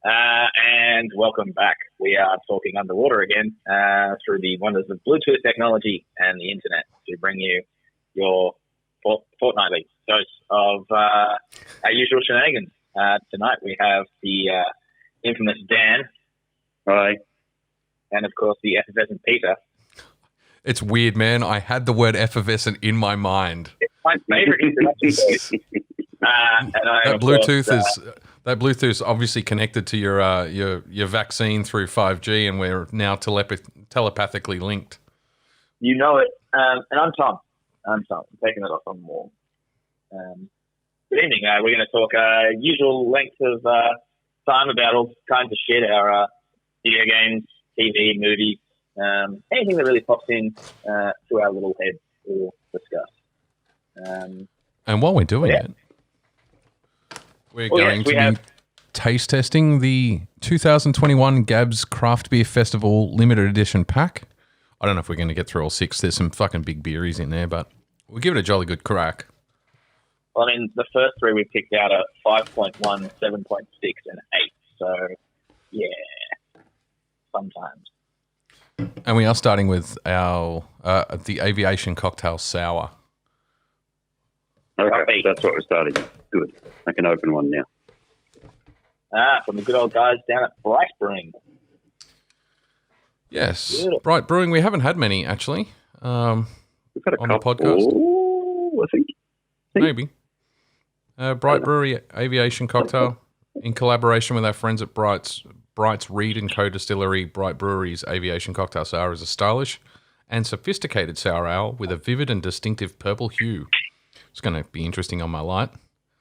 And welcome back. We are talking underwater again through the wonders of Bluetooth technology and the internet to bring you your fortnightly dose of our usual shenanigans. Tonight we have the infamous Dan. Hi. And, of course, the effervescent Peter. It's weird, man. I had the word effervescent in my mind. It's my favourite introduction voice. That Bluetooth's obviously connected to your vaccine through 5G, and we're now telepathically linked. You know it. And I'm Tom. I'm taking it off on more. Good evening. We're going to talk usual length of time about all kinds of shit, our video games, TV, movies, anything that really pops in to our little heads to discuss. And while we're doing it, we're going to be taste testing the 2021 Gabs Craft Beer Festival limited edition pack. I don't know if we're going to get through all six. There's some fucking big beeries in there, but we'll give it a jolly good crack. Well, I mean, the first three we picked out are 5.1, 7.6, and 8. So, yeah, sometimes. And we are starting with our the Aviation Cocktail Sour. Okay, that's what we're starting. Good. I can open one now. From the good old guys down at Bright Brewing. Yes, Beautiful. Bright Brewing. We haven't had many, actually, We've had a on couple, the podcast. I think. Maybe. Bright Brewery Aviation Cocktail, in collaboration with our friends at Bright's Reed and Co. Distillery. Bright Brewery's Aviation Cocktail Sour is a stylish and sophisticated sour ale with a vivid and distinctive purple hue. It's going to be interesting on my light.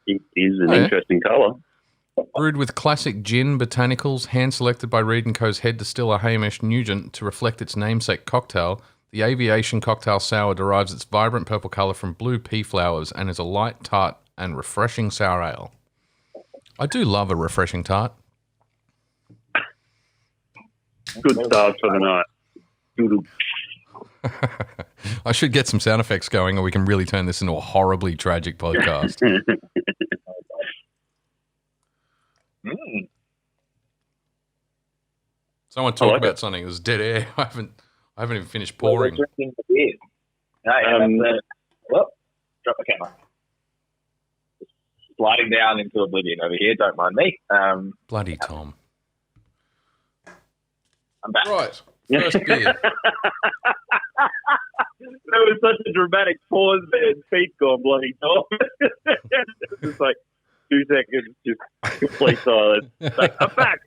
It is an interesting colour. Brewed with classic gin botanicals, hand-selected by Reed & Co.'s head distiller Hamish Nugent to reflect its namesake cocktail, the Aviation Cocktail Sour derives its vibrant purple colour from blue pea flowers and is a light, tart, and refreshing sour ale. I do love a refreshing tart. Good start for the night. I should get some sound effects going, or we can really turn this into a horribly tragic podcast. Someone talk about something. There's dead air. I haven't even finished pouring. Well, drinking the beer. Drop the camera. Sliding down into oblivion over here. Don't mind me. Bloody Tom. I'm back. Right. First beer. There was such a dramatic pause there, and Pete's gone bloody Tom. It's just like 2 seconds, just complete silence. Like, I'm back.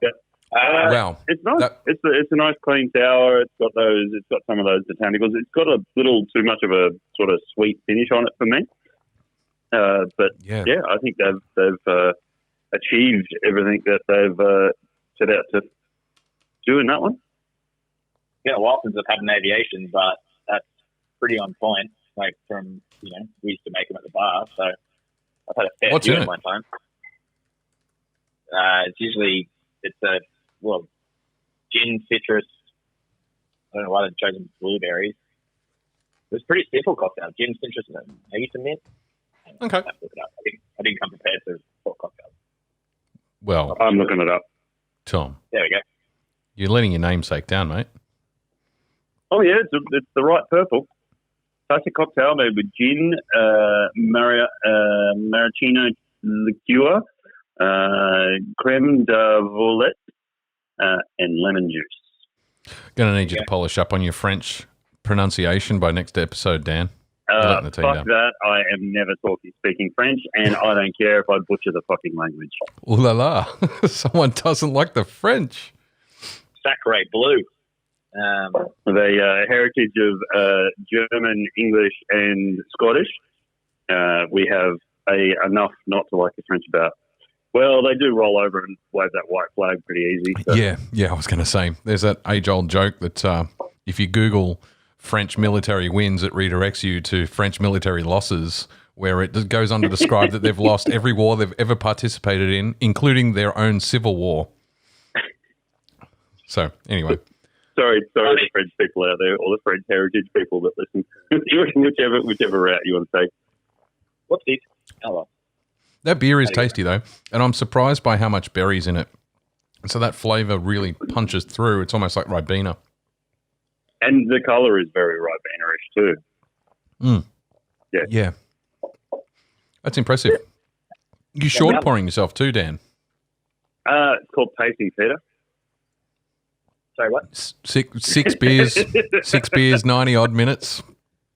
Yeah. Wow. It's nice. It's a nice clean sour. It's got some of those botanicals. It's got a little too much of a sort of sweet finish on it for me. But yeah, I think they've achieved everything that they've set out to do in that one. Yeah, a while since I've had an Aviation, but that's pretty on point. Like from, we used to make them at the bar, so I've had a fair few at one time. It's a gin, citrus. I don't know why they've chosen blueberries. It was pretty simple cocktail. Gin, citrus, and maybe some mint. Okay. I didn't come prepared for cocktails. Well, I'm looking it up. Tom. There we go. You're letting your namesake down, mate. Oh, yeah, it's the right purple. Classic cocktail made with gin, maraschino liqueur, creme de volette, and lemon juice. Going to need you to polish up on your French pronunciation by next episode, Dan. Fuck that. I am never speaking French, and I don't care if I butcher the fucking language. Ooh la la. Someone doesn't like the French. Sacre bleu. The heritage of German, English, and Scottish. We have enough not to like the French about. Well, they do roll over and wave that white flag pretty easy. So. Yeah, I was going to say, there's that age-old joke that if you Google French military wins, it redirects you to French military losses, where it goes on to describe that they've lost every war they've ever participated in, including their own civil war. So, anyway. Sorry, the French people out there, or the French heritage people that listen, whichever route you want to take. Whoopsies. Oh well. That beer is tasty though, and I'm surprised by how much berries in it. So that flavour really punches through. It's almost like Ribena. And the colour is very Ribena-ish too. Yeah. That's impressive. You short pouring yourself too, Dan? It's called Pacing Peter. Sorry, what? Six beers, 90 odd minutes.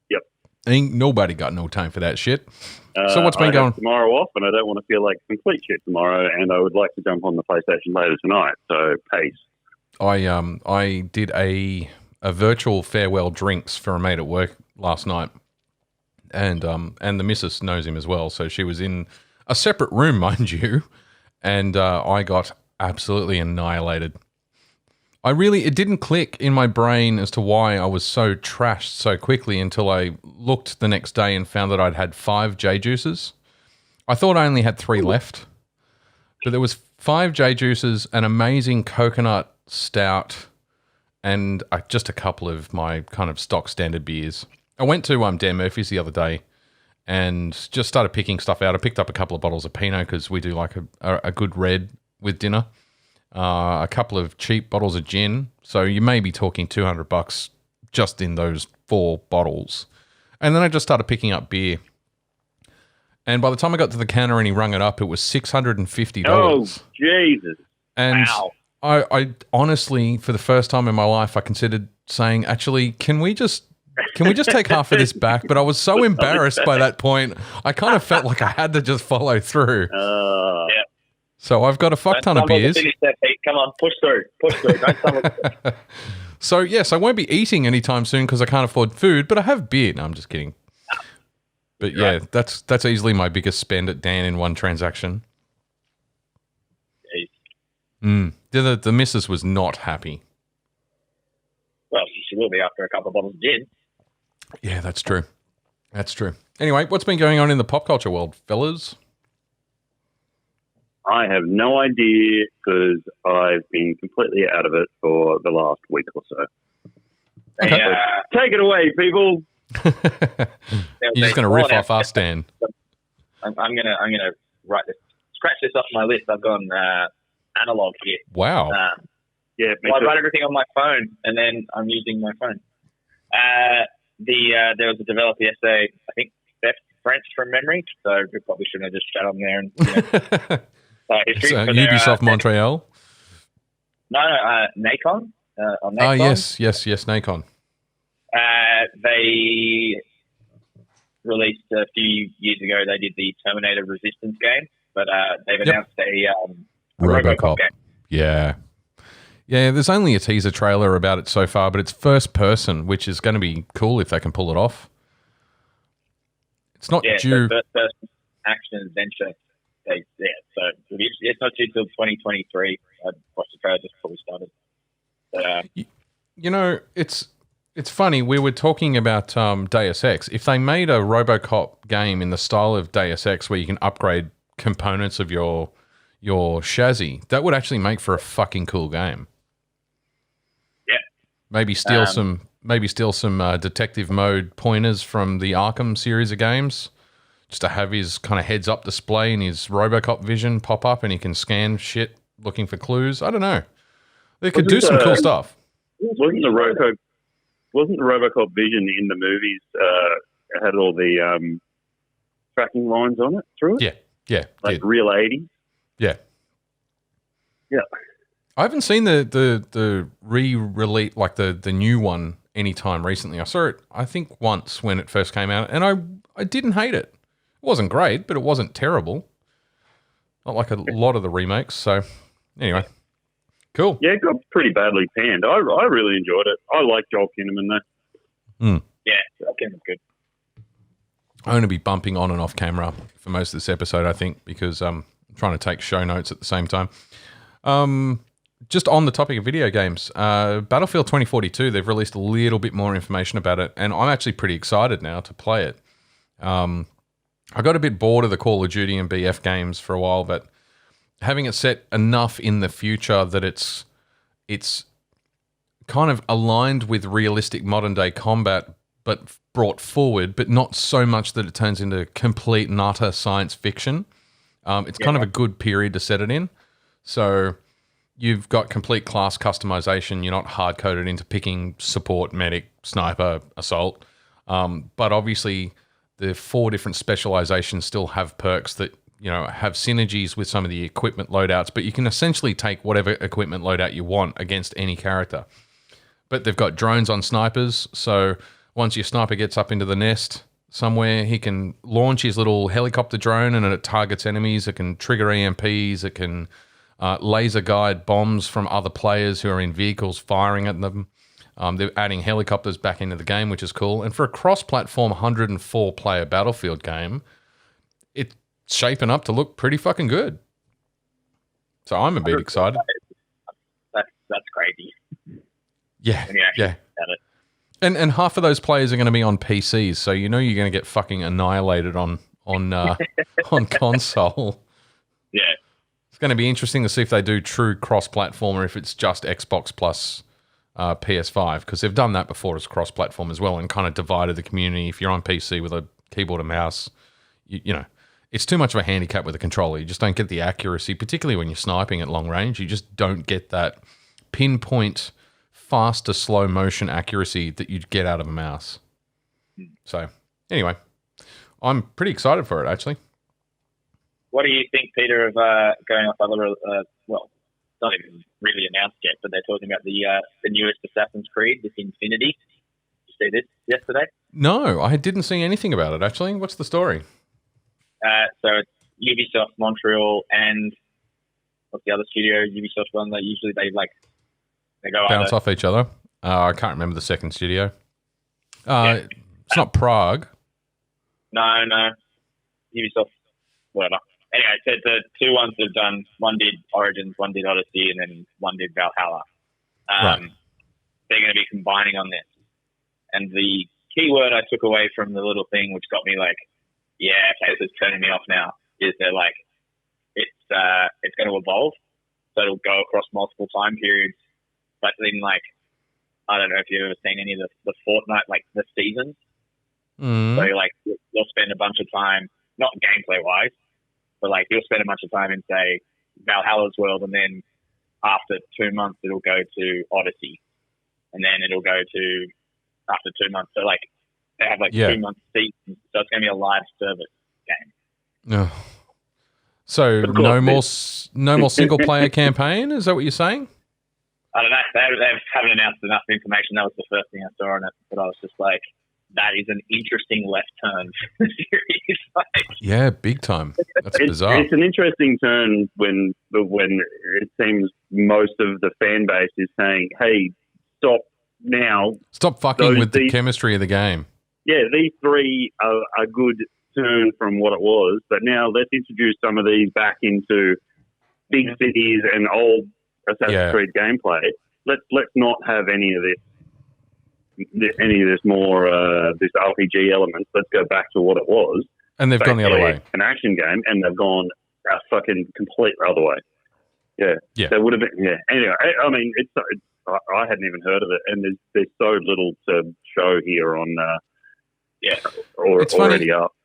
Yep. Ain't nobody got no time for that shit. So what's been going? Tomorrow off, and I don't want to feel like complete shit tomorrow. And I would like to jump on the PlayStation later tonight. So pace. I did a virtual farewell drinks for a mate at work last night, and the missus knows him as well. So she was in a separate room, mind you, and I got absolutely annihilated. It didn't click in my brain as to why I was so trashed so quickly until I looked the next day and found that I'd had 5 J juices. I thought I only had 3 left, but there was 5 J juices, an amazing coconut stout, and just a couple of my kind of stock standard beers. I went to Dan Murphy's the other day and just started picking stuff out. I picked up a couple of bottles of Pinot because we do like a good red with dinner. A couple of cheap bottles of gin. So you may be talking $200 just in those 4 bottles. And then I just started picking up beer. And by the time I got to the counter and he rung it up, it was $650. Oh, Jesus. And wow. I honestly, for the first time in my life, I considered saying, actually, can we just take half of this back? But I was so embarrassed by that point. I kind of felt like I had to just follow through. Yeah. So I've got a fuck ton of beers. Come on, push through. Don't So yes, I won't be eating anytime soon because I can't afford food, but I have beer. No, I'm just kidding. But yeah, that's easily my biggest spend at Dan in one transaction. The missus was not happy. Well, she will be after a couple of bottles of gin. Yeah, that's true. That's true. Anyway, what's been going on in the pop culture world, fellas? I have no idea because I've been completely out of it for the last week or so. Okay. Take it away, people. You're just going to riff off us, Dan. I'm gonna scratch this off my list. I've gone analog here. Wow. Yeah. Well, I've got everything on my phone, and then I'm using my phone. There was a developer yesterday, I think French from memory, so we probably shouldn't have just shut on there. And, Ubisoft Montreal? No, Nacon. On Nacon. Oh, yes, Nacon. They released a few years ago, they did the Terminator Resistance game, but they've announced a Robocop game. Yeah. Yeah, there's only a teaser trailer about it so far, but it's first person, which is going to be cool if they can pull it off. It's not due... So first person action adventure. So it's not due till 2023. I watched the trailer just before we started. But, you know, it's funny. We were talking about Deus Ex. If they made a Robocop game in the style of Deus Ex where you can upgrade components of your chassis, that would actually make for a fucking cool game. Yeah. Maybe steal some detective mode pointers from the Arkham series of games, just to have his kind of heads-up display and his Robocop vision pop up and he can scan shit looking for clues. I don't know. They could do some cool stuff. Wasn't the Robocop vision in the movies had all the tracking lines on it through it? Yeah. Like real 80s? Yeah. Yeah. I haven't seen the re-release, like the new one anytime recently. I saw it, I think, once when it first came out, and I didn't hate it. It wasn't great, but it wasn't terrible. Not like a lot of the remakes. So, anyway, cool. Yeah, it got pretty badly panned. I really enjoyed it. I like Joel Kinnaman though. Yeah, Joel Kinnaman's good. I'm going to be bumping on and off camera for most of this episode, I think, because I'm trying to take show notes at the same time. Just on the topic of video games, Battlefield 2042, they've released a little bit more information about it, and I'm actually pretty excited now to play it. I got a bit bored of the Call of Duty and BF games for a while, but having it set enough in the future that it's kind of aligned with realistic modern-day combat, but brought forward, but not so much that it turns into complete and utter science fiction. It's kind of a good period to set it in. So you've got complete class customization. You're not hard-coded into picking support, medic, sniper, assault. But obviously the 4 different specializations still have perks that, have synergies with some of the equipment loadouts, but you can essentially take whatever equipment loadout you want against any character. But they've got drones on snipers, so once your sniper gets up into the nest somewhere, he can launch his little helicopter drone and it targets enemies. It can trigger EMPs. It can laser guide bombs from other players who are in vehicles firing at them. They're adding helicopters back into the game, which is cool. And for a cross-platform 104-player Battlefield game, it's shaping up to look pretty fucking good. So I'm a bit excited. That's crazy. Yeah, yeah. And half of those players are going to be on PCs, so you're going to get fucking annihilated on on console. Yeah. It's going to be interesting to see if they do true cross-platform or if it's just Xbox plus PS5, because they've done that before as cross-platform as well and kind of divided the community. If you're on PC with a keyboard and mouse, you know, it's too much of a handicap with a controller. You just don't get the accuracy, particularly when you're sniping at long range. You just don't get that pinpoint, faster, slow motion accuracy that you'd get out of a mouse. So, anyway, I'm pretty excited for it, actually. What do you think, Peter, of going off other, well, it's not even really announced yet, but they're talking about the newest Assassin's Creed, this Infinity. Did you see this yesterday? No, I didn't see anything about it, actually. What's the story? So it's Ubisoft Montreal and what's the other studio? Ubisoft one that usually they go bounce off each other. I can't remember the second studio. It's not Prague. No. Ubisoft, whatever. Anyway, so the two ones that have done, one did Origins, one did Odyssey, and then one did Valhalla. Right. They're going to be combining on this. And the key word I took away from the little thing, which got me like, yeah, okay, this is turning me off now, is they're like, it's going to evolve. So it'll go across multiple time periods. But then, like, I don't know if you've ever seen any of the Fortnite, like, the seasons. So, like, you'll spend a bunch of time, not gameplay-wise, but, like, you'll spend a bunch of time in, say, Valhalla's world, and then after 2 months, it'll go to Odyssey. And then it'll go to, after 2 months, so, like, they have, like, 2 month seasons. So it's going to be a live service game. Oh. So no more single-player campaign? Is that what you're saying? I don't know. They haven't announced enough information. That was the first thing I saw on it. But I was just like, that is an interesting left turn for the series. Yeah, big time. That's bizarre. It's an interesting turn when it seems most of the fan base is saying, hey, stop now. Stop fucking with the chemistry of the game. Yeah, these three are a good turn from what it was. But now let's introduce some of these back into big cities and old Assassin's Creed gameplay. Let's not have any of this more this RPG element. Let's go back to what it was. And they've gone the other way. An action game, and they've gone a fucking complete other way. Yeah. That would have been. Yeah. Anyway, I mean, I hadn't even heard of it, and there's so little to show here on. It's already funny. up.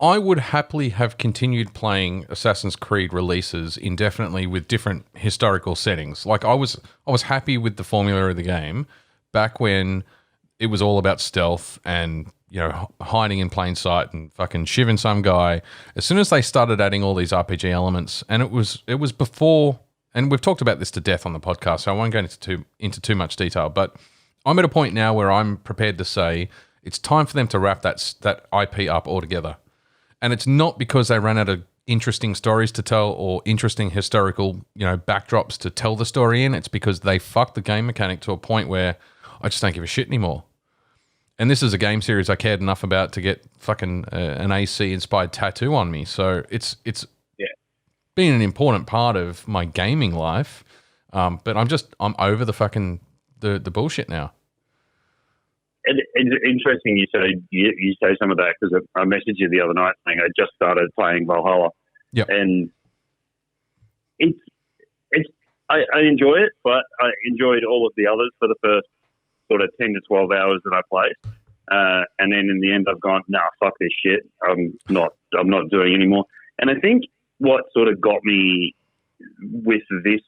I would happily have continued playing Assassin's Creed releases indefinitely with different historical settings. Like I was happy with the formula of the game back when it was all about stealth and, you know, hiding in plain sight and fucking shivving some guy. As soon as they started adding all these RPG elements, and it was before, and we've talked about this to death on the podcast, so I won't go into too much detail, but I'm at a point now where I'm prepared to say it's time for them to wrap that IP up altogether. And it's not because they ran out of interesting stories to tell or interesting historical, you know, backdrops to tell the story in. It's because they fucked the game mechanic to a point where I just don't give a shit anymore. And this is a game series I cared enough about to get fucking an AC-inspired tattoo on me. So it's been an important part of my gaming life. But I'm over the fucking the bullshit now. It's interesting you say some of that, because I messaged you the other night saying I just started playing Valhalla. Yeah, and I enjoy it, but I enjoyed all of the others for the first sort of 10 to 12 hours that I played, and then in the end I've gone, nah, fuck this shit. I'm not doing anymore. And I think what sort of got me with this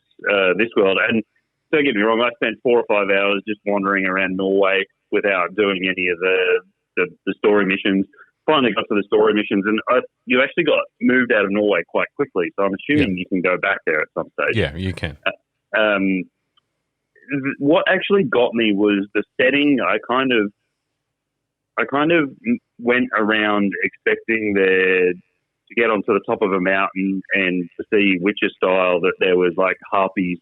world. And don't get me wrong, I spent 4 or 5 hours just wandering around Norway without doing any of the story missions. Finally got to the story missions, and you actually got moved out of Norway quite quickly. So I'm assuming you can go back there at some stage. Yeah, you can. What actually got me was the setting. I kind of went around expecting to get onto the top of a mountain and to see Witcher style that there was like harpies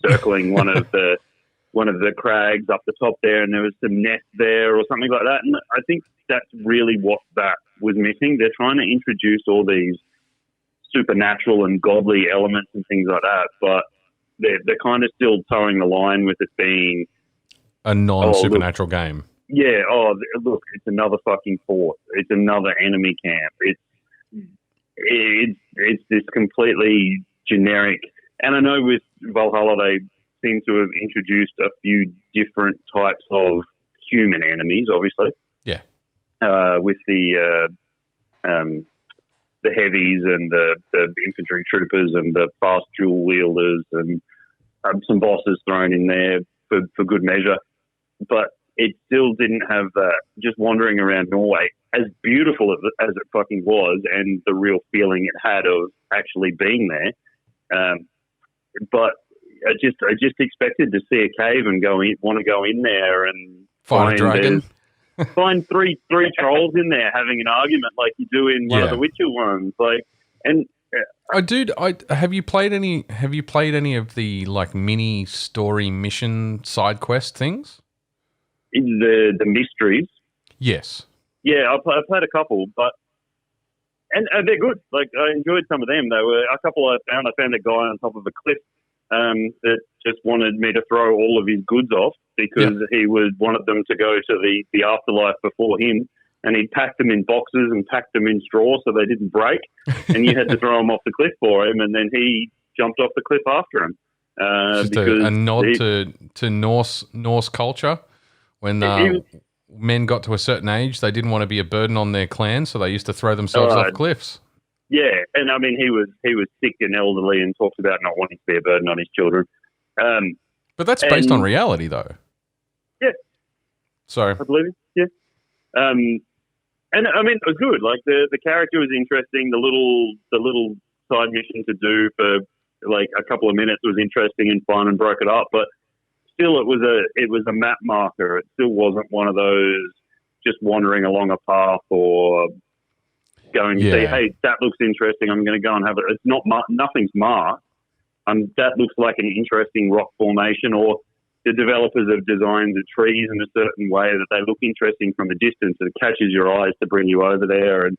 circling one of the crags up the top there, and there was some nests there or something like that. And I think that's really what that was missing. They're trying to introduce all these supernatural and godly elements and things like that, but they're kind of still towing the line with it being a non-supernatural game. Yeah. Look, it's another fucking fort. It's another enemy camp. It's this completely generic. And I know with Valhalla they seem to have introduced a few different types of human enemies, obviously. Yeah. With the heavies and the infantry troopers and the fast dual wielders and some bosses thrown in there for good measure. But it still didn't have just wandering around Norway, as beautiful as it fucking was, and the real feeling it had of actually being there. But I just expected to see a cave and want to go in there and find a dragon. Find three trolls in there having an argument like you do in one of the Witcher ones. Have you played any of the like mini story mission side quest things? The mysteries. Yes. Yeah, I played a couple, and they're good. Like I enjoyed some of them. There were a couple I found. I found a guy on top of a cliff that just wanted me to throw all of his goods off because he wanted them to go to the afterlife before him, and he packed them in boxes and packed them in straw so they didn't break, and you had to throw them off the cliff for him, and then he jumped off the cliff after him. Just a nod to Norse culture. When men got to a certain age, they didn't want to be a burden on their clan, so they used to throw themselves off cliffs. Yeah, and I mean he was sick and elderly and talked about not wanting to be a burden on his children. But that's based on reality, though. Yeah. So I believe it. Yeah. And I mean it was good. Like the character was interesting. The little side mission to do for like a couple of minutes was interesting and fun and broke it up, but still, it was a map marker. It still wasn't one of those just wandering along a path or going to say, "Hey, that looks interesting. I'm going to go and have it." It's not nothing's marked. That looks like an interesting rock formation, or the developers have designed the trees in a certain way that they look interesting from a distance. It catches your eyes to bring you over there, and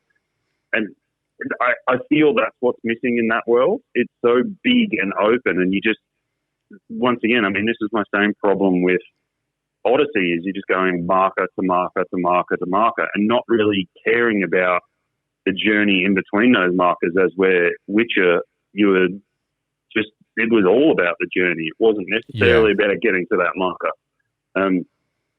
I feel that's what's missing in that world. It's so big and open, and you just. Once again, I mean, this is my same problem with Odyssey is you're just going marker to marker to marker to marker and not really caring about the journey in between those markers as where Witcher, it was all about the journey. It wasn't necessarily about getting to that marker. And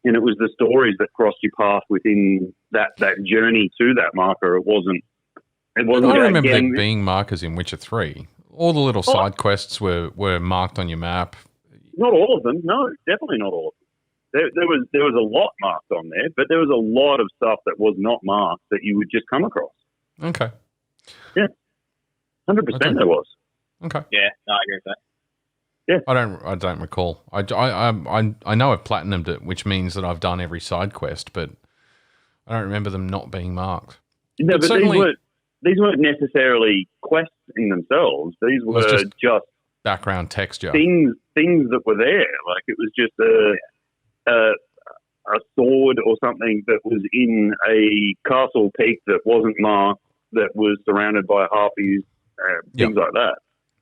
it was the stories that crossed your path within that journey to that marker. It wasn't I remember there being markers in Witcher 3. All the little side quests were marked on your map. Not all of them. No, definitely not all of them. There was a lot marked on there, but there was a lot of stuff that was not marked that you would just come across. Okay. Yeah. 100% there was. Okay. Yeah, no, I agree with that. Yeah. I don't recall. I know I've platinumed it, which means that I've done every side quest, but I don't remember them not being marked. No, but these weren't necessarily quests in themselves. These were just background texture. Things that were there. Like it was just a sword or something that was in a castle peak that wasn't marked, that was surrounded by harpies, things like that.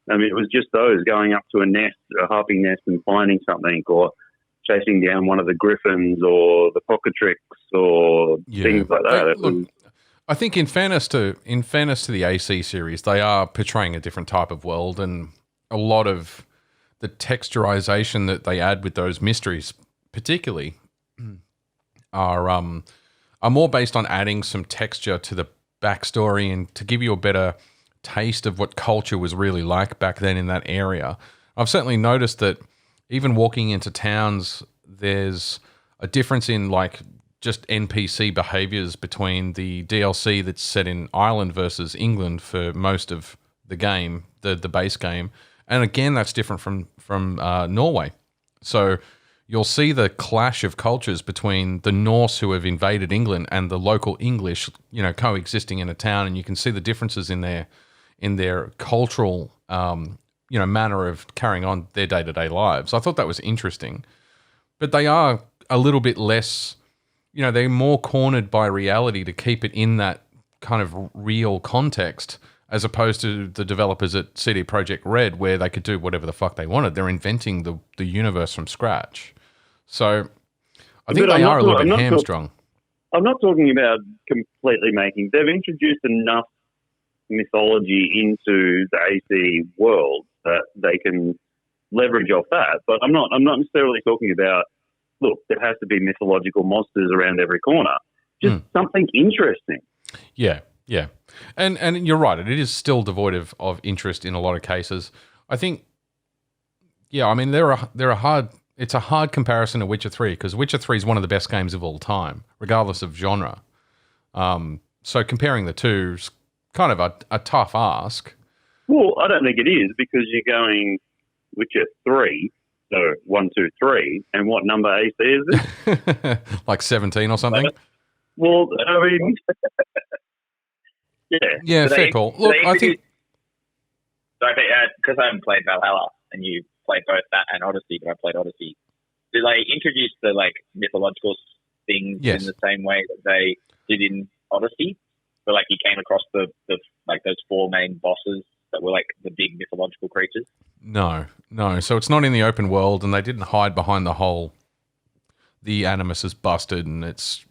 I mean, it was just those going up to a harpy nest and finding something, or chasing down one of the griffins or the cockatrix or things like that. I think in fairness to the AC series, they are portraying a different type of world, and a lot of the texturization that they add with those mysteries, particularly, are more based on adding some texture to the backstory and to give you a better taste of what culture was really like back then in that area. I've certainly noticed that even walking into towns, there's a difference in like just NPC behaviors between the DLC that's set in Ireland versus England for most of the game, the base game. And again, that's different from Norway. So you'll see the clash of cultures between the Norse who have invaded England and the local English, coexisting in a town, and you can see the differences in their cultural, manner of carrying on their day-to-day lives. I thought that was interesting. But they are a little bit less, they're more cornered by reality to keep it in that kind of real context, as opposed to the developers at CD Projekt Red, where they could do whatever the fuck they wanted. They're inventing the universe from scratch. So I think they are a little bit hamstrung. I'm not talking about completely making. They've introduced enough mythology into the AC world that they can leverage off that. But I'm not necessarily talking about, look, there has to be mythological monsters around every corner. Just something interesting. Yeah. Yeah. And you're right. It is still devoid of interest in a lot of cases. I think, it's a hard comparison to Witcher 3, because Witcher 3 is one of the best games of all time, regardless of genre. So comparing the two is kind of a tough ask. Well, I don't think it is, because you're going Witcher 3, so 1, 2, 3, and what number AC is it? Like 17 or something? Well, I mean... Yeah, fair call. Look, I think... Because I haven't played Valhalla, and you played both that and Odyssey, but I played Odyssey. Did they introduce the mythological things in the same way that they did in Odyssey? But you came across the those four main bosses that were the big mythological creatures? No. So it's not in the open world, and they didn't hide behind the whole... The animus is busted, and it's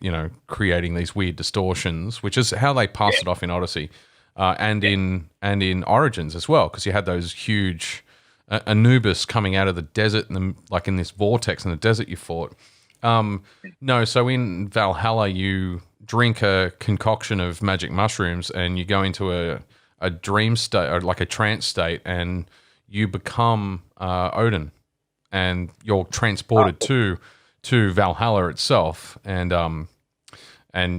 creating these weird distortions, which is how they passed it off in Odyssey, and in Origins as well, because you had those huge Anubis coming out of the desert, and in this vortex in the desert you fought. No, so in Valhalla you drink a concoction of magic mushrooms, and you go into a dream state, or a trance state, and you become Odin, and you're transported to Valhalla itself, and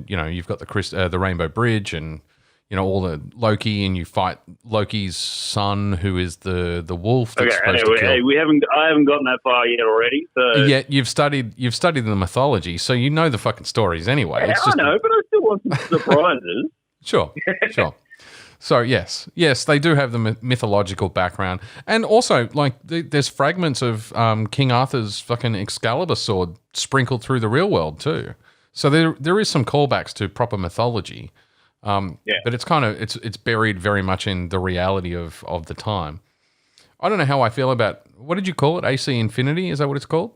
you've got the Rainbow Bridge, and all the Loki, and you fight Loki's son, who is the wolf that's supposed to kill. I haven't gotten that far yet already. So yeah, you've studied the mythology, so you know the fucking stories anyway. Yeah, I know, but I still want some surprises. Sure. So yes, they do have the mythological background, and also there's fragments of King Arthur's fucking Excalibur sword sprinkled through the real world too. So there is some callbacks to proper mythology, but it's it's buried very much in the reality of the time. I don't know how I feel about, what did you call it? AC Infinity? Is that what it's called?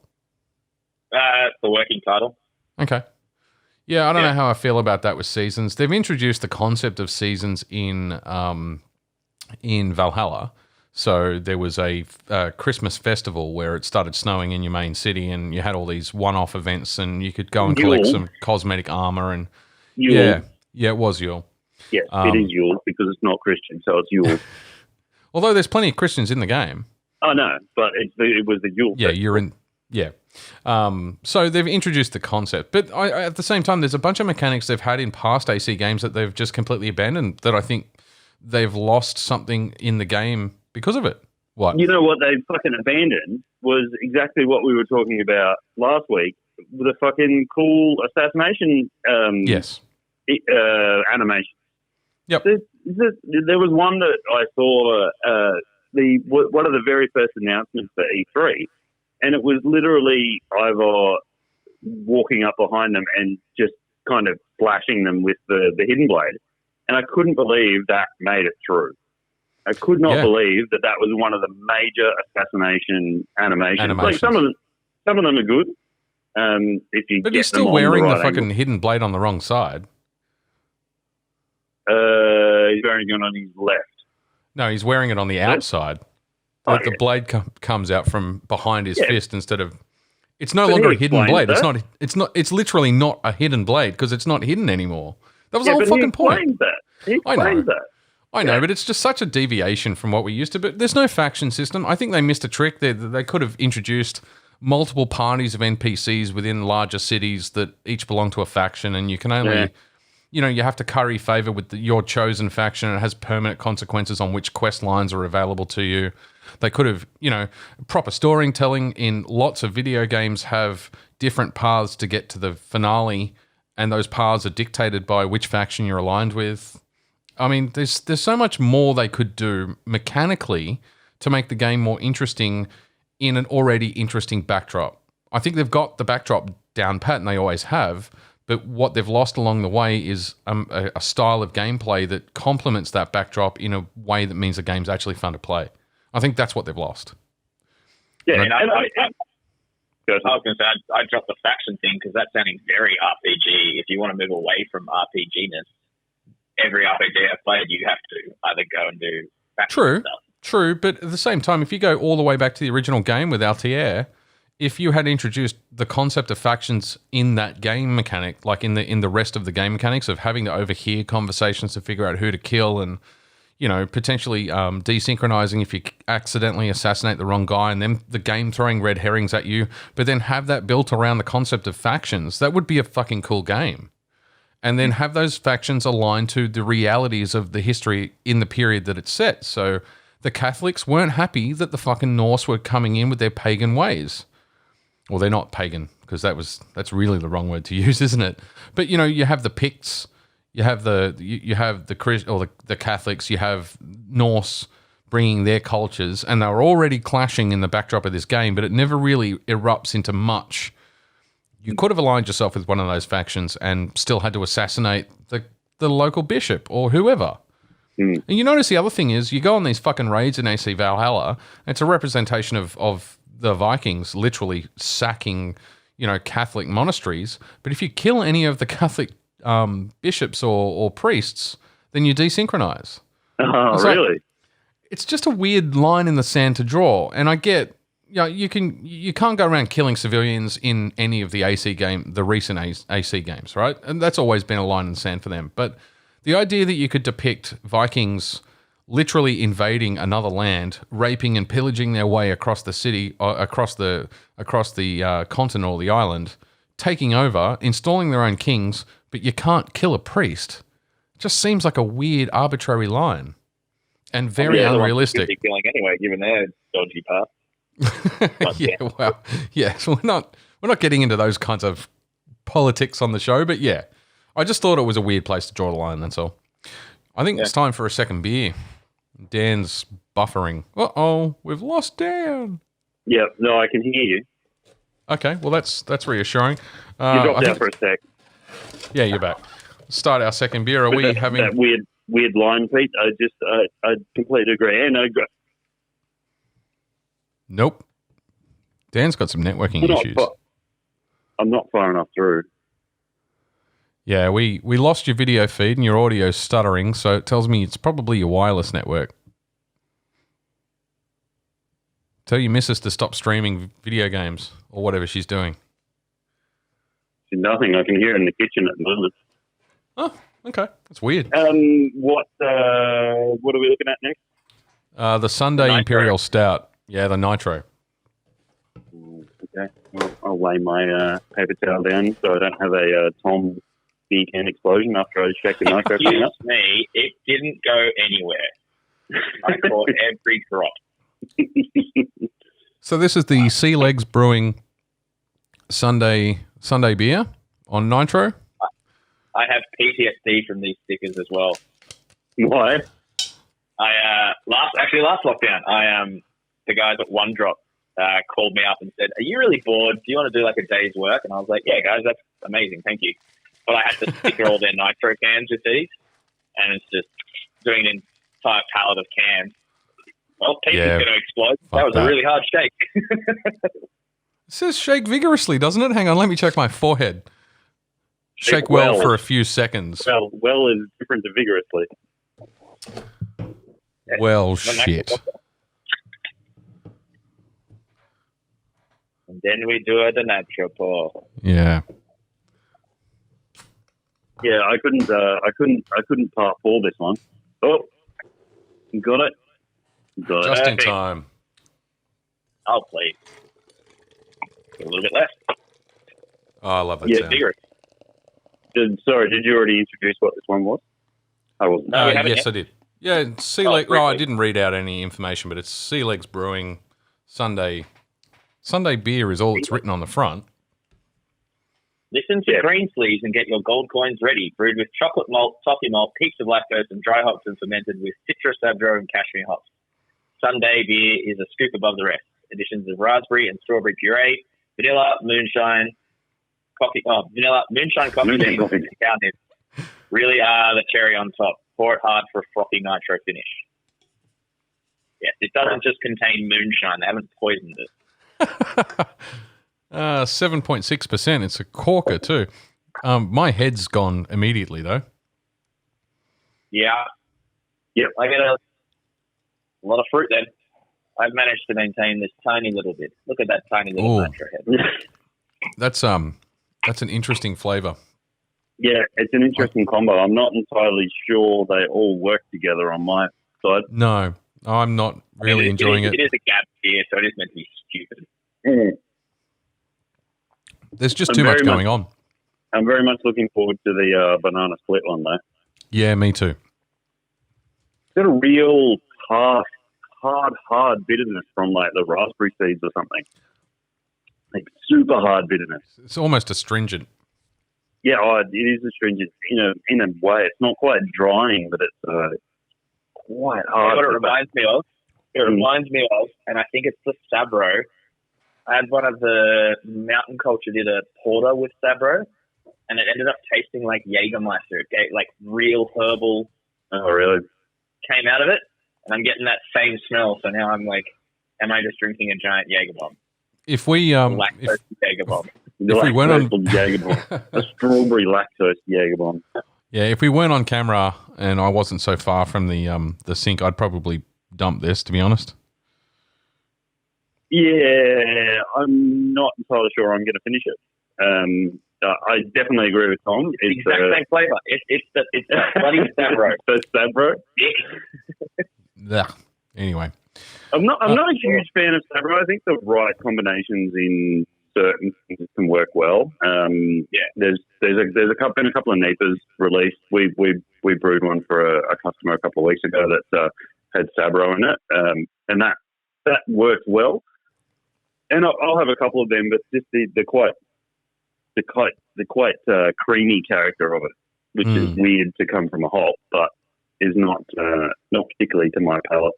It's the working title. Okay. Yeah, I don't know how I feel about that with seasons. They've introduced the concept of seasons in Valhalla. So there was a Christmas festival where it started snowing in your main city, and you had all these one-off events, and you could go and collect some cosmetic armor. And Yule. Yeah, it was Yule. Yes, it is Yule because it's not Christian, so it's Yule. Although there's plenty of Christians in the game. Oh no, but it was the Yule. Yeah, festival. you're in. Yeah. So they've introduced the concept, but at the same time, there's a bunch of mechanics they've had in past AC games that they've just completely abandoned, that I think they've lost something in the game because of it. What? You know what they fucking abandoned was exactly what we were talking about last week, the fucking cool assassination animation. Yep. There was one that I saw, one of the very first announcements for E3, and it was literally Ivor walking up behind them and just kind of flashing them with the hidden blade. And I couldn't believe that made it through. I could not believe that was one of the major assassination animations. Some of them are good. But he's still wearing the fucking hidden blade on the wrong side. He's wearing it on his left. No, he's wearing it on the outside. The blade comes out from behind his fist instead of. It's no longer a hidden blade. That. It's literally not a hidden blade because it's not hidden anymore. That was the whole fucking point. He explains that. I know, but it's just such a deviation from what we used to. But there's no faction system. I think they missed a trick. They could have introduced multiple parties of NPCs within larger cities that each belong to a faction, and you can only, you have to curry favor with your chosen faction, and it has permanent consequences on which quest lines are available to you. They could have, proper storytelling in lots of video games have different paths to get to the finale, and those paths are dictated by which faction you're aligned with. I mean, there's so much more they could do mechanically to make the game more interesting in an already interesting backdrop. I think they've got the backdrop down pat, and they always have, but what they've lost along the way is a style of gameplay that complements that backdrop in a way that means the game's actually fun to play. I think that's what they've lost. Yeah, and I was going to say, I dropped the faction thing because that's sounding very RPG. If you want to move away from RPG-ness, every RPG I've played, you have to either go and do faction stuff. True, but at the same time, if you go all the way back to the original game with Altair, if you had introduced the concept of factions in that game mechanic, like in the rest of the game mechanics of having to overhear conversations to figure out who to kill and, potentially desynchronizing if you accidentally assassinate the wrong guy and then the game throwing red herrings at you, but then have that built around the concept of factions, that would be a fucking cool game. And then have those factions aligned to the realities of the history in the period that it's set. So the Catholics weren't happy that the fucking Norse were coming in with their pagan ways. Well, they're not pagan, because that's really the wrong word to use, isn't it? But you have the Picts, you have the Catholics, you have Norse bringing their cultures, and they were already clashing in the backdrop of this game, but it never really erupts into much. You could have aligned yourself with one of those factions and still had to assassinate the local bishop or whoever. And you notice the other thing is you go on these fucking raids in AC Valhalla, it's a representation of the Vikings literally sacking, Catholic monasteries. But if you kill any of the Catholic bishops or priests, then you desynchronize. Oh, really? It's just a weird line in the sand to draw. And I get, you can't go around killing civilians in any of the recent AC games, right? And that's always been a line in the sand for them. But the idea that you could depict Vikings literally invading another land, raping and pillaging their way across the city, across the continent or the island, taking over, installing their own kings, but you can't kill a priest, just seems like a weird, arbitrary line, and very unrealistic. Killing anyway, given their dodgy path. So we're not getting into those kinds of politics on the show, but yeah, I just thought it was a weird place to draw the line. That's all. I think it's time for a second beer. Dan's buffering. We've lost Dan. Yeah, no, I can hear you. Okay, well that's reassuring. You dropped out for a sec. Yeah, you're back. Start our second beer. Are we having that weird line, Pete? I completely agree. And I Nope. Dan's got some networking issues. I'm not far enough through. Yeah, we lost your video feed and your audio's stuttering, so it tells me it's probably your wireless network. Tell your missus to stop streaming video games or whatever she's doing. Nothing. I can hear it in the kitchen at the moment. Oh, okay. That's weird. What are we looking at next? The Sundae Imperial Stout. Yeah, the Nitro. Okay. Well, I'll lay my paper towel down so I don't have a Tom beer can explosion after I shake the nitro can up. Excuse me, it didn't go anywhere. I caught every drop. So this is the Sea Legs Brewing Sundae beer on Nitro. I have PTSD from these stickers as well. Why? Last lockdown, the guys at One Drop called me up and said, "Are you really bored? Do you want to do like a day's work?" And I was like, "Yeah, guys, that's amazing, thank you." But I had to sticker all their nitro cans with these, and it's just doing an entire pallet of cans. Well, pizza's going to explode. That was a really hard shake. It says shake vigorously, doesn't it? Hang on, let me check my forehead. Shake well for a few seconds. Well is different to vigorously. Well, shit. And then we do the nitro pour. Yeah. Yeah, I couldn't part 4 this one. Oh, Got it. Just in time. Oh, please. A little bit less. Oh, I love that sound. Vigorous. Sorry, did you already introduce what this one was? I wasn't. No, yes, I did. Yeah, Sea Legs. I didn't read out any information, but it's Sea Legs Brewing Sundae. Sundae beer is all it's written on the front. Listen to Green Sleeves and get your gold coins ready. Brewed with chocolate malt, toffee malt, heaps of lactose, and dry hops, and fermented with Citra, Sabro, and Cashmere hops. Sundae beer is a scoop above the rest. Additions of raspberry and strawberry puree, vanilla, moonshine, coffee beans, and cow nibs really are the cherry on top. Pour it hard for a frothy nitro finish. Yes, it doesn't just contain moonshine. They haven't poisoned it. 7.6%. It's a corker too. My head's gone immediately though. Yeah. Yep. I get a lot of fruit then. I've managed to maintain this tiny little bit. Look at that tiny little nitro head. That's an interesting flavour. Yeah, it's an interesting combo. I'm not entirely sure they all work together on my side. No, I'm not really enjoying it. It is a gap beer, so it is meant to be stupid. Mm. There's just too much going on. I'm very much looking forward to the banana split one, though. Yeah, me too. It's got a real hard bitterness from like the raspberry seeds or something. Like super hard bitterness. It's almost astringent. Yeah, it is astringent in a way. It's not quite drying, but it's quite hard. What it reminds me of? It reminds me of, and I think it's the Sabro. I had one of the Mountain Culture did a porter with Sabro, and it ended up tasting like Jägermeister. It gave like real herbal. Oh, really? Came out of it, and I'm getting that same smell. So now I'm like, am I just drinking a giant Jaeger bomb? If we lactose Jaeger bomb. If we went on Jaeger bomb, a strawberry lactose Jaeger bomb. Yeah, if we weren't on camera and I wasn't so far from the sink, I'd probably dump this. To be honest. Yeah, I'm not entirely sure I'm going to finish it. I definitely agree with Tom. It's the exact same flavour. It's the bloody Sabro. The Sabro. Yeah. Anyway, I'm not a huge fan of Sabro. I think the right combinations in certain things can work well. There's been a couple of Napas released. We brewed one for a customer a couple of weeks ago that had Sabro in it, and that worked well. And I'll have a couple of them, but just the quite creamy character of it, which is weird to come from a hop, but is not particularly to my palate.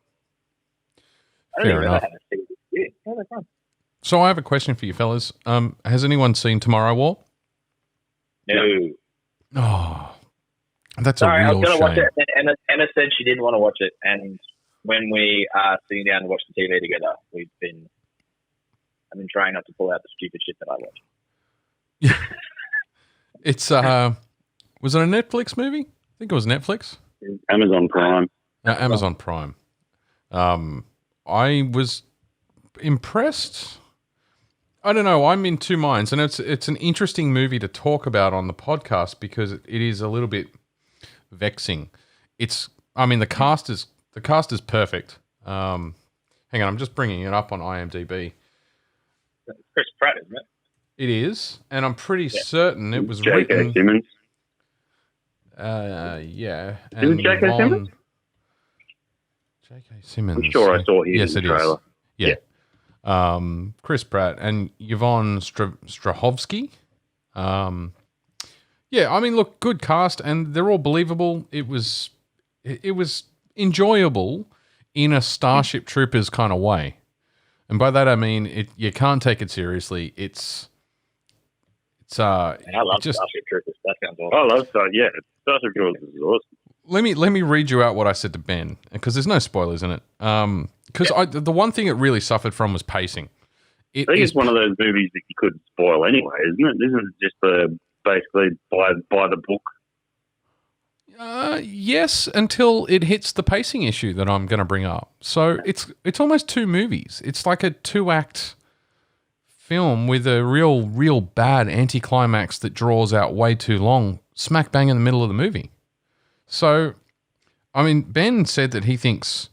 Fair enough. So I have a question for you fellas. Has anyone seen Tomorrow War? No. Oh, that's Sorry, a real I was going to watch shame. it. Emma said she didn't want to watch it, and when we are sitting down to watch the TV together, I've been trying not to pull out the stupid shit that I watch. Yeah. It's was it a Netflix movie? I think it was Netflix. Amazon Prime. Amazon Prime. I was impressed. I don't know. I'm in two minds, and it's an interesting movie to talk about on the podcast because it is a little bit vexing. The cast is perfect. Hang on, I'm just bringing it up on IMDb. It's Chris Pratt, isn't it? It is, and I'm pretty certain it was J.K. written. Simmons. Yeah. Is it J.K. Simmons? J.K. Simmons. I'm sure I saw him in the trailer. Is. Yeah. Chris Pratt and Yvonne Strahovski. Look, good cast, and they're all believable. It was enjoyable in a Starship Troopers kind of way. And by that I mean you can't take it seriously. I love Starship Troopers. That sounds awesome. I love Starship. Yeah, Starship Troopers is awesome. Let me read you out what I said to Ben because there's no spoilers in it. Because the one thing it really suffered from was pacing. I think it's one of those movies that you could spoil anyway, isn't it? Isn't it just basically by the book? Yes, until it hits the pacing issue that I'm going to bring up. So it's almost two movies. It's like a 2-act film with a real bad anticlimax that draws out way too long, smack bang in the middle of the movie. So, I mean, Ben said that he thinks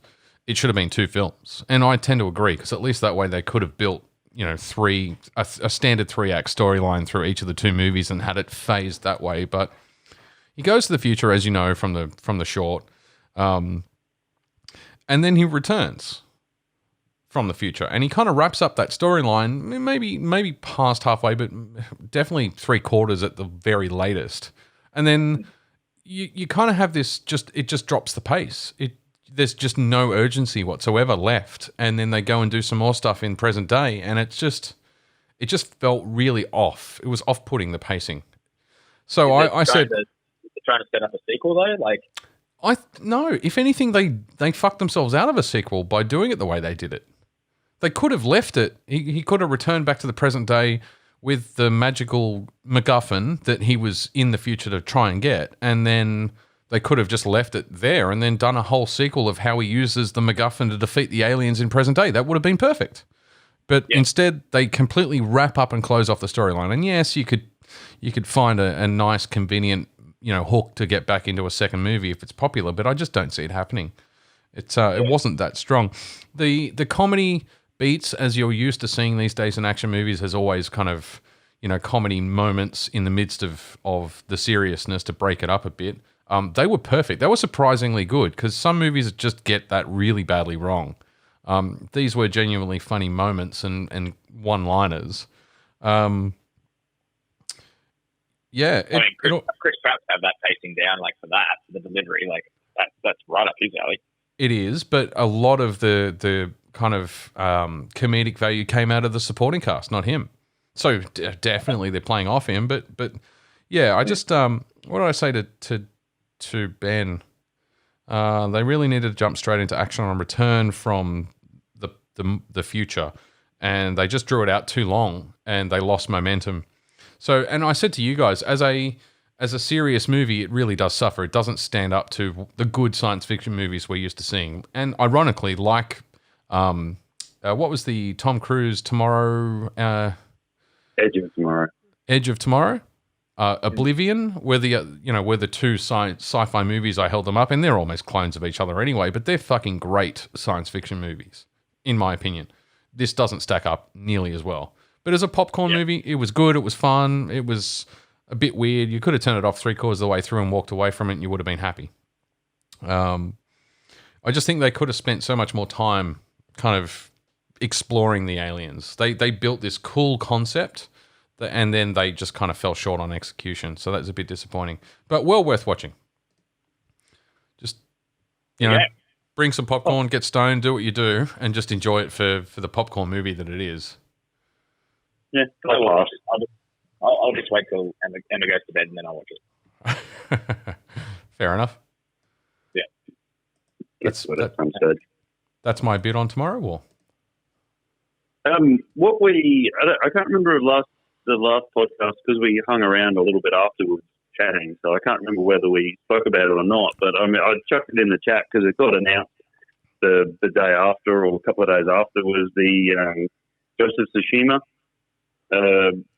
it should have been 2 films. And I tend to agree, because at least that way they could have built, a standard 3-act storyline through each of the 2 movies and had it phased that way. But he goes to the future, as you know, from the short, and then he returns from the future, and he kind of wraps up that storyline, maybe past halfway, but definitely 3/4 at the very latest. And then you kind of have this, it just drops the pace. There's just no urgency whatsoever left, and then they go and do some more stuff in present day, and it just felt really off. It was off-putting, the pacing. So I said, trying to set up a sequel though, like. No, if anything, they fucked themselves out of a sequel by doing it the way they did it. They could have left it. He could have returned back to the present day with the magical MacGuffin that he was in the future to try and get, and then they could have just left it there and then done a whole sequel of how he uses the MacGuffin to defeat the aliens in present day. That would have been perfect. But instead, they completely wrap up and close off the storyline. And yes, you could find a nice, convenient, hook to get back into a second movie if it's popular, but I just don't see it happening. It wasn't that strong. The comedy beats, as you're used to seeing these days in action movies, has always kind of, comedy moments in the midst of the seriousness to break it up a bit. They were perfect. They were surprisingly good, because some movies just get that really badly wrong. These were genuinely funny moments and one-liners. Chris Pratt have that pacing down, like for the delivery, like that's right up his alley. It is, but a lot of the kind of comedic value came out of the supporting cast, not him. So definitely they're playing off him, but yeah, I just what did I say to Ben? They really needed to jump straight into action on return from the future, and they just drew it out too long, and they lost momentum. So, and I said to you guys, as a serious movie, it really does suffer. It doesn't stand up to the good science fiction movies we're used to seeing. And ironically, like, what was the Tom Cruise Tomorrow? Edge of Tomorrow. Edge of Tomorrow? Oblivion, were the 2 sci-fi movies I held them up, and they're almost clones of each other anyway, but they're fucking great science fiction movies, in my opinion. This doesn't stack up nearly as well. But as a popcorn movie, it was good, it was fun, it was a bit weird. You could have turned it off 3/4 of the way through and walked away from it, and you would have been happy. I just think they could have spent so much more time kind of exploring the aliens. They built this cool concept, and then they just kind of fell short on execution. So that's a bit disappointing, but well worth watching. Just, bring some popcorn, get stoned, do what you do, and just enjoy it for the popcorn movie that it is. Yeah, I'll just wait till Emma goes to bed and then I'll watch it. Fair enough. Yeah. That's my bit on Tomorrow War. I can't remember the last podcast, because we hung around a little bit afterwards chatting, so I can't remember whether we spoke about it or not, but I chucked it in the chat because it got announced the day after, or a couple of days after, was the Ghost of Tsushima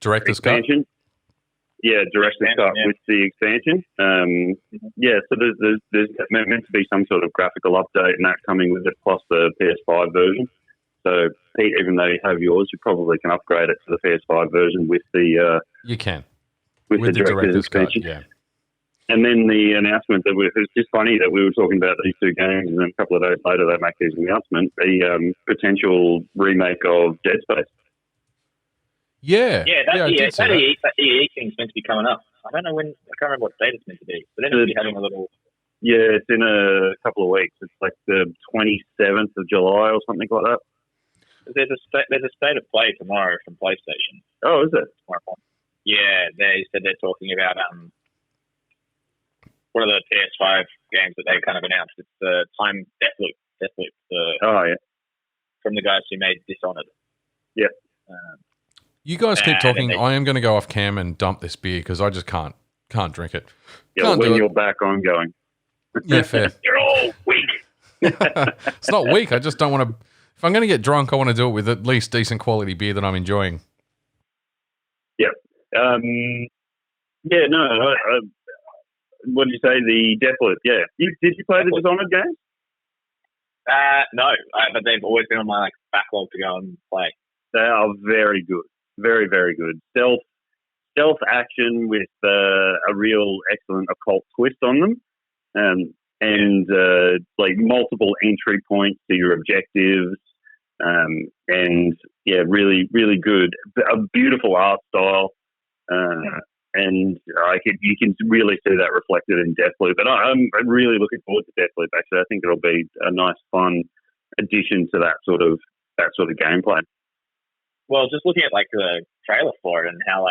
Director's expansion. Cut? Yeah, Director's Cut with the expansion. So there's meant to be some sort of graphical update and that coming with it, plus the PS5 version. So, Pete, even though you have yours, you probably can upgrade it to the PS5 version with the... you can. With the Director's expansion. Cut, yeah. And then the announcement that it's just funny that we were talking about these 2 games, and then a couple of days later they make this announcement, the potential remake of Dead Space. Yeah. Yeah, that EE thing's meant to be coming up. I don't know when, I can't remember what date it's meant to be, but then it'll be having a little... Yeah, it's in a couple of weeks. It's like the 27th of July or something like that. There's a state of play tomorrow from PlayStation. Oh, is it? Yeah, they said they're talking about one of the PS5 games that they kind of announced. It's the Time Deathloop. From the guys who made Dishonored. Yeah. You guys keep talking. I am going to go off cam and dump this beer because I just can't drink it. Yeah, when you're back, I'm going. Yeah, fair. You're all weak. It's not weak. I just don't want to. If I'm going to get drunk, I want to do it with at least decent quality beer that I'm enjoying. Yeah. What did you say? The Deathloop. Yeah. Did you play the Dishonored game? No, but they've always been on my backlog to go and play. They are very good, very very good. Stealth action with a real excellent occult twist on them, and multiple entry points to your objectives, and yeah, really really good. A beautiful art style. And you can really see that reflected in Deathloop. And I'm really looking forward to Deathloop. Actually, I think it'll be a nice, fun addition to that sort of gameplay. Well, just looking at the trailer for it and how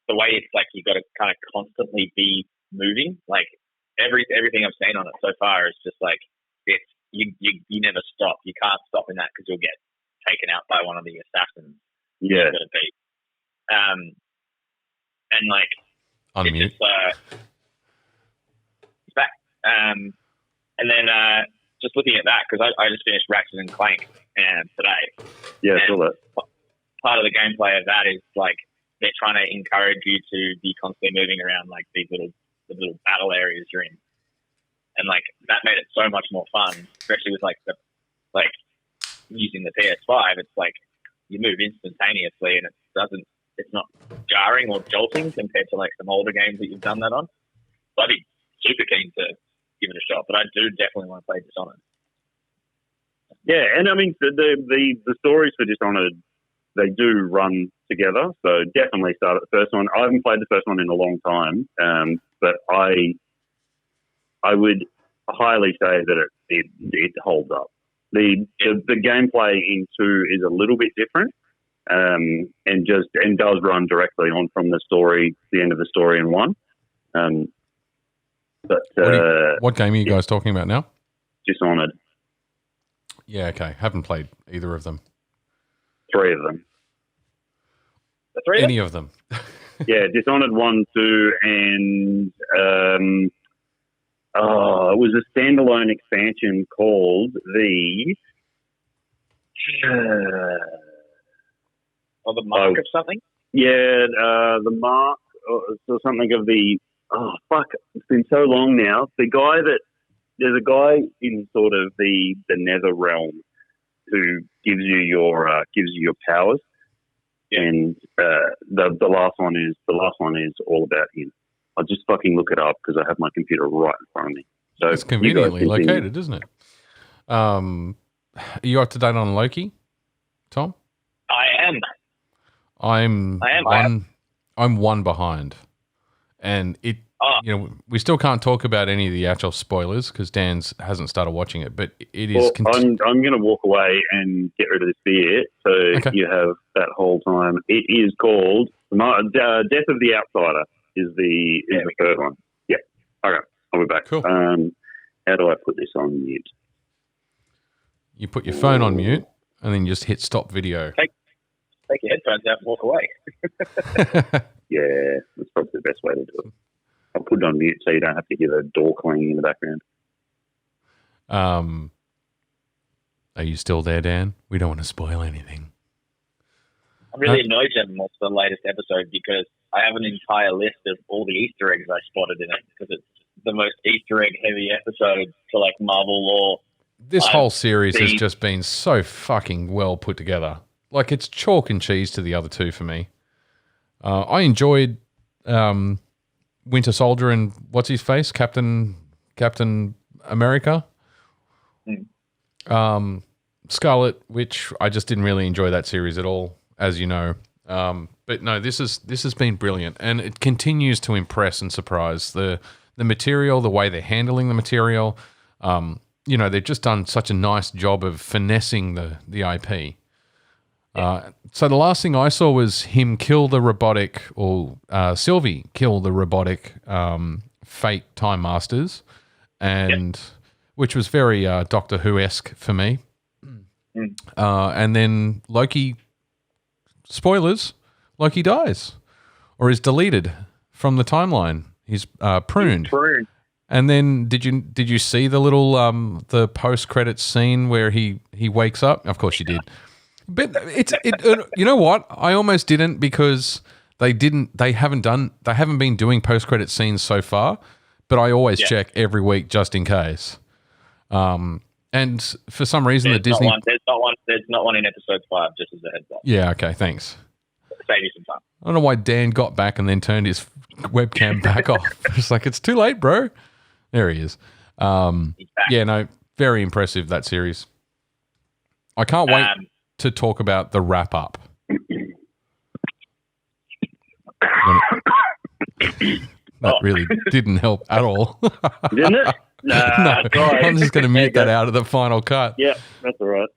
the way it's you've got to kind of constantly be moving. Everything I've seen on it so far is just it's you never stop. You can't stop in that because you'll get taken out by one of the assassins. Yeah. You're gonna be. Unmute. It's back. And then just looking at that, because I just finished Ratchet and Clank today. Yeah, I saw that. Part of the gameplay of that is they're trying to encourage you to be constantly moving around the little battle areas you're in, and that made it so much more fun, especially with using the PS5. It's you move instantaneously, and it's not jarring or jolting compared to some older games that you've done that on. So I'd be super keen to give it a shot, but I do definitely want to play Dishonored. Yeah, and I mean the stories for Dishonored, they do run together. So definitely start at the first one. I haven't played the first one in a long time, but I would highly say that it holds up. The gameplay in 2 is a little bit different. And does run directly on from the end of the story in 1. What game are you guys talking about now? Dishonored. Yeah, okay. Haven't played either of them. 3 of them. The 3 Any of them? Yeah, Dishonored 1, 2, and it was a standalone expansion called the. Or the mark of something? Yeah, the mark or something of the. Oh fuck! It's been so long now. There's a guy in sort of the Nether realm who gives you your powers, and the last one is all about him. I'll just fucking look it up because I have my computer right in front of me. So it's conveniently located, isn't it? Are you up to date on Loki, Tom? I am. I'm one behind, and we still can't talk about any of the actual spoilers because Dan hasn't started watching it. But it is. I'm going to walk away and get rid of this beer, so you have that whole time. It is called Death of the Outsider. Is the third one? Yeah. Okay, I'll be back. Cool. How do I put this on mute? You put your phone on mute and then you just hit stop video. Take your headphones out and walk away. Yeah, that's probably the best way to do it. I'll put it on mute so you don't have to hear the door clanging in the background. Are you still there, Dan? We don't want to spoil anything. I'm really annoyed you haven't watched the latest episode because I have an entire list of all the Easter eggs I spotted in it because it's the most Easter egg heavy episode for Marvel lore. This whole series has just been so fucking well put together. It's chalk and cheese to the other two for me. I enjoyed Winter Soldier and what's his face, Captain America. Scarlet, which I just didn't really enjoy that series at all, as you know. But no, this has been brilliant, and it continues to impress and surprise. The material, the way they're handling the material. They've just done such a nice job of finessing the IP. So the last thing I saw was him kill the robotic, or Sylvie kill the robotic fake Time Masters, and which was very Doctor Who-esque for me. And then Loki, spoilers, Loki dies or is deleted from the timeline. He's pruned. And then did you see the little the post-credits scene where he wakes up? Of course you did. But you know what? I almost didn't because they haven't been doing post-credit scenes so far, but I always check every week just in case. And for some reason, the Disney... There's not one in episode 5, just as a heads up. Yeah, okay, thanks. Save you some time. I don't know why Dan got back and then turned his webcam back off. It's like, it's too late, bro. There he is. Yeah, no, very impressive, that series. I can't wait to talk about the wrap-up. That really didn't help at all. Didn't it? No, I'm just going to mute that out of the final cut. Yeah, that's all right.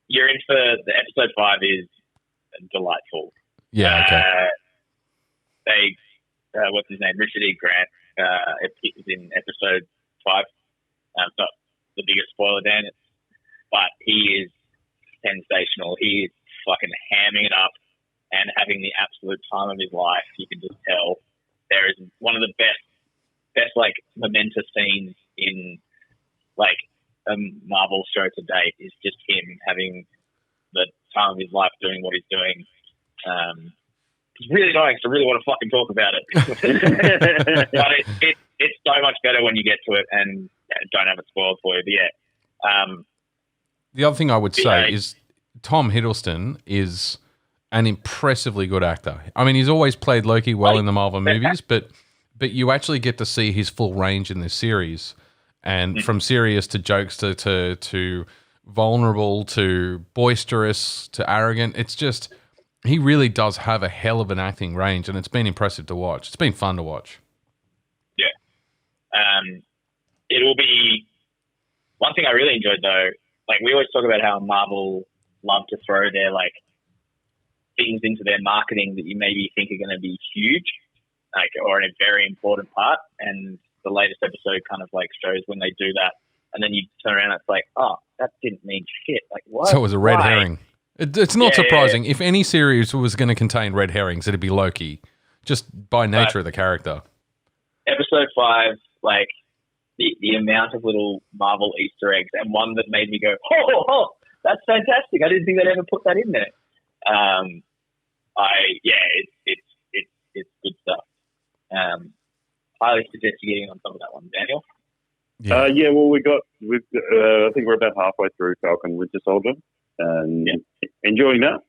You're in for the episode 5 is delightful. Yeah, okay. What's his name? Richard E. Grant. It was in episode 5. It's not the biggest spoiler, Dan, but he is sensational. He is fucking hamming it up and having the absolute time of his life. You can just tell there is one of the best like momentous scenes in like a Marvel show to date is just him having the time of his life doing what he's doing. It's really nice. I really want to fucking talk about it. But it's so much better when you get to it and don't have it spoiled for you. But yeah. The other thing I would say is Tom Hiddleston is an impressively good actor. I mean, he's always played Loki well in the Marvel movies, but you actually get to see his full range in this series. And from serious to jokes to vulnerable to boisterous to arrogant, it's just... He really does have a hell of an acting range, and it's been impressive to watch. It's been fun to watch. Yeah. It will be... One thing I really enjoyed, though, like we always talk about how Marvel love to throw their, like, things into their marketing that you maybe think are going to be huge, like, or in a very important part, and the latest episode kind of, like, shows when they do that, and then you turn around and it's like, oh, that didn't mean shit. Like, what? So it was a red herring. It's not surprising. If any series was going to contain red herrings, it'd be Loki, just by nature of the character. Episode 5, like, the amount of little Marvel Easter eggs, and one that made me go, oh, that's fantastic. I didn't think they'd ever put that in there. It's good stuff. Highly suggest you getting on top of that one, Daniel. Yeah. Well, I think we're about halfway through Falcon Winter Soldier. Enjoying that.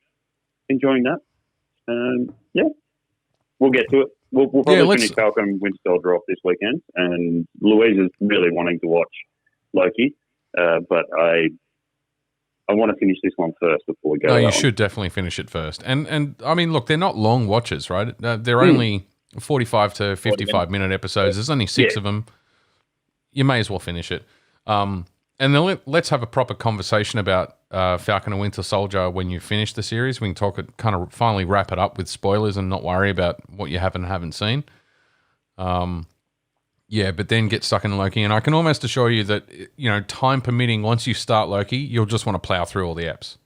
We'll get to it. We'll probably finish Falcon Winter Soldier off this weekend, and Louise is really wanting to watch Loki, but I want to finish this one first before we go. No, you should definitely finish it first. And I mean, look, they're not long watches, right? They're only 45 to 55 minute episodes. There's only 6 of them. You may as well finish it. And then let's have a proper conversation about Falcon and Winter Soldier when you finish the series. We can talk it, kind of finally wrap it up with spoilers and not worry about what you have and haven't seen. But then get stuck in Loki. And I can almost assure you that, time permitting, once you start Loki, you'll just want to plow through all the eps.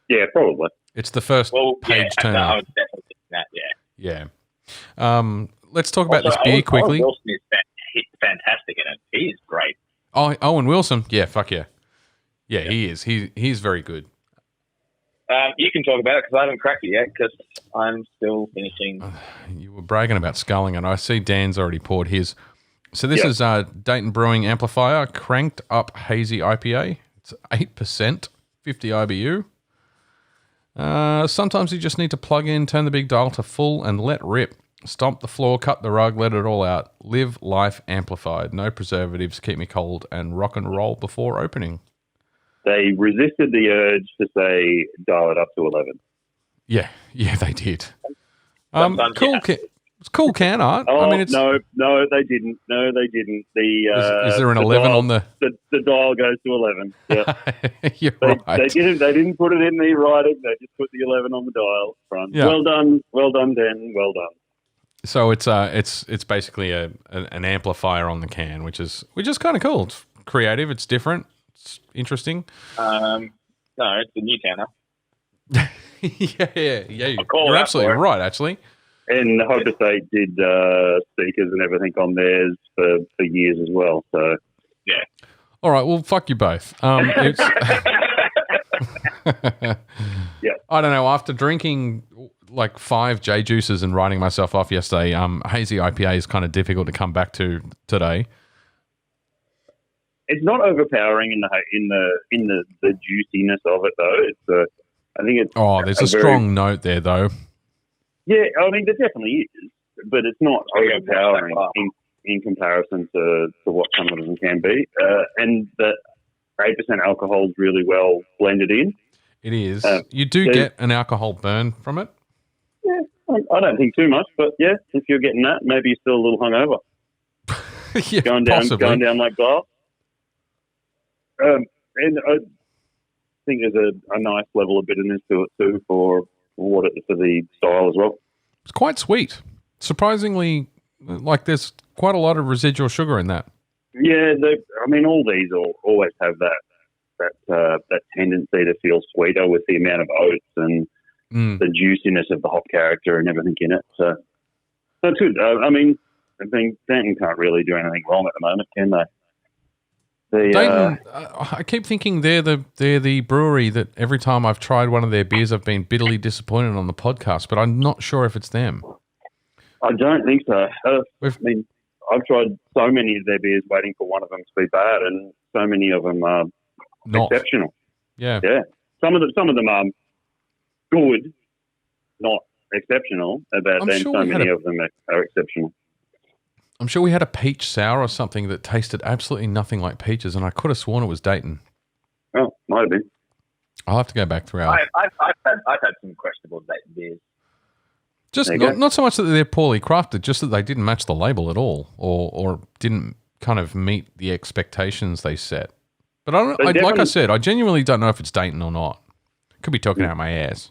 Yeah, probably. It's the first page turner. I was definitely thinking that, Yeah. Let's talk about this beer quickly. Owen Wilson is fantastic in it. He is great. Oh, Owen Wilson? Yeah, fuck yeah. Yeah, he is. He's very good. You can talk about it because I haven't cracked it yet because I'm still finishing. You were bragging about sculling, and I see Dan's already poured his. So this is Dainton Brewing Amplifier Cranked Up Hazy IPA. It's 8%, 50 IBU. Sometimes you just need to plug in, turn the big dial to full, and let rip. Stomp the floor, cut the rug, let it all out. Live life amplified. No preservatives, keep me cold, and rock and roll before opening. They resisted the urge to say dial it up to 11. Yeah, they did. Cool can art. Oh, I mean, no, they didn't. No, they didn't. Is there an 11 on the... The dial goes to 11. Yeah, you're right. They didn't put it in the writing. They just put the 11 on the dial front. Yeah. Well done, Dan. Well done. So it's basically an amplifier on the can, which is kind of cool. It's creative. It's different. It's interesting. No, it's a new canner. yeah. You're absolutely right, actually. And Hope Estate did speakers and everything on theirs for years as well. So yeah. All right. Well, fuck you both. It's yeah. I don't know. After drinking like 5 J juices and writing myself off yesterday, hazy IPA is kind of difficult to come back to today. It's not overpowering in the juiciness of it though. I think it's. Oh, there's a strong note there though. Yeah, I mean there definitely is, but it's not overpowering in comparison to what some of them can be, and that 8% alcohol is really well blended in. It is. You do get an alcohol burn from it. Yeah, I don't think too much, but yeah, if you're getting that, maybe you're still a little hungover. Yeah, going down like glass. And I think there's a nice level of bitterness to it too for the style as well. It's quite sweet. Surprisingly, like there's quite a lot of residual sugar in that. Yeah, I mean, all these always have that tendency to feel sweeter with the amount of oats and the juiciness of the hop character and everything in it. So it's good. I mean, Dainton can't really do anything wrong at the moment, can they? Dainton, I keep thinking they're the brewery that every time I've tried one of their beers, I've been bitterly disappointed on the podcast, but I'm not sure if it's them. I don't think so. I mean, I've tried so many of their beers waiting for one of them to be bad, and so many of them are exceptional. Yeah. Some of them are good, not exceptional, but then so many of them are exceptional. I'm sure we had a peach sour or something that tasted absolutely nothing like peaches, and I could have sworn it was Dainton. Oh, might have been. I'll have to go back through our... I've had some questionable Dainton beers. Just not so much that they're poorly crafted, just that they didn't match the label at all, or didn't kind of meet the expectations they set. But like I said, I genuinely don't know if it's Dainton or not. Could be talking out my ass.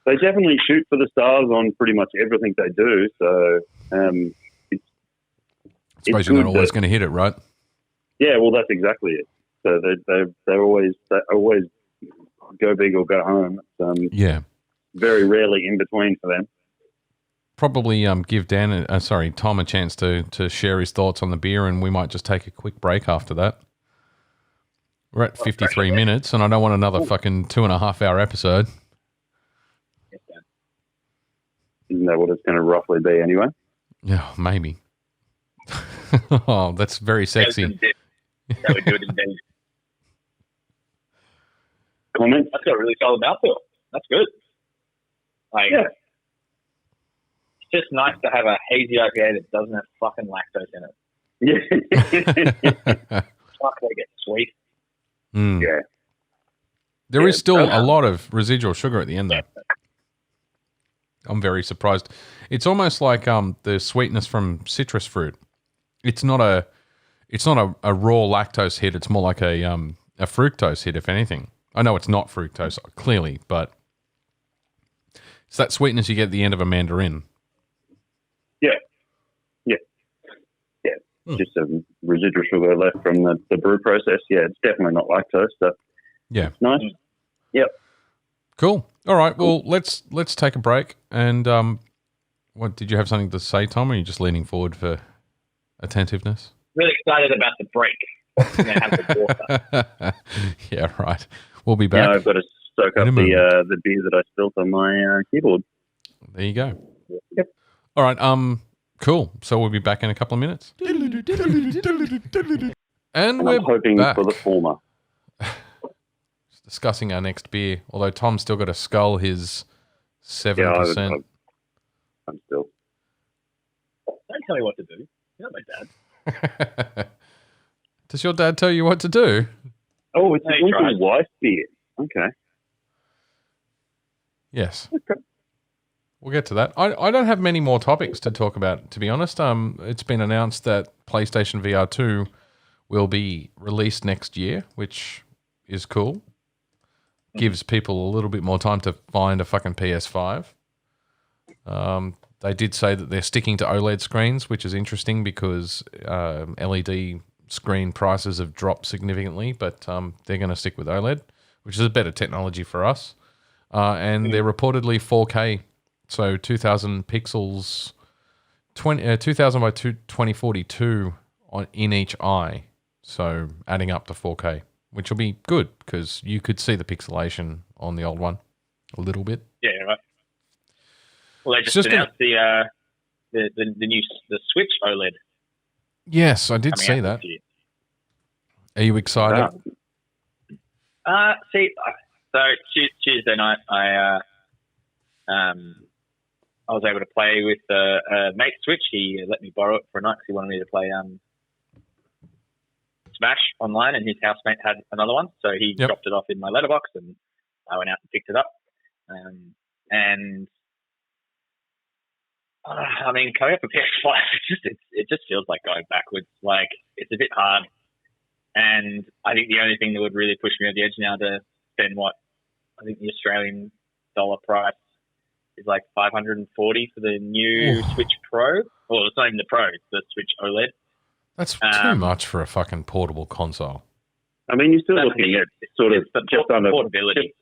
They definitely shoot for the stars on pretty much everything they do. So I suppose you're not always going to hit it, right? Yeah, well, that's exactly it. So they always go big or go home. It's, very rarely in between for them. Probably give Tom a chance to share his thoughts on the beer, and we might just take a quick break after that. We're at 53 minutes, and I don't want another fucking 2.5 hour episode. Isn't that what it's going to roughly be anyway? Yeah, maybe. Oh, that's very sexy. That would do it indeed. Comments? That's got a really solid mouthfeel. That's good. It's just nice to have a hazy IPA that doesn't have fucking lactose in it. Yeah. Fuck, they get sweet. Yeah. There is still a lot of residual sugar at the end, though. I'm very surprised. It's almost like the sweetness from citrus fruit. It's not a raw lactose hit. It's more like a fructose hit, if anything. I know it's not fructose, clearly, but it's that sweetness you get at the end of a mandarin. Yeah. Just some residual sugar left from the brew process. Yeah, it's definitely not lactose. So yeah, it's nice. Yep. Cool. All right. Well, let's take a break. And what did you have something to say, Tom? Or are you just leaning forward for attentiveness? Really excited about the break. I'm gonna have the water. Yeah, right. We'll be back. Now I've got to soak up the beer that I spilled on my keyboard. There you go. Yep. All right. Cool. So we'll be back in a couple of minutes. And we're hoping back. For the former. Just discussing our next beer. Although Tom's still got to scull his 7%. Yeah, I'm still. Don't tell me what to do. You're not my dad. Does your dad tell you what to do? Oh, it's a little wife beer. Okay. Yes. Okay. We'll get to that. I don't have many more topics to talk about, to be honest. It's been announced that PlayStation VR 2 will be released next year, which is cool. Gives people a little bit more time to find a fucking PS5. They did say that they're sticking to OLED screens, which is interesting because LED screen prices have dropped significantly, but they're going to stick with OLED, which is a better technology for us. And they're reportedly 4K. So 2,000 pixels, 2,000 by 2042 in each eye. So adding up to 4K, which will be good because you could see the pixelation on the old one a little bit. Yeah, right. Well, they just announced the Switch OLED. Yes, I did see that. Are you excited? So Tuesday night, I was able to play with a mate's Switch. He let me borrow it for a night because he wanted me to play Smash online, and his housemate had another one, so he dropped it off in my letterbox, and I went out and picked it up. I mean, coming up with PS5, it just feels like going backwards. Like, it's a bit hard, and I think the only thing that would really push me on the edge now to spend what I think the Australian dollar price is like $540 for the new Switch Pro. Well, it's not even the Pro; it's the Switch OLED. That's too much for a fucking portable console. I mean, you're still looking at sort of just under portability,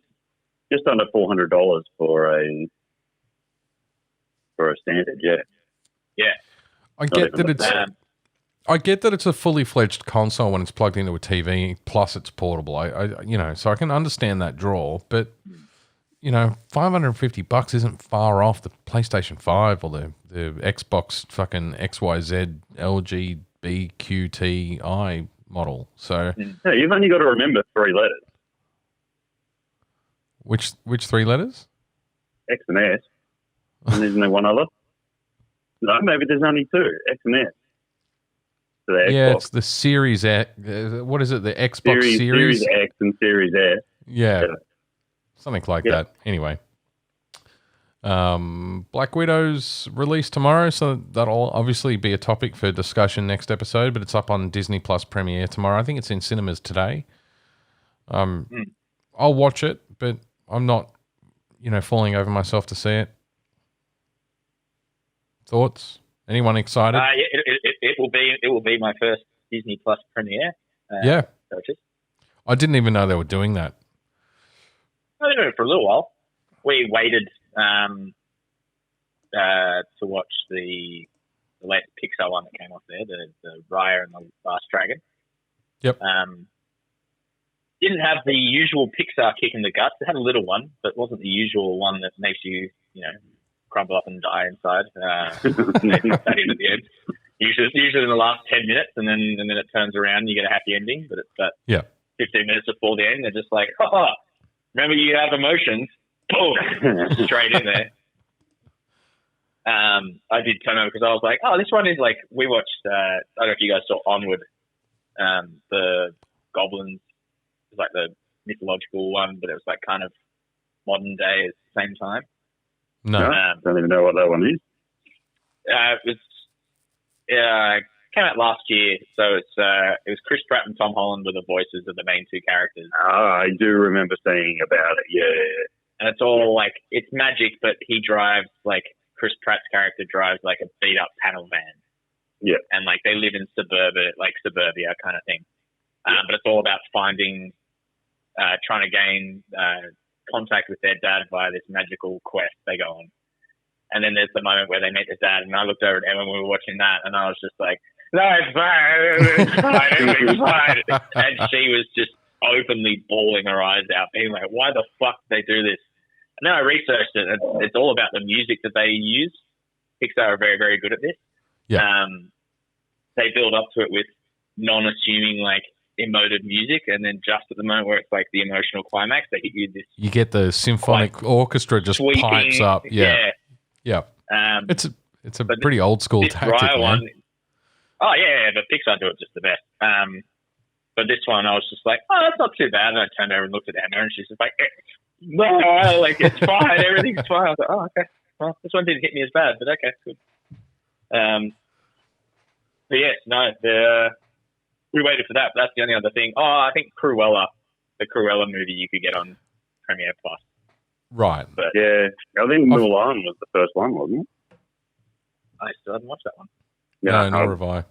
just under $400 for a standard. Yeah. I get that it's a fully fledged console when it's plugged into a TV. Plus, it's portable. So I can understand that draw, but $550 isn't far off the PlayStation 5 or the Xbox fucking XYZ LG BQTI model. So you've only got to remember 3 letters. Which 3 letters? X and S. And isn't there one other? No, maybe there's only 2. X and S. Yeah, it's the Series X. What is it? The Xbox Series X and Series S. Yeah. Something like that. Anyway. Black Widow's released tomorrow, so that'll obviously be a topic for discussion next episode, but it's up on Disney Plus Premiere tomorrow. I think it's in cinemas today. I'll watch it, but I'm not, falling over myself to see it. Thoughts? Anyone excited? It will be my first Disney Plus Premiere. Purchase. I didn't even know they were doing that. I've been doing it for a little while. We waited to watch the latest Pixar one that came off there, the Raya and the Last Dragon. Yep. Didn't have the usual Pixar kick in the guts. It had a little one, but wasn't the usual one that makes you, crumble up and die inside. That in at the end. Usually in the last 10 minutes, and then it turns around and you get a happy ending. But it's that 15 minutes before the end, they're just like, remember you have emotions. Boom, straight in there. I did turn over because I was like, this one is like, we watched, I don't know if you guys saw Onward, the goblins, it was like the mythological one, but it was like kind of modern day at the same time. No, don't even know what that one is. It came out last year, so it was Chris Pratt and Tom Holland were the voices of the main 2 characters. I do remember saying about it, yeah. And it's all like, it's magic, but he drives, like, Chris Pratt's character drives like a beat up panel van. Yeah. And like they live in suburbia kind of thing. But it's all about finding, trying to gain contact with their dad via this magical quest they go on. And then there's the moment where they meet the dad, and I looked over at Emma when we were watching that, and I was just like, no, it's fine, it's fine. And she was just openly bawling her eyes out, being like, why the fuck did they do this? And then I researched it, and it's all about the music that they use. Pixar are very, very good at this. Yeah. They build up to it with non-assuming, like, emotive music, and then just at the moment where it's like the emotional climax, they hit you this. You get the symphonic orchestra just sweeping, pipes up. Yeah. It's a pretty old school tactic, man. One, but Pixar do it just the best. But this one, I was just like, that's not too bad. And I turned over and looked at Emma, and she's just like, no, like, it's fine. Everything's fine. I was like, okay. Well, this one didn't hit me as bad, but okay, good. But yes, no, we waited for that. But that's the only other thing. I think Cruella, the Cruella movie you could get on Premiere Plus. Right. But yeah, I think Mulan was the first one, wasn't it? I still haven't watched that one. No, nor have I.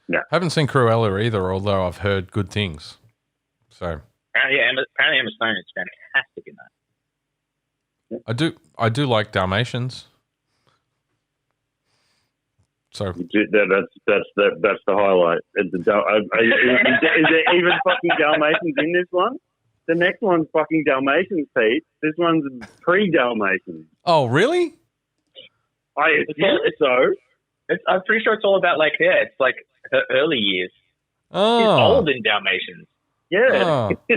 No. Haven't seen Cruella either, although I've heard good things. So apparently Emma Stone is fantastic in that. I do like Dalmatians. So that's the highlight. Is there even fucking Dalmatians in this one? The next one's fucking Dalmatians, Pete. This one's pre-Dalmatians. Oh, really? I'm pretty sure it's all about it's like her early years. Oh. old in Dalmatians. Yeah. Oh. I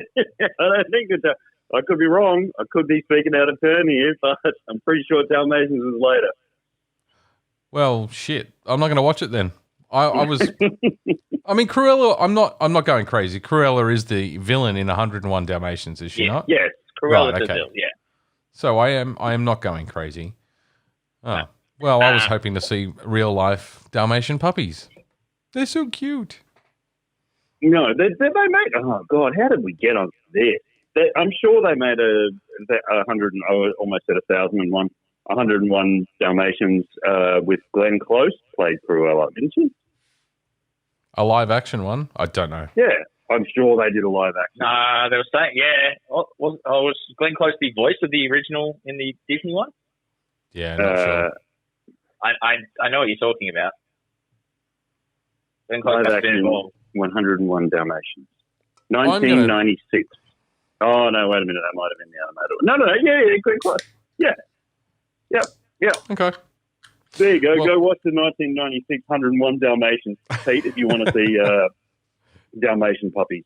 don't think that. I could be wrong. I could be speaking out of turn here, but I'm pretty sure Dalmatians is later. Well, shit. I'm not going to watch it then. I was. I mean, Cruella. I'm not going crazy. Cruella is the villain in 101 Dalmatians, is she not? Yes, Cruella Right, okay. Deville, yeah. So I am not going crazy. Oh. Well, I was hoping to see real life Dalmatian puppies. They're so cute. No, they made. Oh God, how did we get on this? I'm sure they made a 100 and almost at 1,001. 101 Dalmatians with Glenn Close played Cruella, didn't she? A live action one? I don't know. Yeah, I'm sure they did a live action. They were saying, was Glenn Close the voice of the original in the Disney one? Yeah, not sure. I know what you're talking about. Glenn Close Live has been action involved. 101 Dalmatians. 1996. Oh, no, wait a minute. That might have been the animated one. No, yeah, Glenn Close. Yeah. Yep. Okay. There you go. Go watch the 1996 101 Dalmatians, Pete, if you want to see Dalmatian puppies.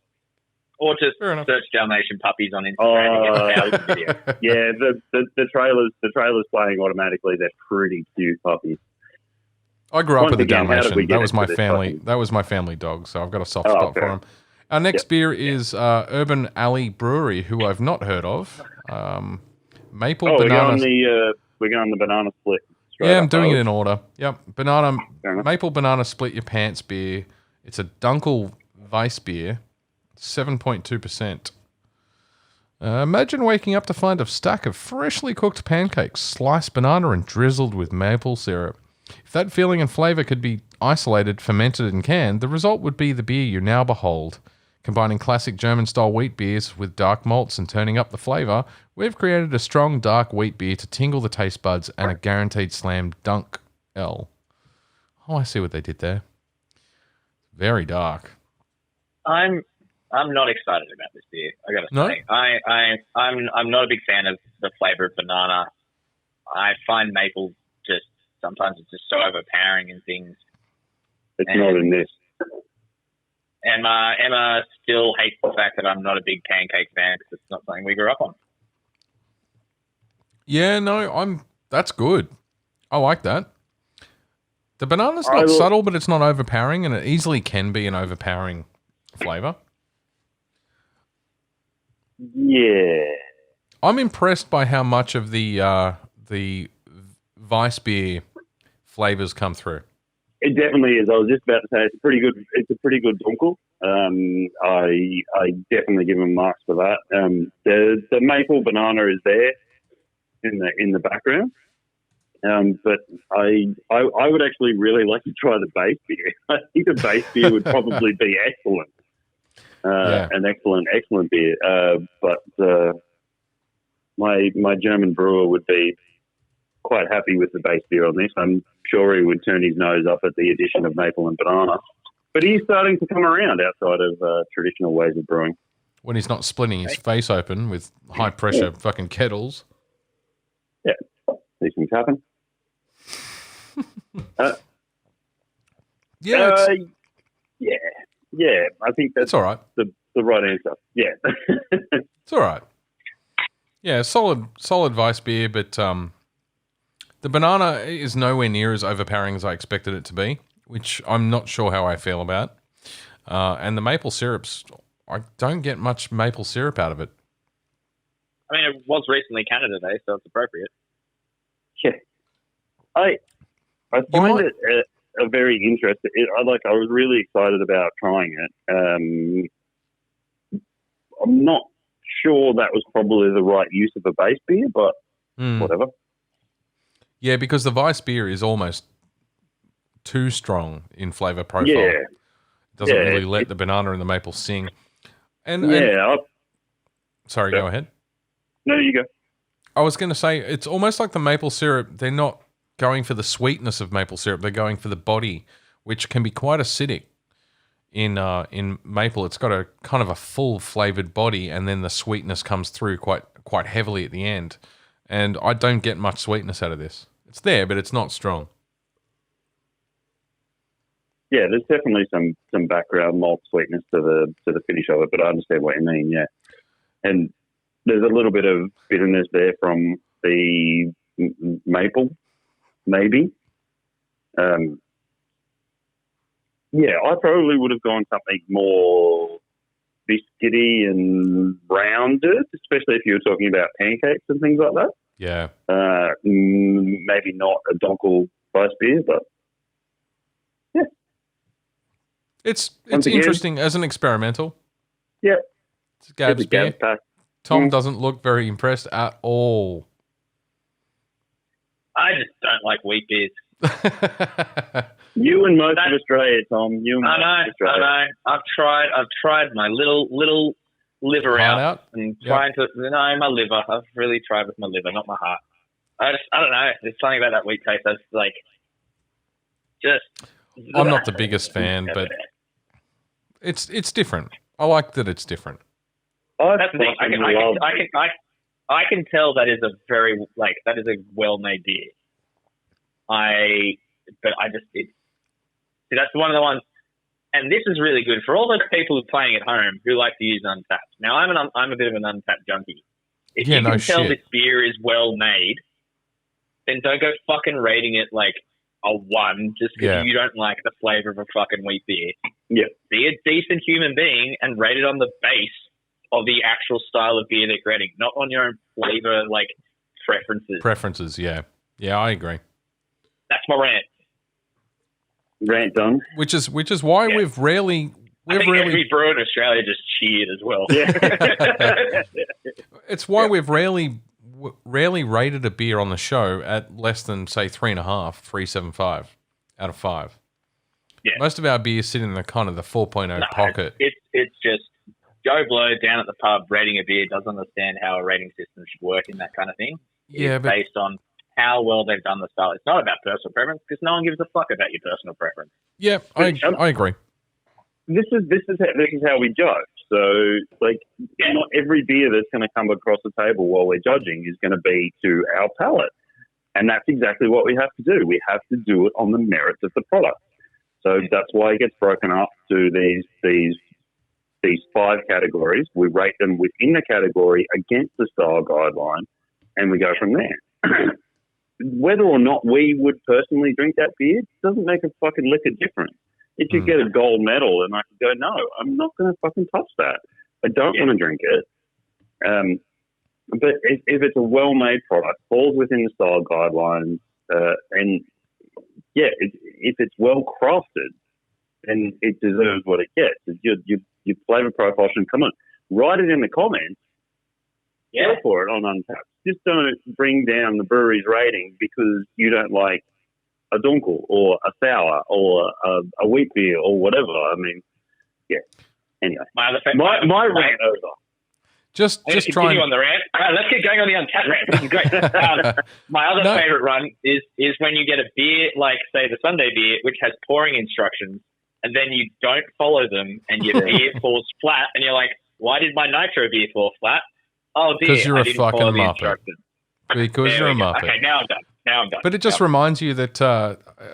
Or just search Dalmatian puppies on Instagram and get 1,000 videos. Yeah, the trailers playing automatically. They're pretty cute puppies. I grew up with a Dalmatian. That was my family dog, so I've got a soft spot for him. Our next beer is Urban Alley Brewery, who I've not heard of. Maple banana. We're going the banana split. Yeah, I'm doing it in order. Yep, maple banana split your pants beer. It's a Dunkel Weiss beer, 7.2%. Imagine waking up to find a stack of freshly cooked pancakes, sliced banana, and drizzled with maple syrup. If that feeling and flavor could be isolated, fermented, and canned, the result would be the beer you now behold. Combining classic German-style wheat beers with dark malts and turning up the flavor, we've created a strong dark wheat beer to tingle the taste buds and a guaranteed slam dunk L. Oh, I see what they did there. Very dark. I'm not excited about this beer. I gotta say, I'm not a big fan of the flavor of banana. I find maple sometimes it's just so overpowering in things. It's not in this. Emma still hates the fact that I'm not a big pancake fan because it's not something we grew up on. Yeah, no, that's good. I like that. The banana's not subtle, but it's not overpowering, and it easily can be an overpowering flavor. Yeah. I'm impressed by how much of the Weiss beer flavors come through. It definitely is. I was just about to say it's a pretty good dunkel. I definitely give them marks for that. The maple banana is there in the background. But I would actually really like to try the base beer. I think the base beer would probably be excellent. An excellent beer. But my German brewer would be quite happy with the base beer on this. I'm sure he would turn his nose up at the addition of maple and banana. But he's starting to come around outside of traditional ways of brewing. When he's not splitting his face open with high pressure fucking kettles. Yeah, these things happen. Yeah. I think that's all right. The right answer. Yeah, it's all right. Yeah, solid Weiss beer, but the banana is nowhere near as overpowering as I expected it to be, which I'm not sure how I feel about. And the maple syrups, I don't get much maple syrup out of it. I mean, it was recently Canada Day, so it's appropriate. Yeah, I find it a very interesting. I was really excited about trying it. I'm not sure that was probably the right use of a base beer, but whatever. Yeah, because the Weiss beer is almost too strong in flavor profile. Yeah. It doesn't really let the banana and the maple sing. Sorry, go ahead. No, you go. I was going to say, it's almost like the maple syrup, they're not going for the sweetness of maple syrup, they're going for the body, which can be quite acidic. In maple, it's got a kind of a full flavored body, and then the sweetness comes through quite heavily at the end. And I don't get much sweetness out of this. It's there, but it's not strong. Yeah, there's definitely some background malt sweetness to the finish of it, but I understand what you mean. Yeah, and there's a little bit of bitterness there from the maple, maybe. Yeah, I probably would have gone something more biscuity and rounded, especially if you were talking about pancakes and things like that. Yeah. Maybe not a donkel spice beer, but yeah. It's interesting as an experimental. Yeah. It's Gab's beer. Pack. Tom doesn't look very impressed at all. I just don't like wheat beers. You and most of Australia, Tom. I know. I've tried my little liver out and trying to. No, my liver. I've really tried with my liver, not my heart. I don't know. There's something about that wheat taste that's like just. I'm not the biggest fan, but it's different. I like that it's different. That's the thing. I can tell that is a very that is a well-made beer. That's one of the ones, and this is really good for all those people who are playing at home who like to use Untapped. Now, I'm a bit of an Untapped junkie. If you can tell this beer is well made, then don't go fucking rating it like a 1 just because you don't like the flavor of a fucking wheat beer. Yeah. Be a decent human being and rate it on the base of the actual style of beer they're creating, not on your own flavor preferences. Preferences, yeah. Yeah, I agree. That's my rant. Rant done. Which is why we've rarely. Every brewer in Australia just cheered as well. Yeah. It's why we've rarely rated a beer on the show at less than say 3.5, 3.75 out of 5. Yeah. Most of our beers sit in the kind of the 4.0 pocket. It's just Joe Blow down at the pub rating a beer doesn't understand how a rating system should work in that kind of thing. It's based on how well they've done the style. It's not about personal preference because no one gives a fuck about your personal preference. Yeah, I agree. This is how we judge. So, not every beer that's going to come across the table while we're judging is going to be to our palate, and that's exactly what we have to do. We have to do it on the merits of the product. So that's why it gets broken up to these 5 categories. We rate them within the category against the style guideline, and we go from there. Whether or not we would personally drink that beer doesn't make a fucking lick of difference. It could get a gold medal, and I could go, no, I'm not going to fucking touch that. I don't want to drink it. But if it's a well-made product, falls within the style guidelines, and if it's well crafted, then it deserves what it gets. Your flavor profile should come on. Write it in the comments. Go for it on Untapped. Just don't bring down the brewery's rating because you don't like a dunkel or a sour or a wheat beer or whatever. I mean, yeah. Anyway, my rant over. Just try on the rant. Let's get going on the Untapped rant. This is great. My other favorite run is when you get a beer like, say, the Sundae beer, which has pouring instructions, and then you don't follow them, and your beer falls flat, and you're like, "Why did my nitro beer fall flat?" Oh dear, because you're a fucking muppet. Because you're a muppet. Okay, now I'm done. But it just reminds you that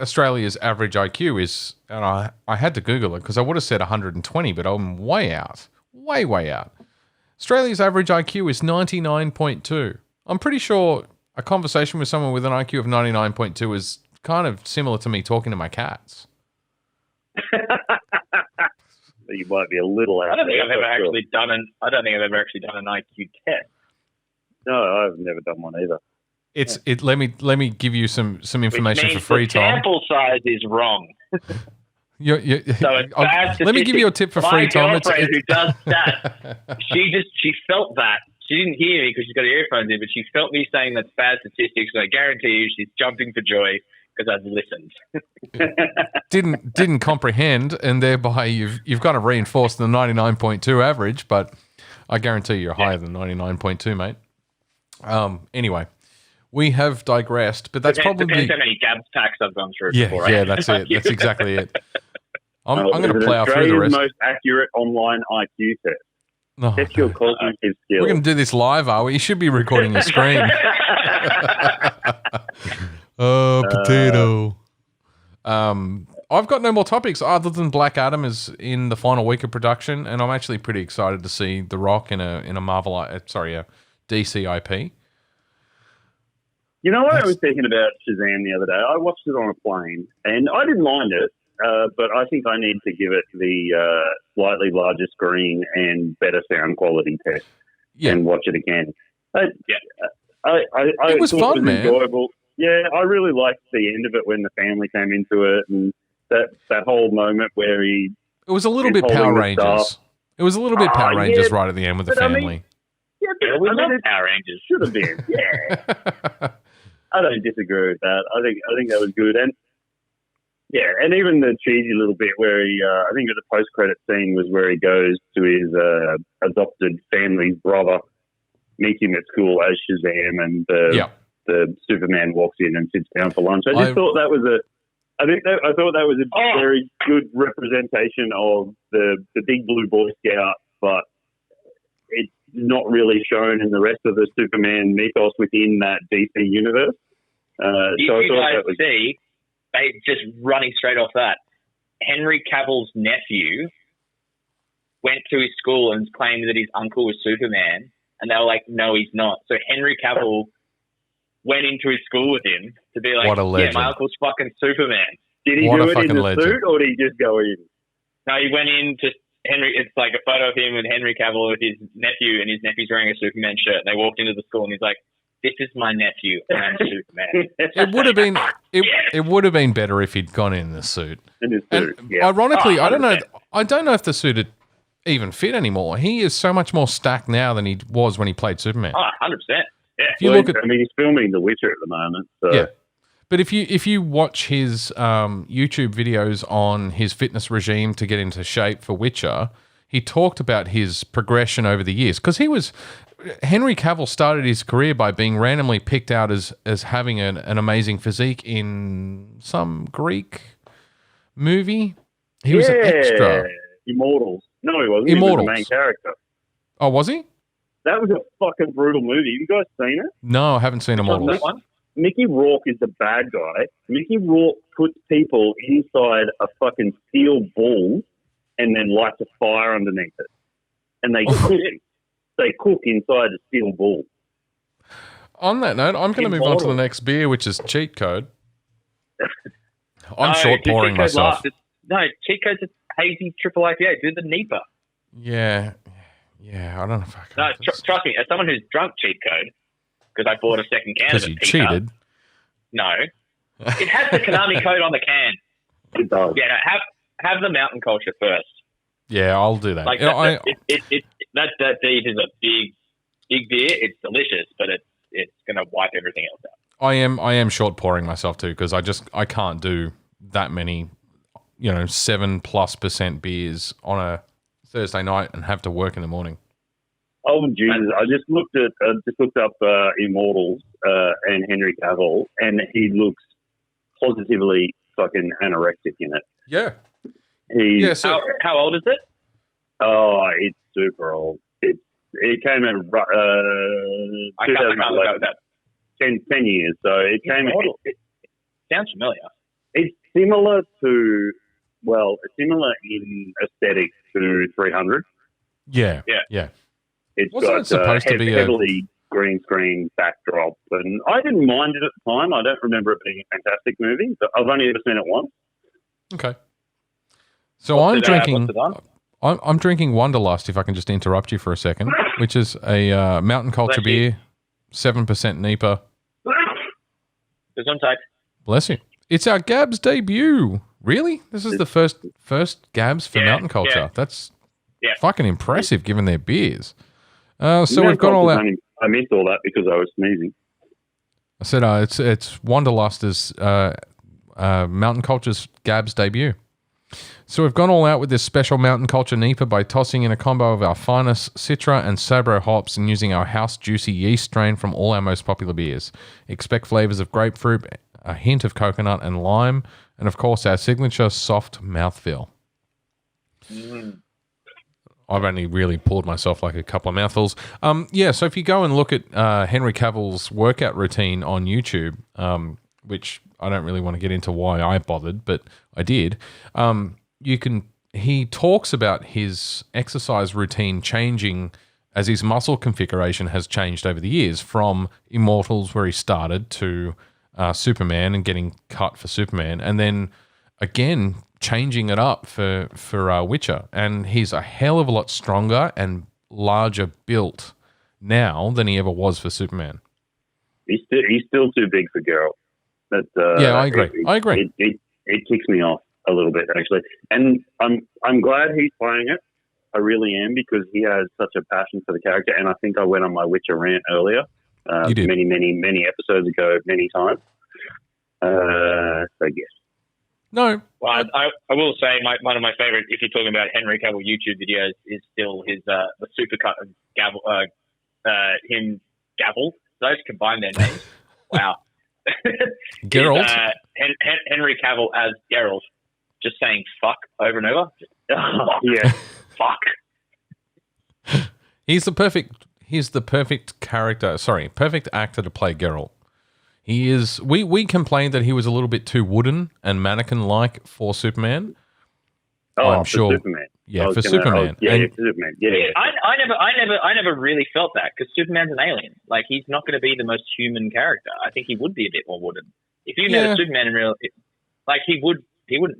Australia's average IQ is, and I had to Google it because I would have said 120, but I'm way out. Way out. Australia's average IQ is 99.2. I'm pretty sure a conversation with someone with an IQ of 99.2 is kind of similar to me talking to my cats. You might be a little out. I don't think I've ever actually done an IQ test. No, I've never done one either. Let me give you some information for free, Tom. The sample size is wrong. So it's bad. Let me give you a tip for free, Tom. My girlfriend who does that, she felt that. She didn't hear me because she's got her earphones in, but she felt me saying that's bad statistics, and I guarantee you she's jumping for joy because I've listened. Didn't comprehend, and thereby you've got to reinforce the 99.2 average, but I guarantee you're higher than 99.2, mate. Anyway, we have digressed, but that's probably depends how many Gabs packs I've gone through before. Right? Yeah, that's it. That's exactly it. I'm going to plow through the rest. Most accurate online IQ test. Test your cognitive skills. We're going to do this live, are we? You should be recording a screen. Potato. I've got no more topics other than Black Adam is in the final week of production, and I'm actually pretty excited to see The Rock in a Marvel, a DC IP. You know what I was thinking about Shazam the other day? I watched it on a plane, and I didn't mind it, but I think I need to give it the slightly larger screen and better sound quality test and watch it again. It was fun, man. Enjoyable. Yeah, I really liked the end of it when the family came into it, and that whole moment where it was a little bit Power Rangers. It was a little bit Power Rangers right at the end with the family. We love Power Rangers. Should have been. Yeah. I don't disagree with that. I think that was good, and and even the cheesy little bit where he, I think the post-credit scene was where he goes to his adopted family's brother, meet him at school as Shazam, and the Superman walks in and sits down for lunch. I thought that was a very good representation of the big blue Boy Scout, but it's not really shown in the rest of the Superman mythos within that DC universe. See, just running straight off that, Henry Cavill's nephew went to his school and claimed that his uncle was Superman, and they were like, no, he's not. So Henry Cavill went into his school with him to be like, what a legend. Yeah, my uncle's fucking Superman. Did he do it in the suit, or did he just go in? No, he went in to Henry. It's like a photo of him with Henry Cavill with his nephew, and his nephew's wearing a Superman shirt. And they walked into the school, and he's like, "This is my nephew, and I'm Superman." It would have been better if he'd gone in the suit. Yeah. Ironically, I don't know if the suit even fit anymore. He is so much more stacked now than he was when he played Superman. 100%. Yeah. He's filming The Witcher at the moment. So. Yeah. But if you watch his YouTube videos on his fitness regime to get into shape for Witcher, he talked about his progression over the years. Because Henry Cavill started his career by being randomly picked out as having an amazing physique in some Greek movie. He was an extra. Immortals. No, he wasn't. Immortals. He was the main character. Oh, was he? That was a fucking brutal movie. Have you guys seen it? No, I haven't seen Immortals. Mickey Rourke is the bad guy. Mickey Rourke puts people inside a fucking steel ball and then lights a fire underneath it. And they cook it. They cook inside a steel ball. On that note, I'm going to move on to the next beer, which is Cheat Code. I'm short pouring myself. Cheat Code's a hazy triple IPA. Do the NEPA. Yeah, I don't know if I can. No, trust me, as someone who's drunk Cheat Code, because I bought a second can of it. Because you cheated. No. It has the Konami code on the can. It does. Yeah, no, have the mountain culture first. Yeah, I'll do that. Like that deed is a big beer. It's delicious, but it's going to wipe everything else out. I am short pouring myself too, because I can't do that many, 7+% beers on a Thursday night and have to work in the morning. Oh Jesus! I just looked up Immortals and Henry Cavill, and he looks positively fucking anorexic in it. Yeah. So how old is it? Oh, it's super old. It came in I can't look at that. 10 years. So it came in. It sounds familiar. It's similar in aesthetic to 300. Yeah. It's Wasn't it supposed to be heavily green screen backdrop, and I didn't mind it at the time. I don't remember it being a fantastic movie, but I've only ever seen it once. Okay. So I'm drinking Wanderlust, if I can just interrupt you for a second, which is a mountain culture beer, 7% NEPA. It's on tape. Bless you. It's our Gabs debut. Really? This is the first Gabs for mountain culture. Yeah. That's fucking impressive given their beers. So we've got all that. I missed all that because I was sneezing. I said it's Wanderlust is Mountain Culture's Gabs debut. So we've gone all out with this special Mountain Culture NEPA by tossing in a combo of our finest Citra and Sabro hops and using our house juicy yeast strain from all our most popular beers. Expect flavors of grapefruit, a hint of coconut and lime, and of course our signature soft mouthfeel. I've only really poured myself like a couple of mouthfuls. So if you go and look at Henry Cavill's workout routine on YouTube, which I don't really want to get into why I bothered, but I did. He talks about his exercise routine changing as his muscle configuration has changed over the years, from Immortals, where he started, to Superman and getting cut for Superman, and then again changing it up for Witcher. And he's a hell of a lot stronger and larger built now than he ever was for Superman. He's still too big for Geralt. But, yeah, I agree. It kicks me off a little bit, actually, and I'm glad he's playing it. I really am, because he has such a passion for the character, and I think I went on my Witcher rant earlier, you did. many episodes ago, many times. So yes. No. Well, I will say one of my favorite, if you're talking about Henry Cavill YouTube videos, is still his the supercut of Cavill. Those combine their names. Wow. Geralt. Henry Cavill as Geralt, just saying fuck over and over. Yeah. Fuck. He's the perfect actor to play Geralt. He is. We complained that he was a little bit too wooden and mannequin-like for Superman. I'm sure. Superman. Yeah, for Superman. For Superman. Yeah. I never really felt that, because Superman's an alien. Like, he's not going to be the most human character. I think he would be a bit more wooden. If you met a Superman in real, like, he wouldn't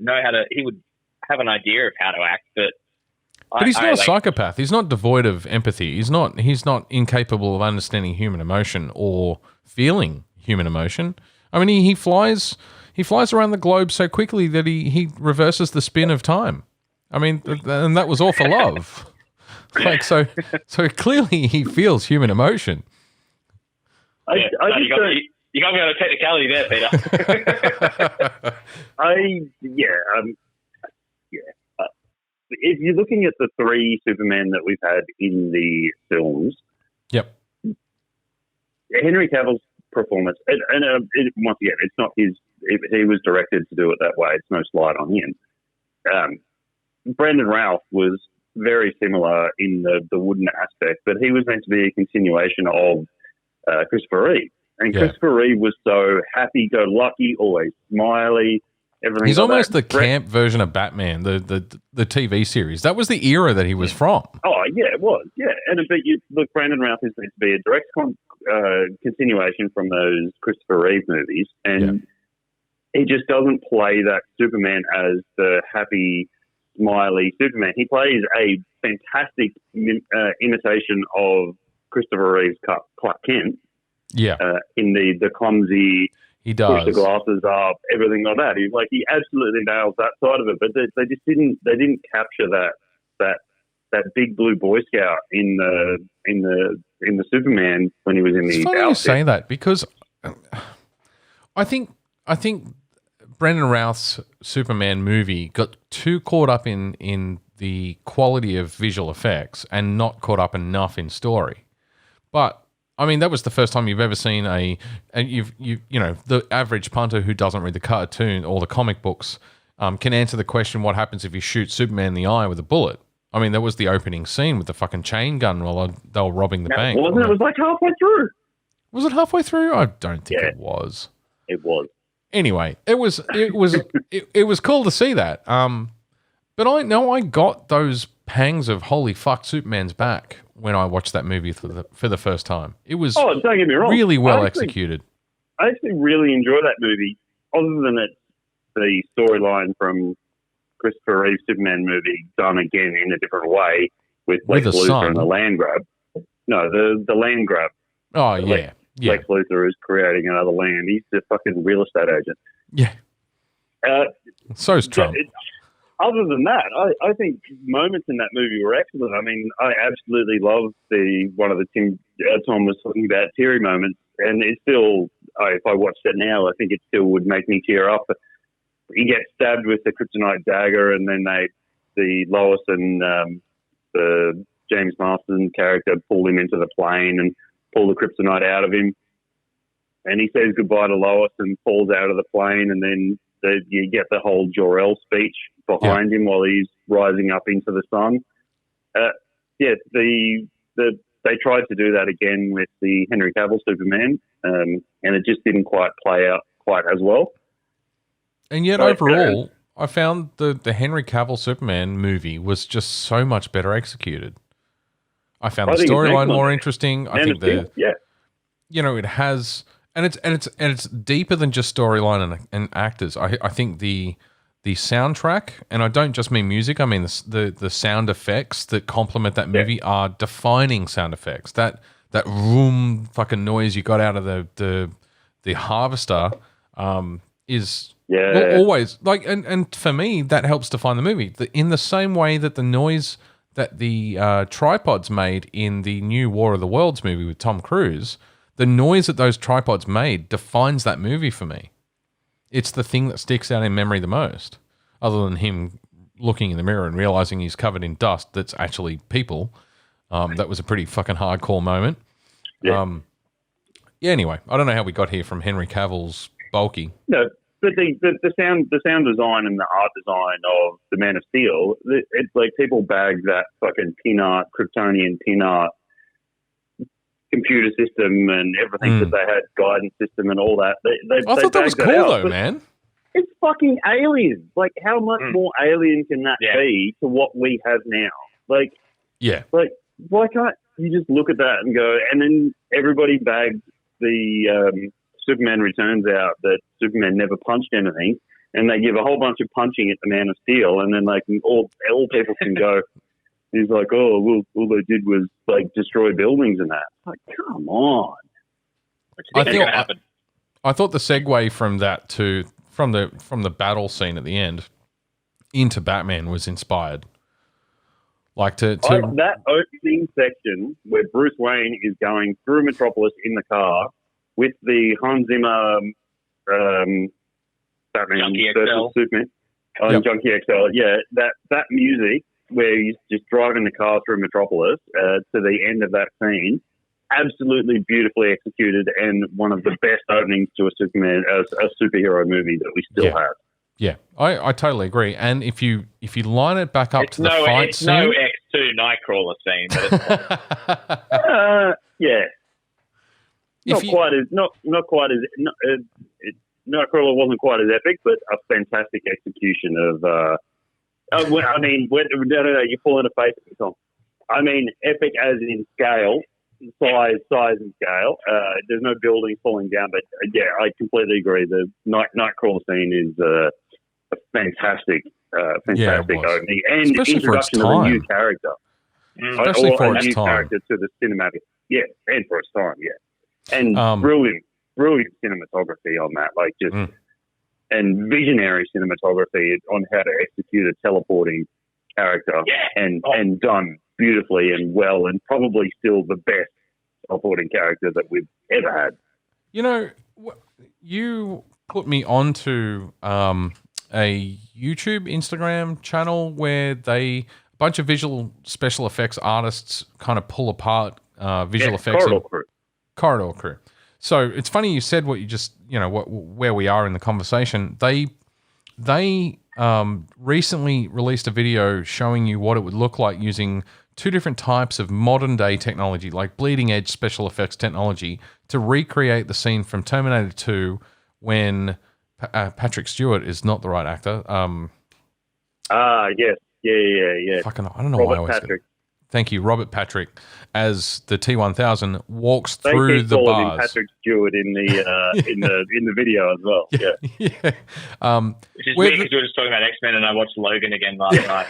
know how to. He would have an idea of how to act, but he's not a psychopath. He's not devoid of empathy. He's not incapable of understanding human emotion or feeling human emotion. I mean, he flies around the globe so quickly that he reverses the spin of time. I mean, and that was all for love. Like, so clearly he feels human emotion. You got me on a technicality there, Peter. If you're looking at the three Supermen that we've had in the films, yep, Henry Cavill's performance, and once again, it's not his. He was directed to do it that way. It's no slight on him. Brandon Routh was very similar in the wooden aspect, but he was meant to be a continuation of Christopher Reeve. And Christopher Reeve was so happy-go-lucky, always smiley. Everything. He's almost the camp version of Batman, the TV series. That was the era that he was from. Oh, yeah, it was. Yeah, but look, Brandon Routh is meant to be a direct continuation from those Christopher Reeve movies, and he just doesn't play that Superman as the happy, smiley Superman. He plays a fantastic imitation of Christopher Reeve's Clark Kent. Yeah, in the clumsy. He does. Push the glasses up, everything like that. He absolutely nails that side of it. But they just didn't capture that big blue Boy Scout in the Superman when he was in the. It's funny you say that, because I think Brandon Routh's Superman movie got too caught up in the quality of visual effects and not caught up enough in story. But I mean, that was the first time you've ever seen the average punter who doesn't read the cartoon or the comic books can answer the question, what happens if you shoot Superman in the eye with a bullet? I mean, that was the opening scene with the fucking chain gun while they were robbing the bank. Wasn't it? It was like halfway through. Was it halfway through? I don't think it was. It was. Anyway, it was cool to see that. But I know I got those pangs of holy fuck, Superman's back when I watched that movie for the first time. It was don't get me wrong, really well executed. I actually really enjoy that movie, other than the storyline from Christopher Reeve's Superman movie done again in a different way with Lex Luthor and the land grab. No, the land grab. Oh, yeah. Lex Luthor is creating another land. He's a fucking real estate agent. Yeah. So's Trump. Other than that, I think moments in that movie were excellent. I mean, I absolutely love one of the Tom was talking about teary moments, and it's still, if I watched it now, I think it still would make me tear up. He gets stabbed with the kryptonite dagger, and then the Lois and the James Marsden character pull him into the plane and pull the kryptonite out of him. And he says goodbye to Lois and falls out of the plane, and then you get the whole Jor-El speech behind him while he's rising up into the sun. They tried to do that again with the Henry Cavill Superman, and it just didn't quite play out quite as well. And yet, overall, I found the Henry Cavill Superman movie was just so much better executed. I found the storyline more interesting. I think it has, and it's deeper than just storyline and actors. I think the soundtrack, and I don't just mean music. I mean the sound effects that complement that movie are defining sound effects. That room fucking noise you got out of the harvester is. Yeah. Well, always like, and for me, that helps define the movie. In the same way that the noise that the tripods made in the new War of the Worlds movie with Tom Cruise, the noise that those tripods made defines that movie for me. It's the thing that sticks out in memory the most, other than him looking in the mirror and realizing he's covered in dust that's actually people. That was a pretty fucking hardcore moment. Yeah. Anyway, I don't know how we got here from Henry Cavill's bulky. No. But the sound design and the art design of the Man of Steel, it's like people bag that fucking pin art, Kryptonian pin art computer system and everything that they had, guidance system and all that. I thought that was cool though, man. It's fucking alien. Like, how much more alien can that be to what we have now? Like, why can't you just look at that and go? And then everybody bagged the Superman Returns out that Superman never punched anything, and they give a whole bunch of punching at the Man of Steel, and then like all people can go. He's like, oh, well, all they did was like destroy buildings and that. Like, come on. I thought the segue from that to from the battle scene at the end into Batman was inspired. Like that opening section where Bruce Wayne is going through Metropolis in the car with the Hans Zimmer Batman versus Superman Junkie XL. Yeah, that music where he's just driving the car through Metropolis to the end of that scene, absolutely beautifully executed and one of the best openings to a superhero movie that we still have. Yeah, I totally agree. And if you line it back up to the fight scene, no X2 Nightcrawler scene, but Nightcrawler wasn't quite as epic, but a fantastic execution of. You're pulling a face at me, Tom. I mean, epic as in scale, size and scale. There's no buildings falling down, but I completely agree. The Nightcrawler scene is a fantastic opening and especially introduction of a new character. Especially for its time. Character to the cinematic. Yeah, and for its time, yeah. And brilliant cinematography on that, like just and visionary cinematography on how to execute a teleporting character and done beautifully and well, and probably still the best teleporting character that we've ever had. You know, you put me onto a YouTube, Instagram channel where a bunch of visual special effects artists kind of pull apart visual effects. Corridor Crew. So it's funny you said what you just, where we are in the conversation. They recently released a video showing you what it would look like using two different types of modern day technology, like bleeding edge special effects technology, to recreate the scene from Terminator 2 when Patrick Stewart is not the right actor. Yes. Yeah. Fucking, I don't know why I always Patrick. Thank you, Robert Patrick, as the T-1000 walks through the bars. Him Patrick Stewart in the in the video as well. Yeah. Which is weird because we were just talking about X-Men and I watched Logan again last night.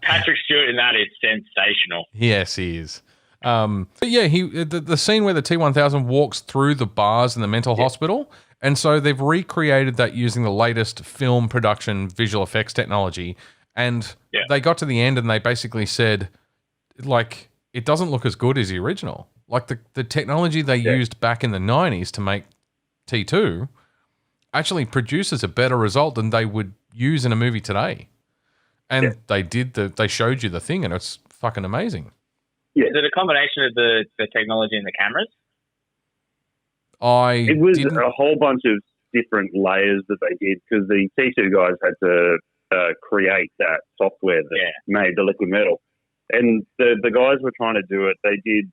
Patrick Stewart in that is sensational. Yes, he is. But yeah, the scene where the T-1000 walks through the bars in the mental hospital, and so they've recreated that using the latest film production visual effects technology. And they got to the end and they basically said, like, it doesn't look as good as the original. Like the technology they used back in the 90s to make T2 actually produces a better result than they would use in a movie today. And they showed you the thing and it's fucking amazing. Yeah. Is it a combination of the technology and the cameras? It was a whole bunch of different layers that they did because the T2 guys had to create that software that made the liquid metal. And the guys were trying to do it. They did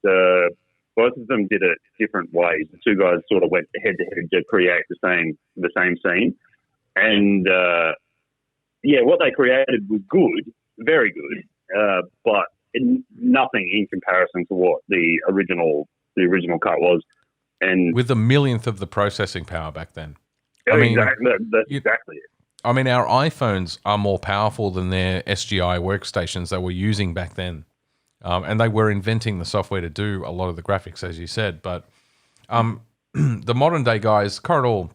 Both of them did it different ways. The two guys sort of went head to head to create the same scene, and what they created was good, very good, but nothing in comparison to what the original cut was. And with the millionth of the processing power back then. Exactly, that's exactly it. I mean, our iPhones are more powerful than their SGI workstations they were using back then. And they were inventing the software to do a lot of the graphics, as you said. But the modern day guys, Corridor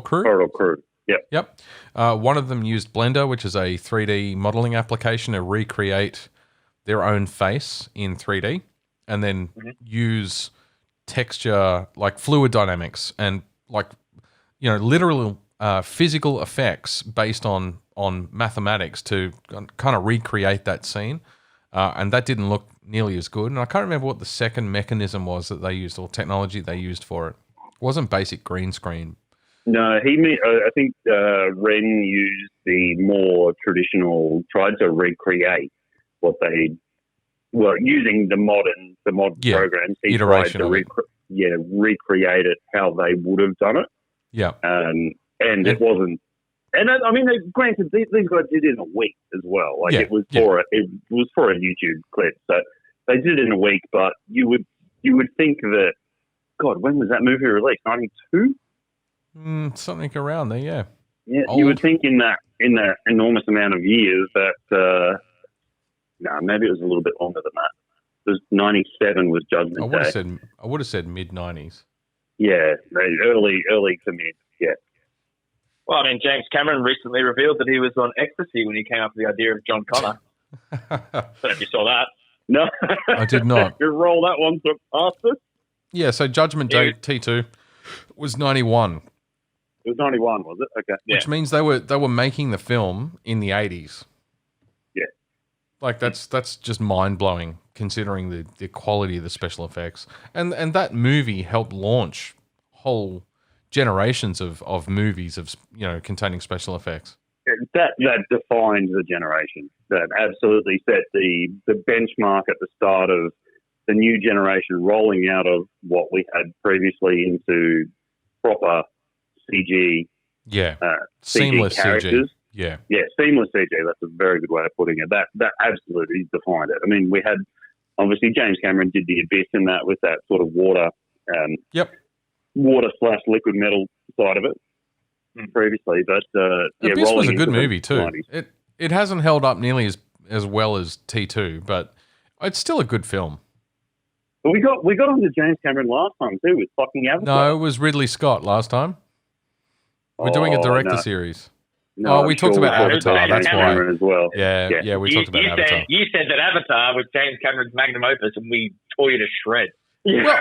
Crew? Yep. One of them used Blender, which is a 3D modeling application to recreate their own face in 3D and then use texture like fluid dynamics and literal physical effects based on mathematics to kind of recreate that scene. And that didn't look nearly as good. And I can't remember what the second mechanism was that they used or technology they used for it. It wasn't basic green screen. No, I think Ren used the more traditional, tried to recreate what they were using the modern programs. He tried to recreate it how they would have done it. Yeah. And it wasn't. And I mean, granted, these guys did it in a week as well. Like it was for a YouTube clip, so they did it in a week. But you would think that, God, when was that movie released? 92? Something around there, yeah. Yeah, you would think in that enormous amount of years that. No, maybe it was a little bit longer than that. It was 97 was Judgment Day. I would have said mid-90s. Yeah, early to mid. Yeah. Well, I mean, James Cameron recently revealed that he was on ecstasy when he came up with the idea of John Connor. I don't know if you saw that. No. I did not. You roll that one past us? Yeah, so Judgment Day T2 was 91. It was 91, was it? Okay. Which means they were making the film in the 80s. Yeah. Like, that's just mind-blowing, considering the quality of the special effects. And that movie helped launch whole generations of movies containing special effects. That defined the generation. That absolutely set the benchmark at the start of the new generation rolling out of what we had previously into proper CG. Yeah. Seamless characters. CG. Yeah. Yeah, seamless CG. That's a very good way of putting it. That absolutely defined it. I mean, we had, obviously, James Cameron did the Abyss in that with that sort of water. Water/liquid metal side of it previously, but Abyss was a good movie too. 90s. It hasn't held up nearly as well as T2, but it's still a good film. But we got onto James Cameron last time too with fucking Avatar. No, it was Ridley Scott last time. We're doing a director series. No, we talked about Avatar. That's why. As well. Yeah. We talked about Avatar. You said that Avatar was James Cameron's magnum opus, and we tore you to shreds. Yeah. Well,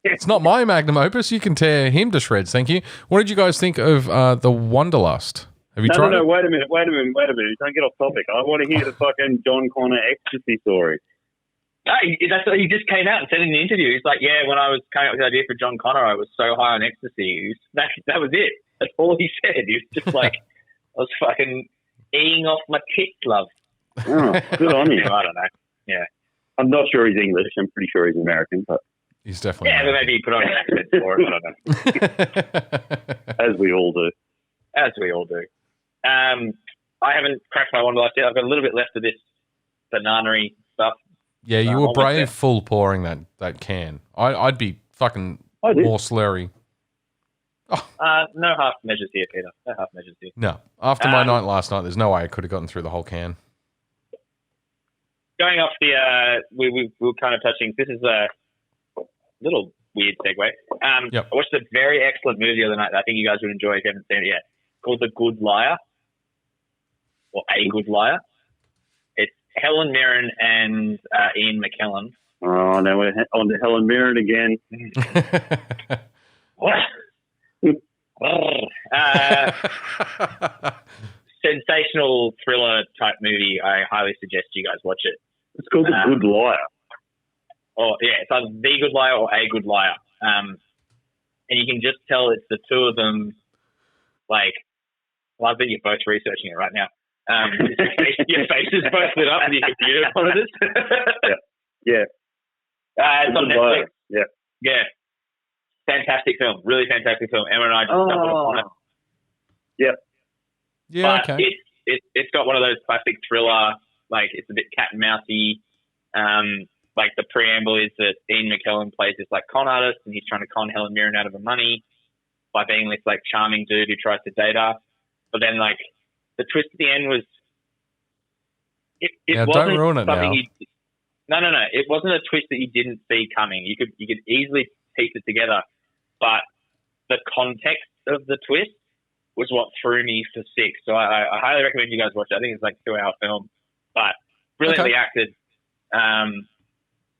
it's not my magnum opus. You can tear him to shreds. Thank you. What did you guys think of the Wanderlust? Have you tried? No. Wait a minute. Don't get off topic. I want to hear the fucking John Connor ecstasy story. No, that's what he just came out and said in the interview. He's like, yeah, when I was coming up with the idea for John Connor, I was so high on ecstasy. That was it. That's all he said. He was just like, I was fucking eating off my tits, love. Oh, good on you. I don't know. Yeah. I'm not sure he's English. I'm pretty sure he's American, but he's definitely. Yeah, but maybe he put on an accent for it. I don't know. As we all do. I haven't cracked my Wanderlust yet. I've got a little bit left of this banana-y stuff. Yeah, you were brave full pouring that can. I'd be fucking more slurry. Oh. No half measures here, Peter. No half measures here. No. After my night last night, there's no way I could have gotten through the whole can. Going off the, we were kind of touching, this is a little weird segue. I watched a very excellent movie the other night that I think you guys would enjoy if you haven't seen it yet. It's called The Good Liar, or A Good Liar. It's Helen Mirren and Ian McKellen. Oh, now we're on to Helen Mirren again. What? Sensational thriller type movie. I highly suggest you guys watch it. It's called The Good Liar. Oh yeah, it's either The Good Liar or A Good Liar. And you can just tell it's the two of them. Like, well, I bet you're both researching it right now. Your faces both lit up with your computer monitors. Yeah. It's on Netflix. Yeah. Yeah. Fantastic film. Really fantastic film. Emma and I just stumbled upon it. Yeah. Yeah, But okay. it's got one of those classic thriller, like it's a bit cat and mousey. Like the preamble is that Ian McKellen plays this like con artist and he's trying to con Helen Mirren out of her money by being this like charming dude who tries to date her. But then like the twist at the end was it wasn't don't ruin it something now. No. It wasn't a twist that you didn't see coming. You could easily piece it together, but the context of the twist was what threw me for six. So I highly recommend you guys watch it. I think it's like a 2-hour film, but brilliantly acted.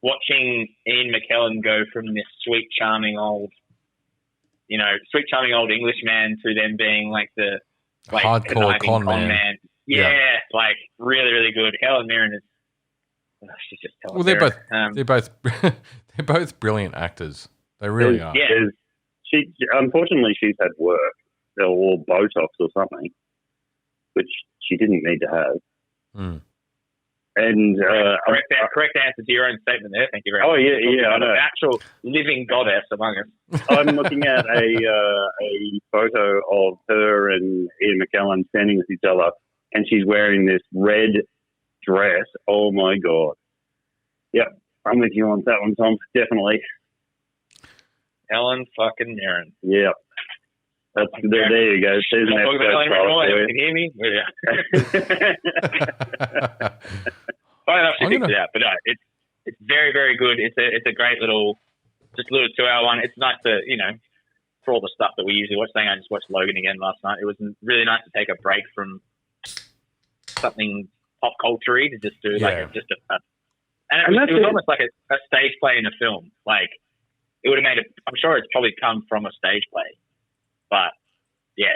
Watching Ian McKellen go from this sweet, charming old Englishman to then being like the hardcore con man. Yeah, like really, really good. Helen Mirren is. She's just well, they're both brilliant actors. They really are. Yeah. Unfortunately, she's had work or Botox or something, which she didn't need to have. Mm. And correct answer to your own statement there. Thank you very much. Oh yeah, I know. An actual living goddess among us. I'm looking at a photo of her and Ian McKellen standing with each other, and she's wearing this red dress. Oh my god! Yep, I'm with you on that one, Tom. Definitely. Helen fucking Mirren. Yep. There you go. There's an episode. Can you hear me? Funny enough, she fixed it out, but no, it's very, very good. It's a great little 2-hour one. It's nice to, for all the stuff that we usually watch. I just watched Logan again last night. It was really nice to take a break from something pop culture-y to just do and it was almost like a stage play in a film. Like it would have made it. I'm sure it's probably come from a stage play. But, yeah,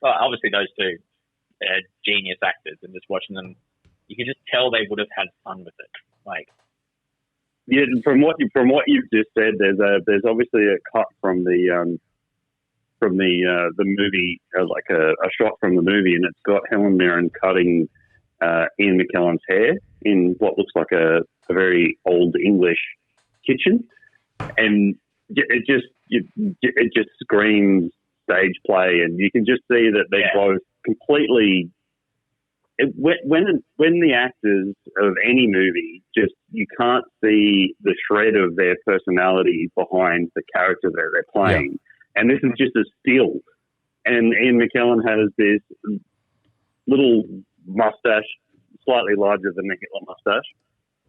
obviously those two are genius actors, and just watching them, you can just tell they would have had fun with it. Like, yeah, from what you've just said, there's obviously a cut from the movie, like a shot from the movie, and it's got Helen Mirren cutting Ian McKellen's hair in what looks like a very old English kitchen, and it just screams stage play, and you can just see that they're both completely. When the actors of any movie, just you can't see the shred of their personality behind the character that they're playing, and this is just a still. And Ian McKellen has this little mustache, slightly larger than the Hitler mustache,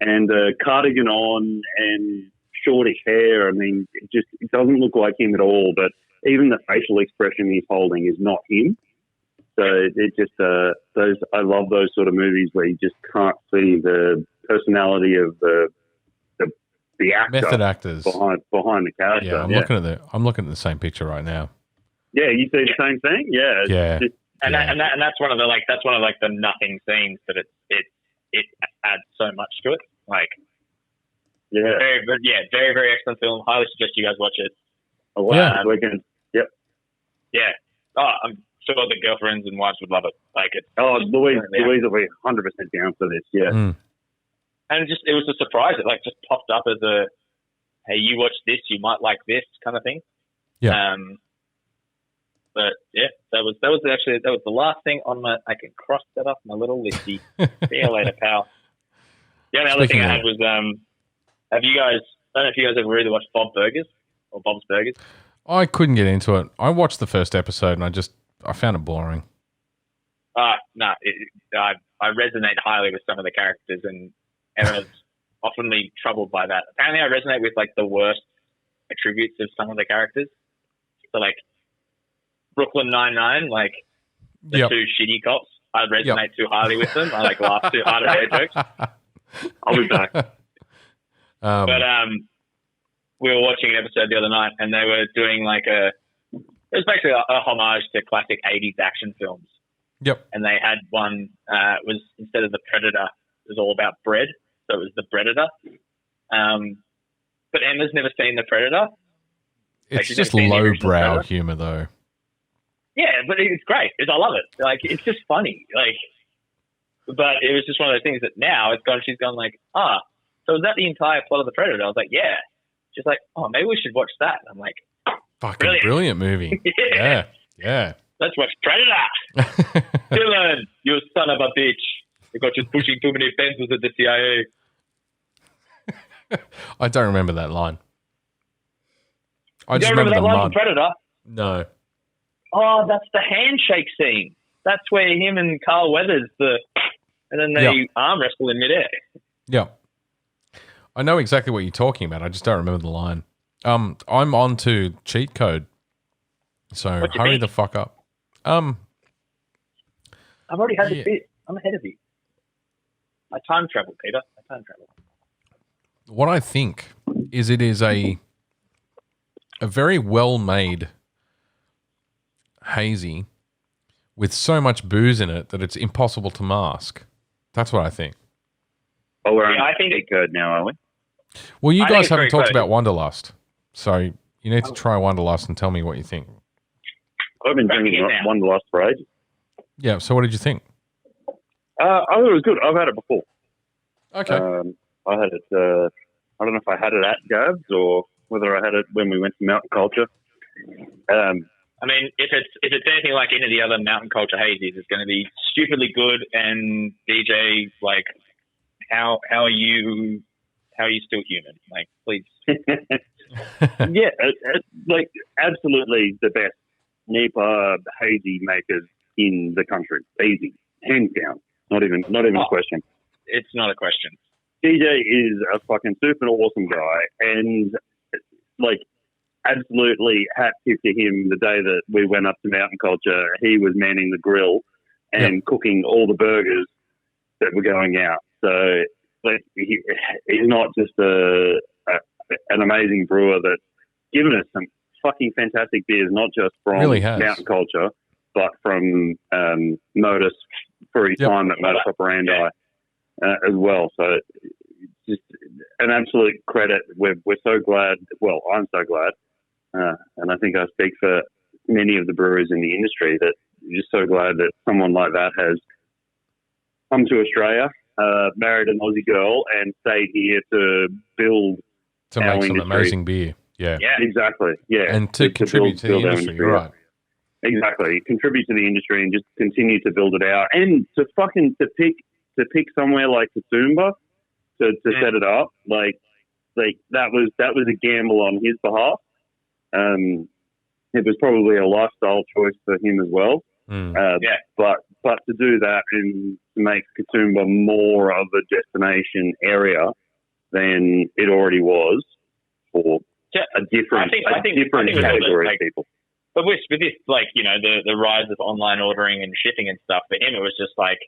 and a cardigan on and shortish hair. I mean, it doesn't look like him at all, but even the facial expression he's holding is not him. So it just I love those sort of movies where you just can't see the personality of the actor, method actors behind the character. Yeah, I'm looking at the same picture right now. Yeah, you see the same thing. Yeah. And that's one of the nothing scenes, but it adds so much to it. Like. Yeah. Very, very excellent film. Highly suggest you guys watch it. Oh, wow. Weekend. Yep. Yeah. Oh, I'm sure the girlfriends and wives would love it. Like it. Oh, Louise will be 100% down for this. Yeah. Mm. And it was a surprise. It just popped up as a, hey, you watch this, you might like this kind of thing. Yeah. But yeah, that was the last thing on my. I can cross that off my little listy. See you later, pal. The only other thing I had was have you guys? I don't know if you guys ever really watched Bob's Burgers. I couldn't get into it. I watched the first episode and I found it boring. No, I resonate highly with some of the characters, and Emma's oftenly troubled by that. Apparently, I resonate with the worst attributes of some of the characters. So Brooklyn Nine-Nine, the two shitty cops. I resonate too highly with them. I laugh too hard at their jokes. I'll be back. But we were watching an episode the other night, and they were doing it was basically a homage to classic 80s action films. Yep. And they had one, was instead of the Predator, it was all about bread. So it was the Predator. But Emma's never seen the Predator. It's just lowbrow humor, though. Yeah, but it's great. I love it. It's just funny. But it was just one of those things that now she's gone So is that the entire plot of the Predator? I was like, yeah. She's like, oh, maybe we should watch that. I'm like, fucking brilliant movie. Yeah. Let's watch Predator. Dylan, you son of a bitch. You got just pushing too many pencils at the CIA. I don't remember that line. I You just don't remember that the line mud. from Predator? No. Oh, that's the handshake scene. That's where him and Carl Weathers, and then they arm wrestle in midair. Yeah. I know exactly what you're talking about. I just don't remember the line. I'm on to cheat code. So hurry the fuck up. I've already had this bit. I'm ahead of you. I time travel, Peter. I time travel. What I think is it is a very well-made hazy with so much booze in it that it's impossible to mask. That's what I think. Oh, we're on cheat code now, are we? Well, you guys haven't talked about Wanderlust, so you need to try Wanderlust and tell me what you think. I've been drinking Wanderlust for ages. Yeah, so what did you think? I thought it was good. I've had it before. Okay. I had it, I don't know if I had it at Gabs or whether I had it when we went to Mountain Culture. I mean, if it's anything like any of the other Mountain Culture hazies, it's going to be stupidly good. And DJ, like, how are you still human? Like, please. Yeah, like absolutely the best NEPA hazy makers in the country. Easy, hands down. Not even a question. It's not a question. DJ is a fucking super awesome guy, and like absolutely hat tip to him. The day that we went up to Mountain Culture, he was manning the grill and cooking all the burgers that were going out. So like he's not just an amazing brewer that's given us some fucking fantastic beers, not just from Mountain Culture, but from Modus for his time at Modus Operandi as well. So just an absolute credit. We're so glad. Well, I'm so glad, and I think I speak for many of the brewers in the industry that you're just so glad that someone like that has come to Australia, married an Aussie girl, and stayed here to build to make some amazing beer. Yeah, exactly. Yeah, and to contribute to the industry, right? Exactly, contribute to the industry and just continue to build it out, and to pick somewhere like Katoomba to set it up, like that was a gamble on his behalf. It was probably a lifestyle choice for him as well. But to do that and to make Katoomba more of a destination area than it already was for a different category of people. But with this, like, you know, the rise of online ordering and shipping and stuff, for him it was just like,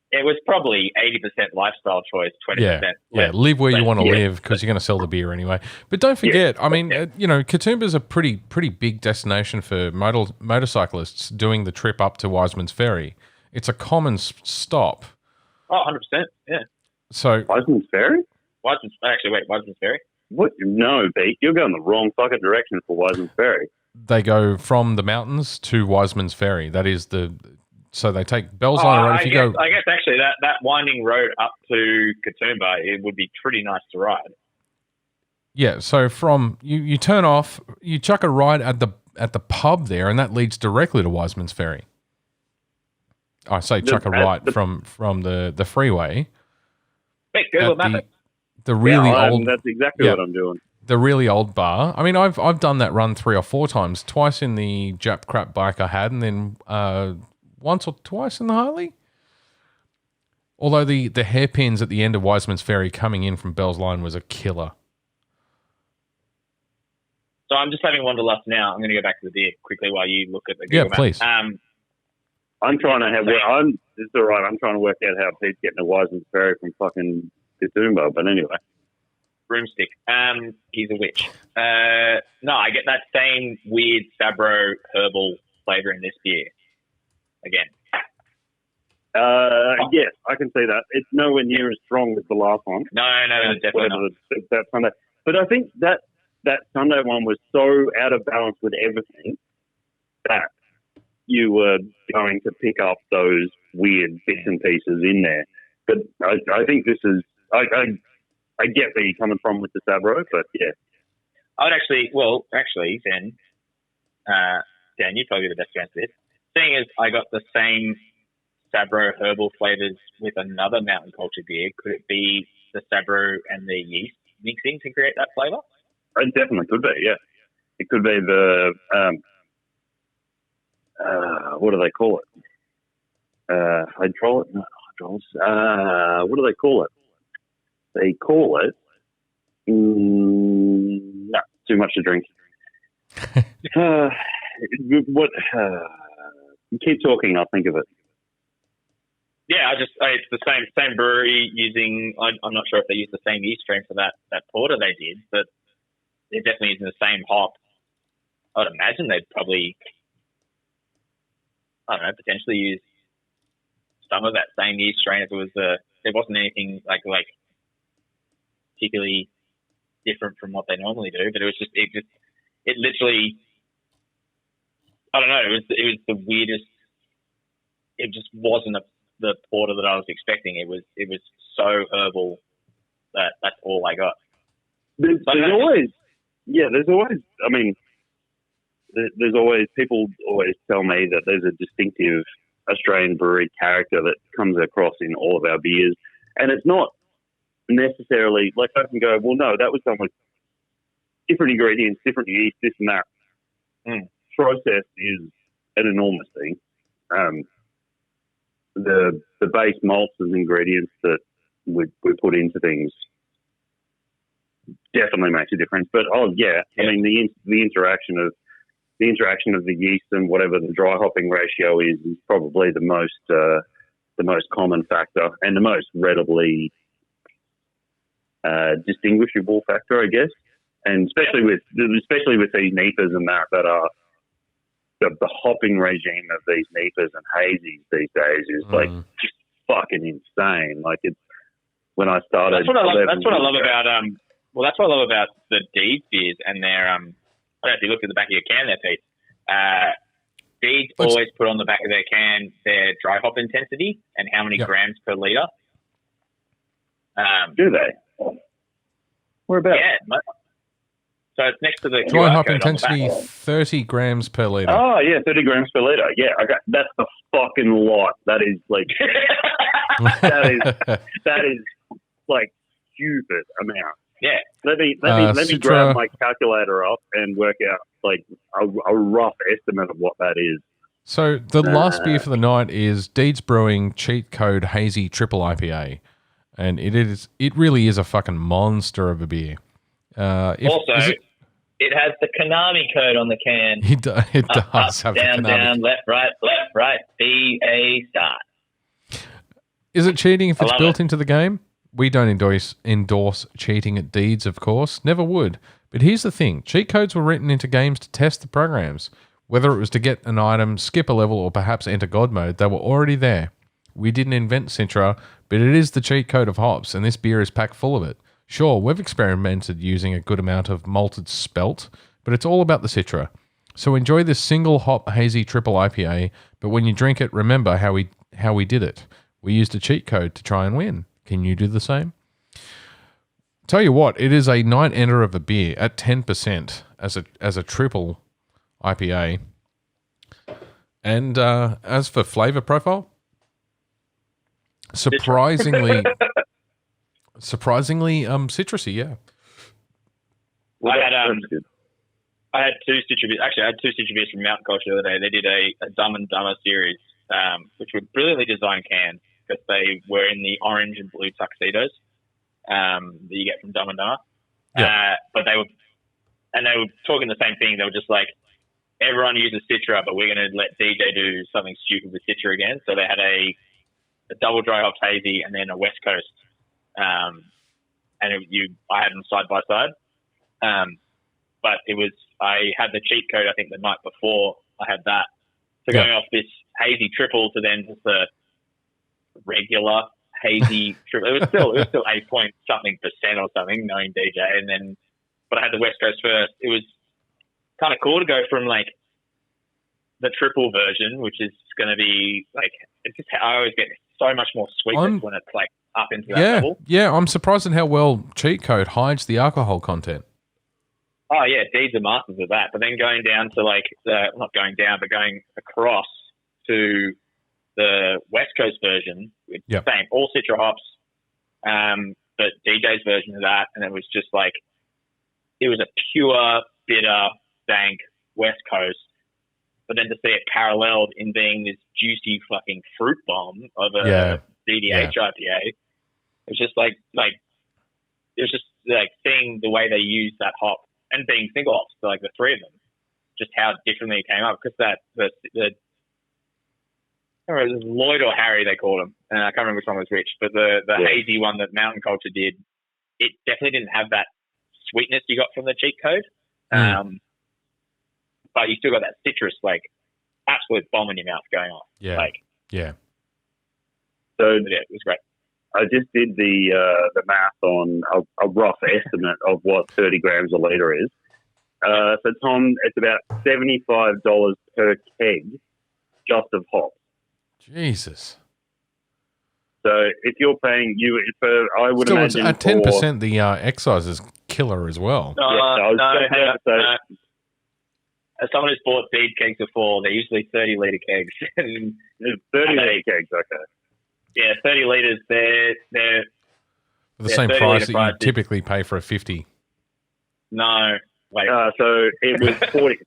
it was probably 80% lifestyle choice, 20%. Yeah, live where you want to live because you're going to sell the beer anyway. But don't forget, I mean, you know, Katoomba's a pretty big destination for motorcyclists doing the trip up to Wiseman's Ferry. It's a common stop. Oh, 100%, yeah. So Wiseman's Ferry? Wiseman's Ferry? What? No, Pete, you're going the wrong fucking direction for Wiseman's Ferry. They go from the mountains to Wiseman's Ferry. That is so they take Bell's Line Road. I guess actually that winding road up to Katoomba, it would be pretty nice to ride. Yeah, so from you turn off, you chuck a ride at the pub there, and that leads directly to Wiseman's Ferry. I say chuck a right from the freeway. Hey, Google Map it. The really old. That's exactly what I'm doing. The really old bar. I mean, I've done that run 3 or 4 times. Twice in the Jap crap bike I had, and then once or twice in the Harley. Although the hairpins at the end of Wiseman's Ferry coming in from Bell's Line was a killer. So I'm just having Wanderlust now. I'm going to go back to the beer quickly while you look at the Google Map. Please. I'm trying to it's all right. I'm trying to work out how Pete's getting to Wiseman's Ferry from fucking Katoomba, but anyway. Broomstick. He's a witch. No, I get that same weird Fabro herbal flavor in this beer. Again. Yes, I can see that. It's nowhere near as strong as the last one. No, definitely not. That Sundae. But I think that Sundae one was so out of balance with everything that you were going to pick up those weird bits and pieces in there. But I think this is... I get where you're coming from with the Sabro, but yeah. I would actually, Dan, you'd probably be the best chance for this. Seeing as I got the same Sabro herbal flavors with another mountain culture beer, could it be the Sabro and the yeast mixing to create that flavor? It definitely could be, yeah. It could be the, what do they call it? Hydrolysis? No, hydrolysis. What do they call it? They call it, no, too much to drink. Keep talking, I'll think of it. Yeah, it's the same brewery using. I'm not sure if they use the same yeast strain for that porter they did, but they're definitely using the same hop. I'd imagine they'd probably, I don't know, potentially use some of that same yeast strain if it was there wasn't anything like particularly different from what they normally do, but it literally, I don't know, it was the weirdest. It just wasn't the porter that I was expecting. It was so herbal that's all I got. There's always, I mean, there's always, people always tell me that there's a distinctive Australian brewery character that comes across in all of our beers. And it's not necessarily, like I can go, well, no, that was done with different ingredients, different yeast, this and that. Process is an enormous thing. The base malts and ingredients that we put into things definitely makes a difference. But I mean the interaction of the yeast and whatever the dry hopping ratio is probably the most common factor and the most readily distinguishable factor, I guess. And especially with these NEPAs and that are the hopping regime of these NEPAs and hazies these days is like just fucking insane. Like it's when I started. That's what I love about the Deeds beers and their I don't know if you looked at the back of your can there, Pete. Deeds always put on the back of their can their dry hop intensity and how many grams per litre. Do they? Whereabouts? Yeah. So it's next to the dry QR hop code intensity, 30 grams per litre. Oh, yeah, 30 grams per litre. Yeah, okay. That's a fucking lot. That is like, that is like stupid amount. Yeah. Let me grab my calculator up and work out like a rough estimate of what that is. So the last beer for the night is Deeds Brewing Cheat Code Hazy Triple IPA. And it really is a fucking monster of a beer. It has the Konami code on the can. It does have down, the Konami. Down, left, right, B, A, start. Is it cheating if it's built into the game? We don't endorse cheating at Deeds, of course. Never would. But here's the thing. Cheat codes were written into games to test the programs. Whether it was to get an item, skip a level, or perhaps enter God mode, they were already there. We didn't invent Citra, but it is the cheat code of hops, and this beer is packed full of it. Sure, we've experimented using a good amount of malted spelt, but it's all about the Citra. So enjoy this single hop hazy triple IPA, but when you drink it, remember how we did it. We used a cheat code to try and win. Can you do the same? Tell you what, it is a night ender of a beer at 10% as a triple IPA. And as for flavor profile, surprisingly citrusy, yeah. I had two Citra beers. Actually, I had two Citra beers from Mountain Culture the other day. They did a Dumb and Dumber series, which were brilliantly designed cans because they were in the orange and blue tuxedos that you get from Dumb and Dumber. Yeah. But they were talking the same thing. They were just like, everyone uses Citra, but we're going to let DJ do something stupid with Citra again. So they had a double dry hop hazy and then a West Coast. I had them side by side. But I had the cheat code, I think, the night before I had that. So going off this hazy triple to then just a regular hazy triple. It was still 8 point something % or something, knowing DJ. But I had the West Coast first. It was kind of cool to go from like the triple version, which is going to be like, I always get so much more sweetness when it's like up into that level. Yeah, I'm surprised at how well cheat code hides the alcohol content. Oh, yeah, Deeds are masters of that. But then going down to, like, not going down, but going across to the West Coast version, with same, all Citra hops, but DJ's version of that, and it was just like, it was a pure, bitter, dank West Coast. But then to see it paralleled in being this juicy fucking fruit bomb of a DDH IPA, it was just like it was just like seeing the way they used that hop and being single hops, so like the three of them, just how differently it came up. Because I don't know, it was Lloyd or Harry they called him, and I can't remember which one was which. But the hazy one that Mountain Culture did, it definitely didn't have that sweetness you got from the cheat code. But you still got that citrus, like, absolute bomb in your mouth going on. Yeah. So it was great. I just did the math on a rough estimate of what 30 grams a litre is. So, Tom, it's about $75 per keg just of hops. Jesus. So if you're paying I would still, imagine at 10%, the excise is killer as well. As someone who's bought seed kegs before, they're usually 30-litre kegs. 30-litre kegs, okay. Yeah, 30 litres. They're for the same price that you typically pay for a 50. No, wait. So it was 40,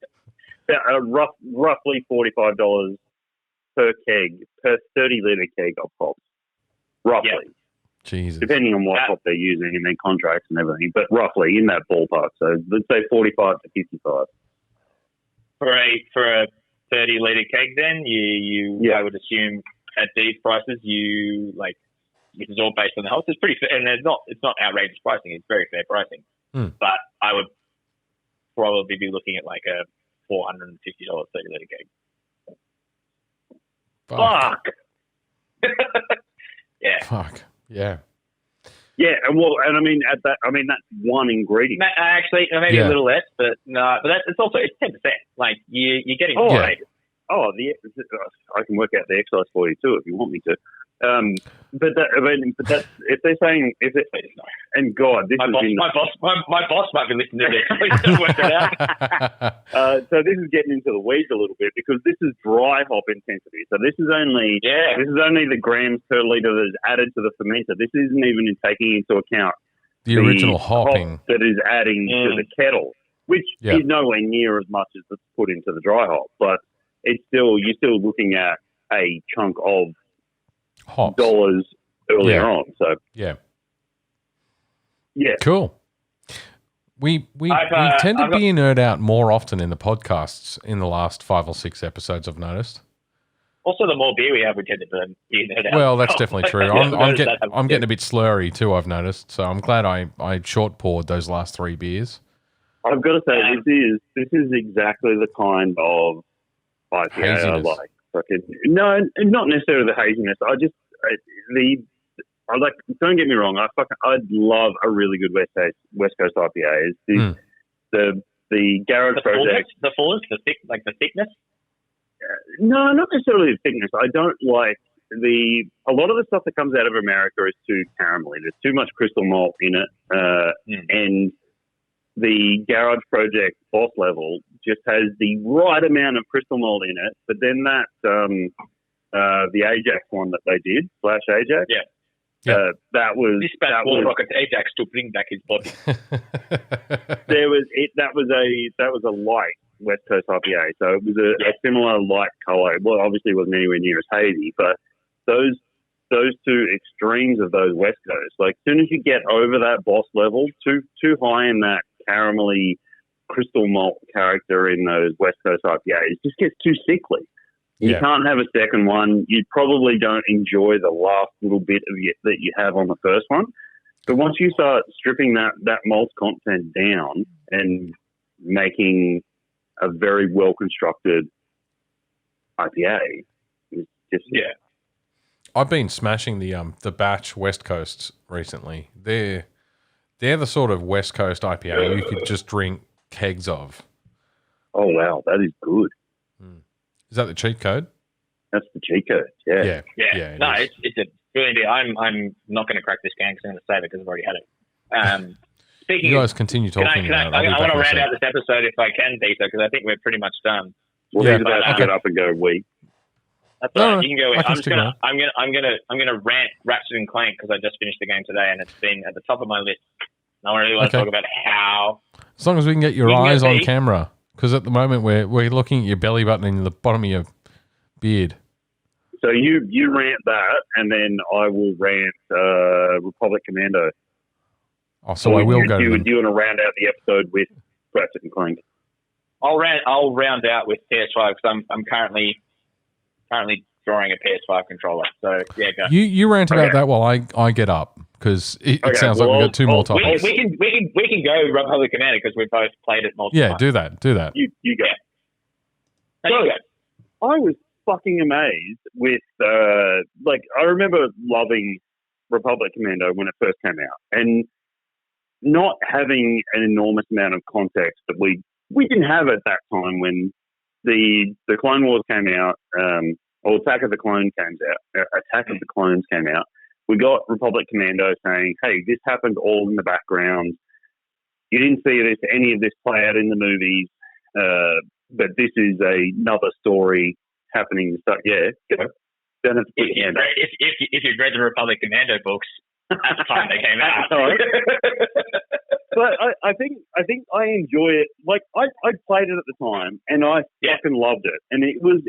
roughly $45 per keg, per 30-litre keg of hops, roughly. Yep. Jesus. Depending on what hop they're using and their contracts and everything, but roughly in that ballpark. So let's say 45 to 55. For a 30-litre keg, then I would assume at these prices, this is all based on the hops. It's pretty fair, and it's not outrageous pricing. It's very fair pricing. But I would probably be looking at like a $450 30-litre keg. Fuck. Yeah. Fuck. Yeah. Yeah, and I mean that's one ingredient. Actually, maybe a little less, but no. But it's 10%. Like you're getting paid. Oh, I can work out the excise for you too if you want me to. But that's if they're saying and God, this my boss might be listening to this. Please work that out. So this is getting into the weeds a little bit because this is dry hop intensity. So this is only the grams per litre that is added to the fermenter. This isn't even taking into account the original hopping hop that is adding to the kettle, which is nowhere near as much as that's put into the dry hop, but you're still looking at a chunk of hops. Dollars earlier on. So yeah, cool. We tend to be nerd out more often in the podcasts in the last 5 or 6 episodes. I've noticed. Also, the more beer we have, we tend to be nerd out. Well, that's definitely true. I'm getting a bit slurry too. I've noticed. So I'm glad I short poured those last 3 beers. I've got to say this is exactly the kind of IPA I like. No, not necessarily the haziness. Don't get me wrong. I'd love a really good West Coast IPA. The Garage Project. The fullness, the thickness. No, not necessarily the thickness. I don't like a lot of the stuff that comes out of America is too caramelly. There's too much crystal malt in it, and the Garage Project boss level just has the right amount of crystal malt in it. But then the Ajax one that they did, Flash Ajax, that was rocket Ajax to bring back his body. That was a light West Coast IPA, so it was a similar light colour. Well, obviously, it wasn't anywhere near as hazy, but those two extremes of those West Coast, like as soon as you get over that boss level, too high in that caramelly crystal malt character in those West Coast IPAs, just gets too sickly. You can't have a second one. You probably don't enjoy the last little bit of that you have on the first one. But once you start stripping that malt content down and making a very well constructed IPA, it's just I've been smashing the batch West Coasts recently. They're the sort of West Coast IPA you could just drink kegs of. Oh wow, that is good. Is that the cheat code? That's the cheat code. Yeah. No, it's Really do. I'm not going to crack this can because I'm going to save it because I've already had it. Speaking you guys continue talking. I want to round out this episode if I can, Peter, because I think we're pretty much done. Well, he's about to get up and go wee. That's all right. You can go. I'm gonna rant Ratchet and Clank because I just finished the game today and it's been at the top of my list. I really want to talk about how. As long as we can get your eyes on camera, because at the moment we're looking at your belly button and the bottom of your beard. So you rant that, and then I will rant Republic Commando. Oh, so I will go. Do you want to round out the episode with Ratchet and Clank? I'll round out with PS5 because I'm currently drawing a PS5 controller. So yeah, go. You rant about that while I get up because it sounds like we've got two more topics. We can go Republic Commando because we've both played it multiple times. Do that. You go. Yeah. So, you go. I was fucking amazed with I remember loving Republic Commando when it first came out and not having an enormous amount of context that we didn't have at that time when the Clone Wars came out, or Attack of the Clones came out. We got Republic Commando saying, hey, this happened all in the background. You didn't see any of this play out in the movies, but this is another story happening. So, yeah, go. If you've read the Republic Commando books at the time they came out. But I think I enjoy it. Like I played it at the time, and I fucking loved it. And it was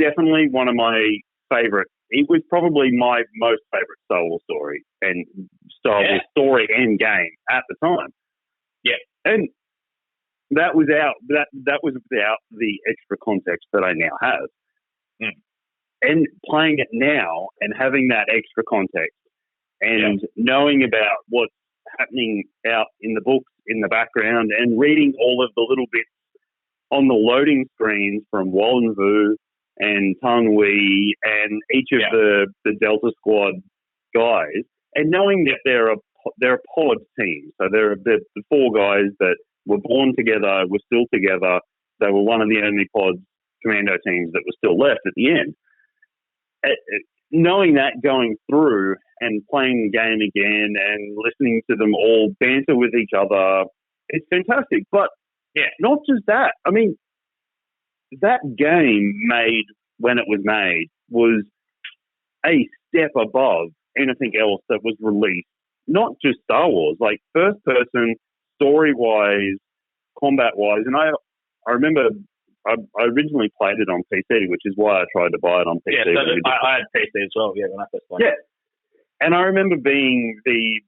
definitely one of my favorite. It was probably my most favorite Star Wars story and game at the time. Yeah, and that was without the extra context that I now have. Mm. And playing it now and having that extra context and knowing about what's happening out in the books in the background and reading all of the little bits on the loading screens from Wallen Vu and Tung Wei and each of the Delta Squad guys, and knowing that they're a pod team. So they're the four guys that were born together, were still together. They were one of the only pods commando teams that were still left at the end. Knowing that going through and playing the game again and listening to them all banter with each other, it's fantastic. But not just that. I mean, that game when it was made was a step above anything else that was released. Not just Star Wars, like first person, story-wise, combat-wise. And I remember I originally played it on PC, which is why I tried to buy it on PC. Yeah, so I had PC as well, when I first played it. Yeah. And I remember being the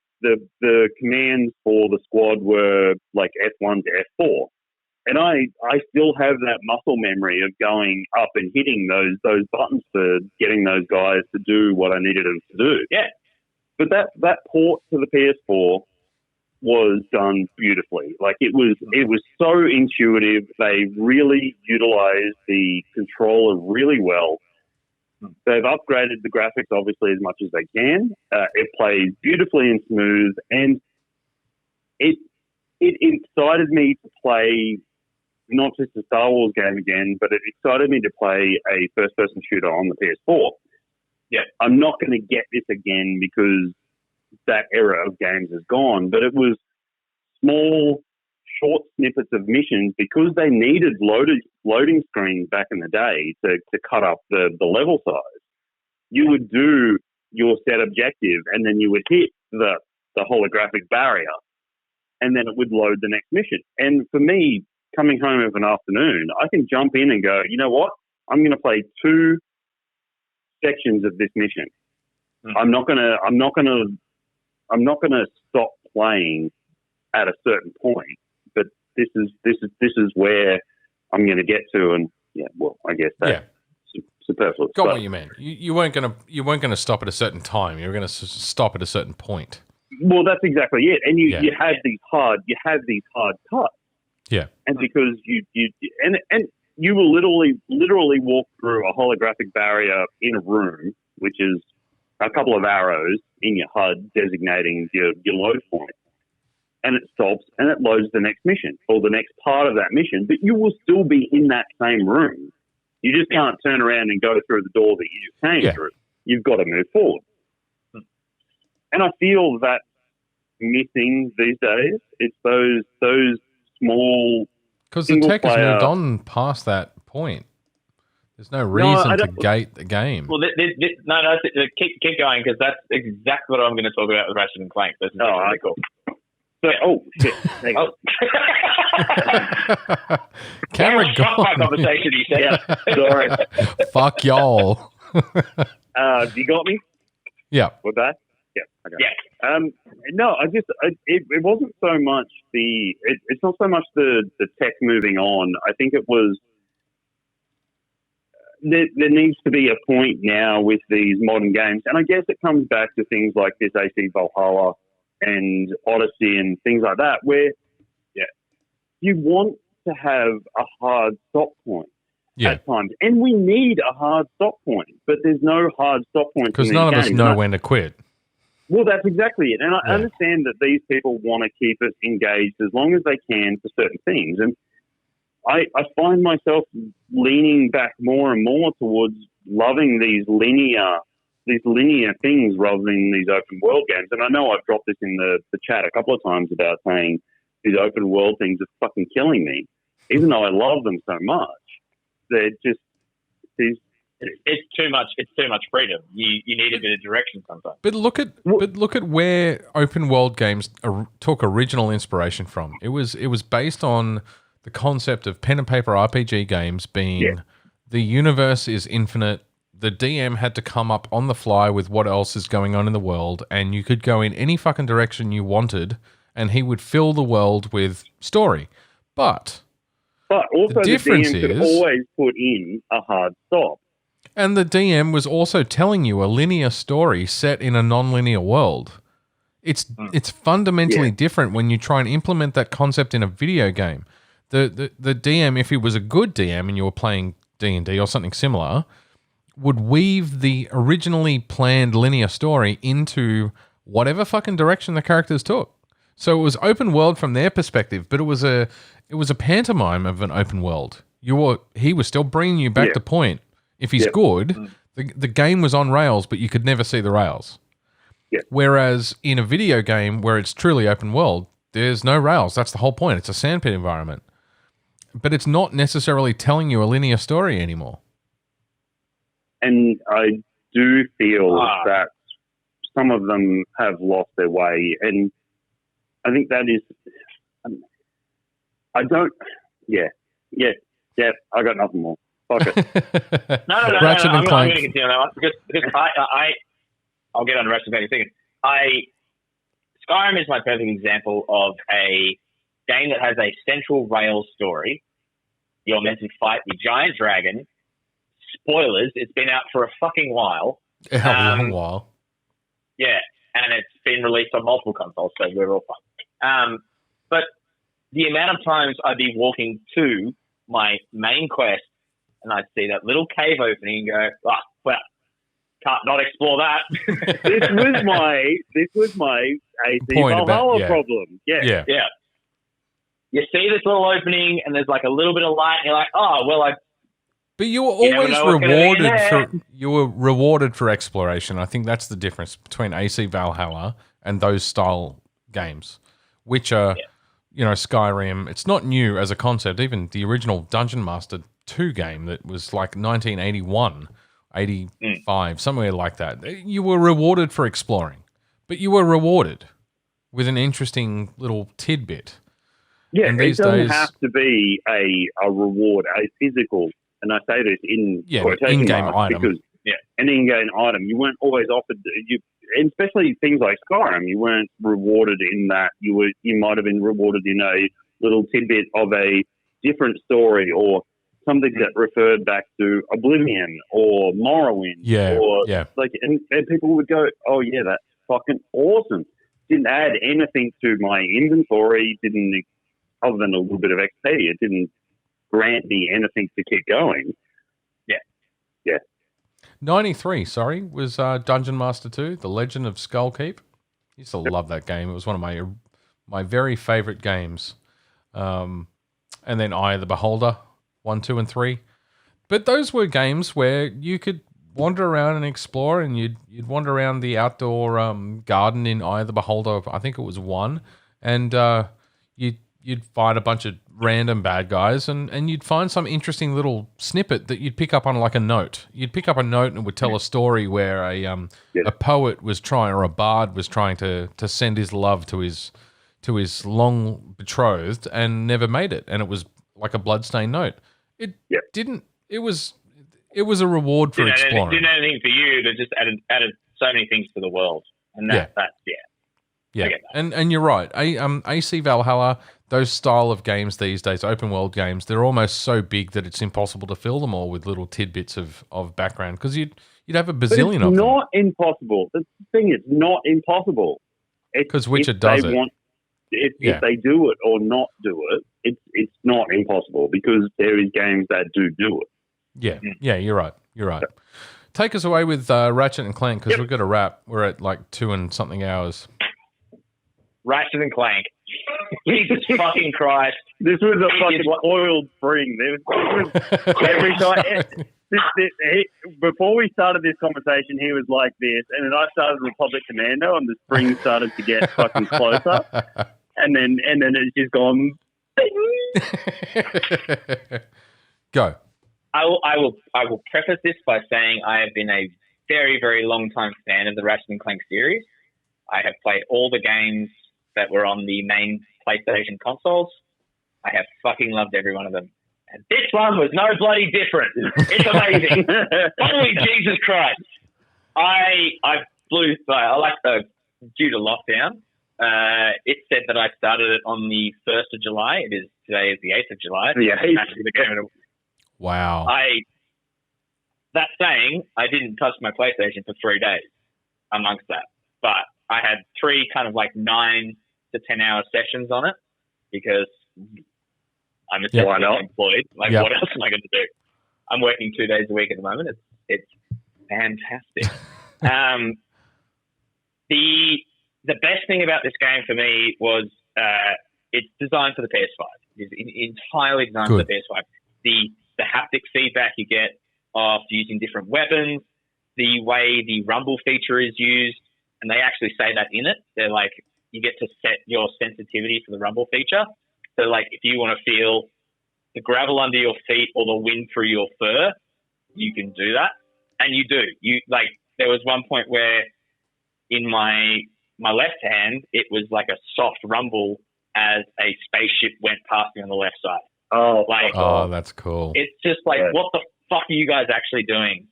commands for the squad were like F1 to F4. And I still have that muscle memory of going up and hitting those buttons for getting those guys to do what I needed them to do. Yeah. But that port to the PS4 was done beautifully. Like it was so intuitive. They really utilized the controller really well. They've upgraded the graphics obviously as much as they can. It plays beautifully and smooth, and it excited me to play not just a Star Wars game again, but it excited me to play a first-person shooter on the PS4. Yeah, I'm not going to get this again because that era of games is gone, but it was small, short snippets of missions because they needed loading screens back in the day to cut up the level size. You would do your set objective and then you would hit the holographic barrier and then it would load the next mission. And for me, coming home of an afternoon, I can jump in and go, you know what? I'm going to play 2 sections of this mission. I'm not going to stop playing at a certain point, but this is where I'm going to get to, and I guess that's superfluous. Got what you meant. You weren't going to stop at a certain time. You were going to stop at a certain point. Well, that's exactly it. And you had these hard cuts. Yeah. And because you will literally walk through a holographic barrier in a room, which is a couple of arrows in your HUD designating your load point. And it stops and it loads the next mission or the next part of that mission, but you will still be in that same room. You just can't turn around and go through the door that you just came through. You've got to move forward. and I feel that missing these days. It's those small, because the tech has moved on past that point. There's no reason to gate the game. Well, keep going, because that's exactly what I'm going to talk about with Ratchet and Clank. This is really cool. So, shit. Camera gone. My conversation, you said. Yeah, sorry. Fuck y'all. You got me? Yeah. With that? Yeah. Okay. Yeah. No, it wasn't so much it's not so much the tech moving on. I think it was, there needs to be a point now with these modern games. And I guess it comes back to things like this AC Valhalla and Odyssey and things like that, where you want to have a hard stop point at times. And we need a hard stop point, but there's no hard stop point. Because none of us know when to quit. Well, that's exactly it. And I understand that these people want to keep us engaged as long as they can for certain things. And I find myself leaning back more and more towards loving these linear things rather than these open world games. And I know I've dropped this in the chat a couple of times about saying these open world things are fucking killing me, even though I love them so much. They're just these. It's too much. It's too much freedom. You need a bit of direction sometimes. But look at where open world games took original inspiration from. It was based on the concept of pen and paper RPG games being the universe is infinite. The DM had to come up on the fly with what else is going on in the world, and you could go in any fucking direction you wanted, and he would fill the world with story. But also the DM could always put in a hard stop. And the DM was also telling you a linear story set in a non-linear world. It's fundamentally different when you try and implement that concept in a video game. The DM, if he was a good DM and you were playing D&D or something similar, would weave the originally planned linear story into whatever fucking direction the characters took. So it was open world from their perspective, but it was a pantomime of an open world. He was still bringing you back to point. If he's good, the game was on rails, but you could never see the rails. Yeah. Whereas in a video game where it's truly open world, there's no rails. That's the whole point. It's a sandpit environment. But it's not necessarily telling you a linear story anymore. And I do feel that some of them have lost their way. And I think that is... I don't... Yeah, I got nothing more. Fuck it. No. Ratchet and Clank. I'm going to continue on that one because I'll get on the Ratchet in a second. Skyrim is my perfect example of a game that has a central rail story. You're meant to fight the giant dragon. Spoilers, it's been out for a fucking while. A long while. Yeah, and it's been released on multiple consoles, so we're all fine. But the amount of times I'd be walking to my main quest and I'd see that little cave opening and go, can't not explore that. This was my AC Valhalla problem. Yeah. You see this little opening and there's like a little bit of light and you're like, But you were always rewarded for exploration. I think that's the difference between AC Valhalla and those style games, which are, Skyrim. It's not new as a concept. Even the original Dungeon Master 2 game that was like 1981, 85, somewhere like that. You were rewarded for exploring, but you were rewarded with an interesting little tidbit. Yeah, and it doesn't have to be a reward, a physical, and I say this in quotation in-game marks item. because an in-game item. You weren't always offered, and especially things like Skyrim, you weren't rewarded in that. You might have been rewarded in a little tidbit of a different story or something that referred back to Oblivion or Morrowind. And people would go, oh yeah, that's fucking awesome. Didn't add anything to my inventory, other than a little bit of XP. It didn't grant me anything to keep going. Yeah. 93, was Dungeon Master 2, The Legend of Skullkeep. I used to love that game. It was one of my very favorite games. And then Eye of the Beholder, 1, 2, and 3. But those were games where you could wander around and explore, and you'd wander around the outdoor garden in Eye of the Beholder. I think it was 1, and you'd find a bunch of random bad guys, and you'd find some interesting little snippet that you'd pick up on, like a note. You'd pick up a note and it would tell a story where a poet was trying, or a bard was trying to send his love to his long betrothed and never made it, and it was like a bloodstained note. It didn't. It was a reward for exploring. Didn't anything for you, but just added so many things to the world, and that's Yeah, I get that. and you're right. AC Valhalla, those style of games these days, open world games, they're almost so big that it's impossible to fill them all with little tidbits of background, because you'd have a bazillion of them. It's not impossible. The thing is not impossible. Because Witcher does it. If they do it or not do it, it's not impossible, because there is games that do it. Yeah, you're right. Take us away with Ratchet and Clank, because we've got a wrap. We're at like 2 and something hours. Ratchet and Clank. Jesus fucking Christ. This was a fucking oiled spring. Every time. Before we started this conversation, he was like this, and then I started Republic Commando, and the spring started to get fucking closer, and then it's just gone. Go. I will preface this by saying I have been a very, very long time fan of the Ratchet and Clank series. I have played all the games that were on the main PlayStation consoles. I have fucking loved every one of them. And this one was no bloody different. It's amazing. Holy Jesus Christ. I due to lockdown, it said that I started it on the 1st of July. Today is the 8th of July. Wow. That saying, I didn't touch my PlayStation for 3 days amongst that. But I had 3 kind of like 9 to 10 hour sessions on it, because I'm essentially employed. What else am I going to do? I'm working 2 days a week at the moment. It's fantastic. The best thing about this game for me was it's designed for the PS5. It's entirely designed for the PS5. The haptic feedback you get of using different weapons, the way the rumble feature is used, and they actually say that in it. They're like, you get to set your sensitivity for the rumble feature. So, like, if you want to feel the gravel under your feet or the wind through your fur, you can do that, and you do. There was one point where in my left hand, it was like a soft rumble as a spaceship went past me on the left side. Oh, that's cool. It's just like, what the fuck are you guys actually doing?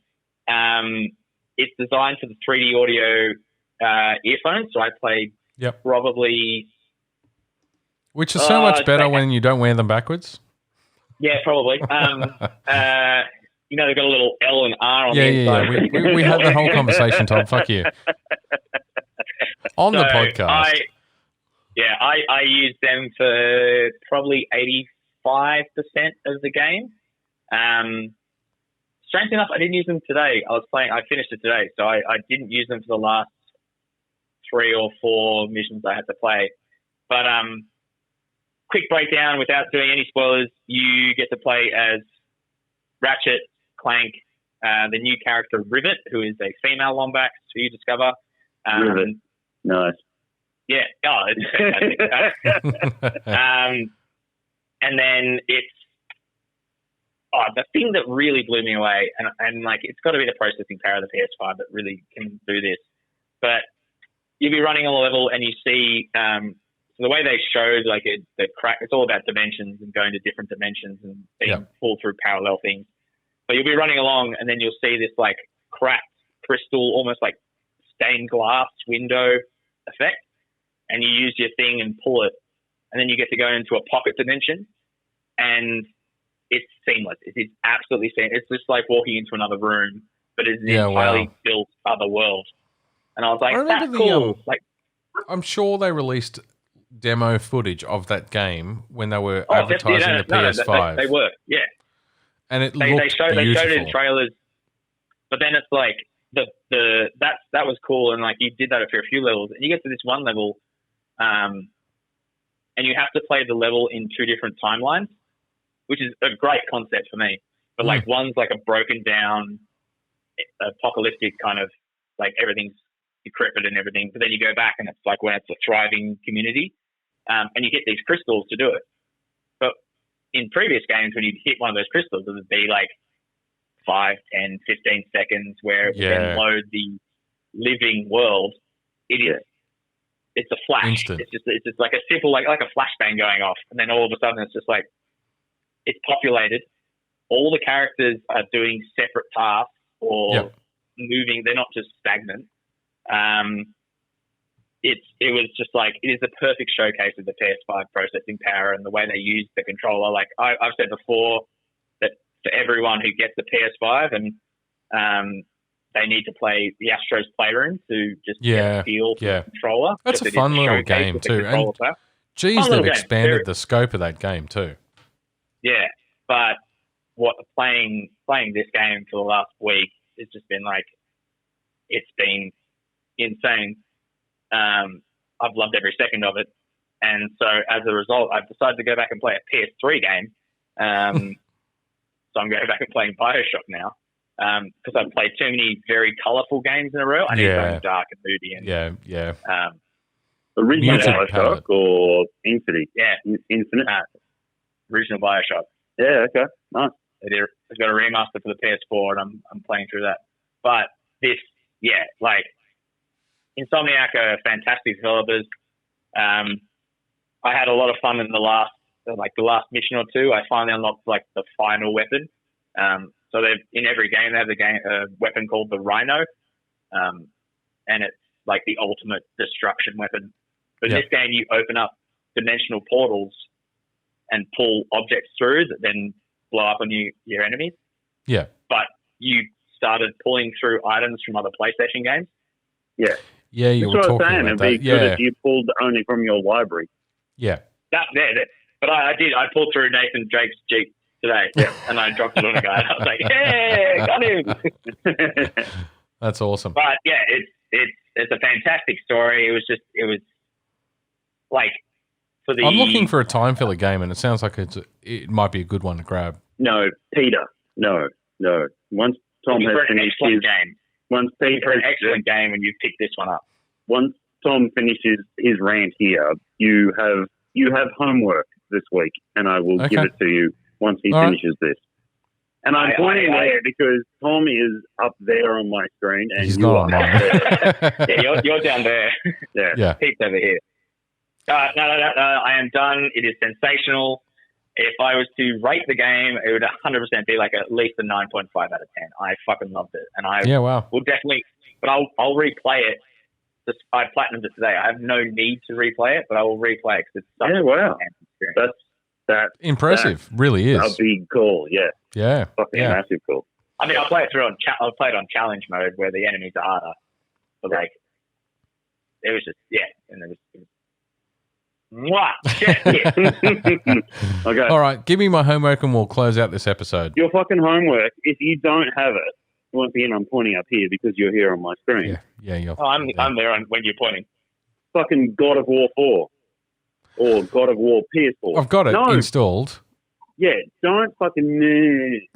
It's designed for the 3D audio earphones, so I played probably... Which is so much better when you don't wear them backwards. Yeah, probably. They've got a little L and R on the inside. Yeah. We had the whole conversation, Tom. Fuck you. On the podcast. I used them for probably 85% of the game. Strange enough, I didn't use them today. I finished it today, so I didn't use them for the last 3 or 4 missions I had to play. But quick breakdown without doing any spoilers, you get to play as Ratchet, Clank, the new character Rivet, who is a female Lombax who you discover. Rivet. Nice. Yeah. Oh, it's fantastic. And then it's the thing that really blew me away, and like, it's got to be the processing power of the PS5 that really can do this. But you'll be running a level and you see so the way they showed, like, it's all about dimensions and going to different dimensions and being pulled through parallel things. But you'll be running along and then you'll see this like cracked crystal, almost like stained glass window effect, and you use your thing and pull it, and then you get to go into a pocket dimension, and it's seamless. It's absolutely seamless. It's just like walking into another room, but it's an entirely built other world. And I was like, that's cool. I'm sure they released demo footage of that game when they were advertising the PS5. They were, yeah. And it looked beautiful. They showed it in trailers, but then it's like that was cool, and like, you did that for a few levels, and you get to this one level, and you have to play the level in 2 different timelines, which is a great concept for me. But like, one's like a broken down apocalyptic kind of like everything's decrepit and everything. But then you go back and it's like when it's a thriving community, and you get these crystals to do it. But in previous games, when you hit one of those crystals, it would be like 5, 10, 15 seconds where it would then load the living world. It's a flash. Instant. It's just like a simple like a flashbang going off, and then all of a sudden it's just like it's populated. All the characters are doing separate tasks or moving. They're not just stagnant. It was just like it is the perfect showcase of the PS5 processing power and the way they use the controller. Like I've said before that for everyone who gets the PS5 and they need to play the Astro's Playroom to just get a feel for the controller. That's a fun little game too. And geez, they've expanded the scope of that game too. Yeah, but playing this game for the last week has just been like, it's been insane. I've loved every second of it. And so as a result, I've decided to go back and play a PS3 game. So I'm going back and playing BioShock now. Because I've played too many very colourful games in a row. I need something dark and moody. And, original BioShock or Infinite? Yeah. Infinite? Original BioShock. Yeah, okay. Nice. I've got a remaster for the PS4 and I'm playing through that. But this, like Insomniac are fantastic developers. I had a lot of fun in the last mission or two. I finally unlocked like the final weapon. So in every game they have a weapon called the Rhino, and it's like the ultimate destruction weapon. But in this game, you open up dimensional portals and pull objects through that then blow up on your enemies. Yeah. But you started pulling through items from other PlayStation games. Yeah. Yeah, you were talking about It'd be good if you pulled only from your library. Yeah. But I did. I pulled through Nathan Drake's Jeep today, and I dropped it on a guy. And I was like, "Yeah, got him!" That's awesome. But it's a fantastic story. It was like for the. I'm looking for a time filler game, and it sounds like it might be a good one to grab. No, Peter. No. Once Tom has finished his game, once Peter an excellent game, and you pick this one up. Once Tom finishes his rant here, you have homework this week, and I will give it to you once he finishes this. And I'm pointing there because Tom is up there on my screen, and you are up there. You're down there. Yeah. Pete's over here. No. I am done. It is sensational. If I was to rate the game, it would 100% be like at least a 9.5 out of 10. I fucking loved it, and I will definitely. But I'll replay it. I platinumed it today. I have no need to replay it, but I will replay it because it's such an experience. That's impressive. Really is a big call. Yeah. Fucking massive call. I mean, I'll play it I'll play it on challenge mode where the enemies are harder. But like, it was just and it was Okay. All right, give me my homework and we'll close out this episode. Your fucking homework, if you don't have it, once again, I'm pointing up here because you're here on my screen. I'm there when you're pointing. Fucking God of War 4 or God of War PS4. I've got it installed. Yeah, don't fucking...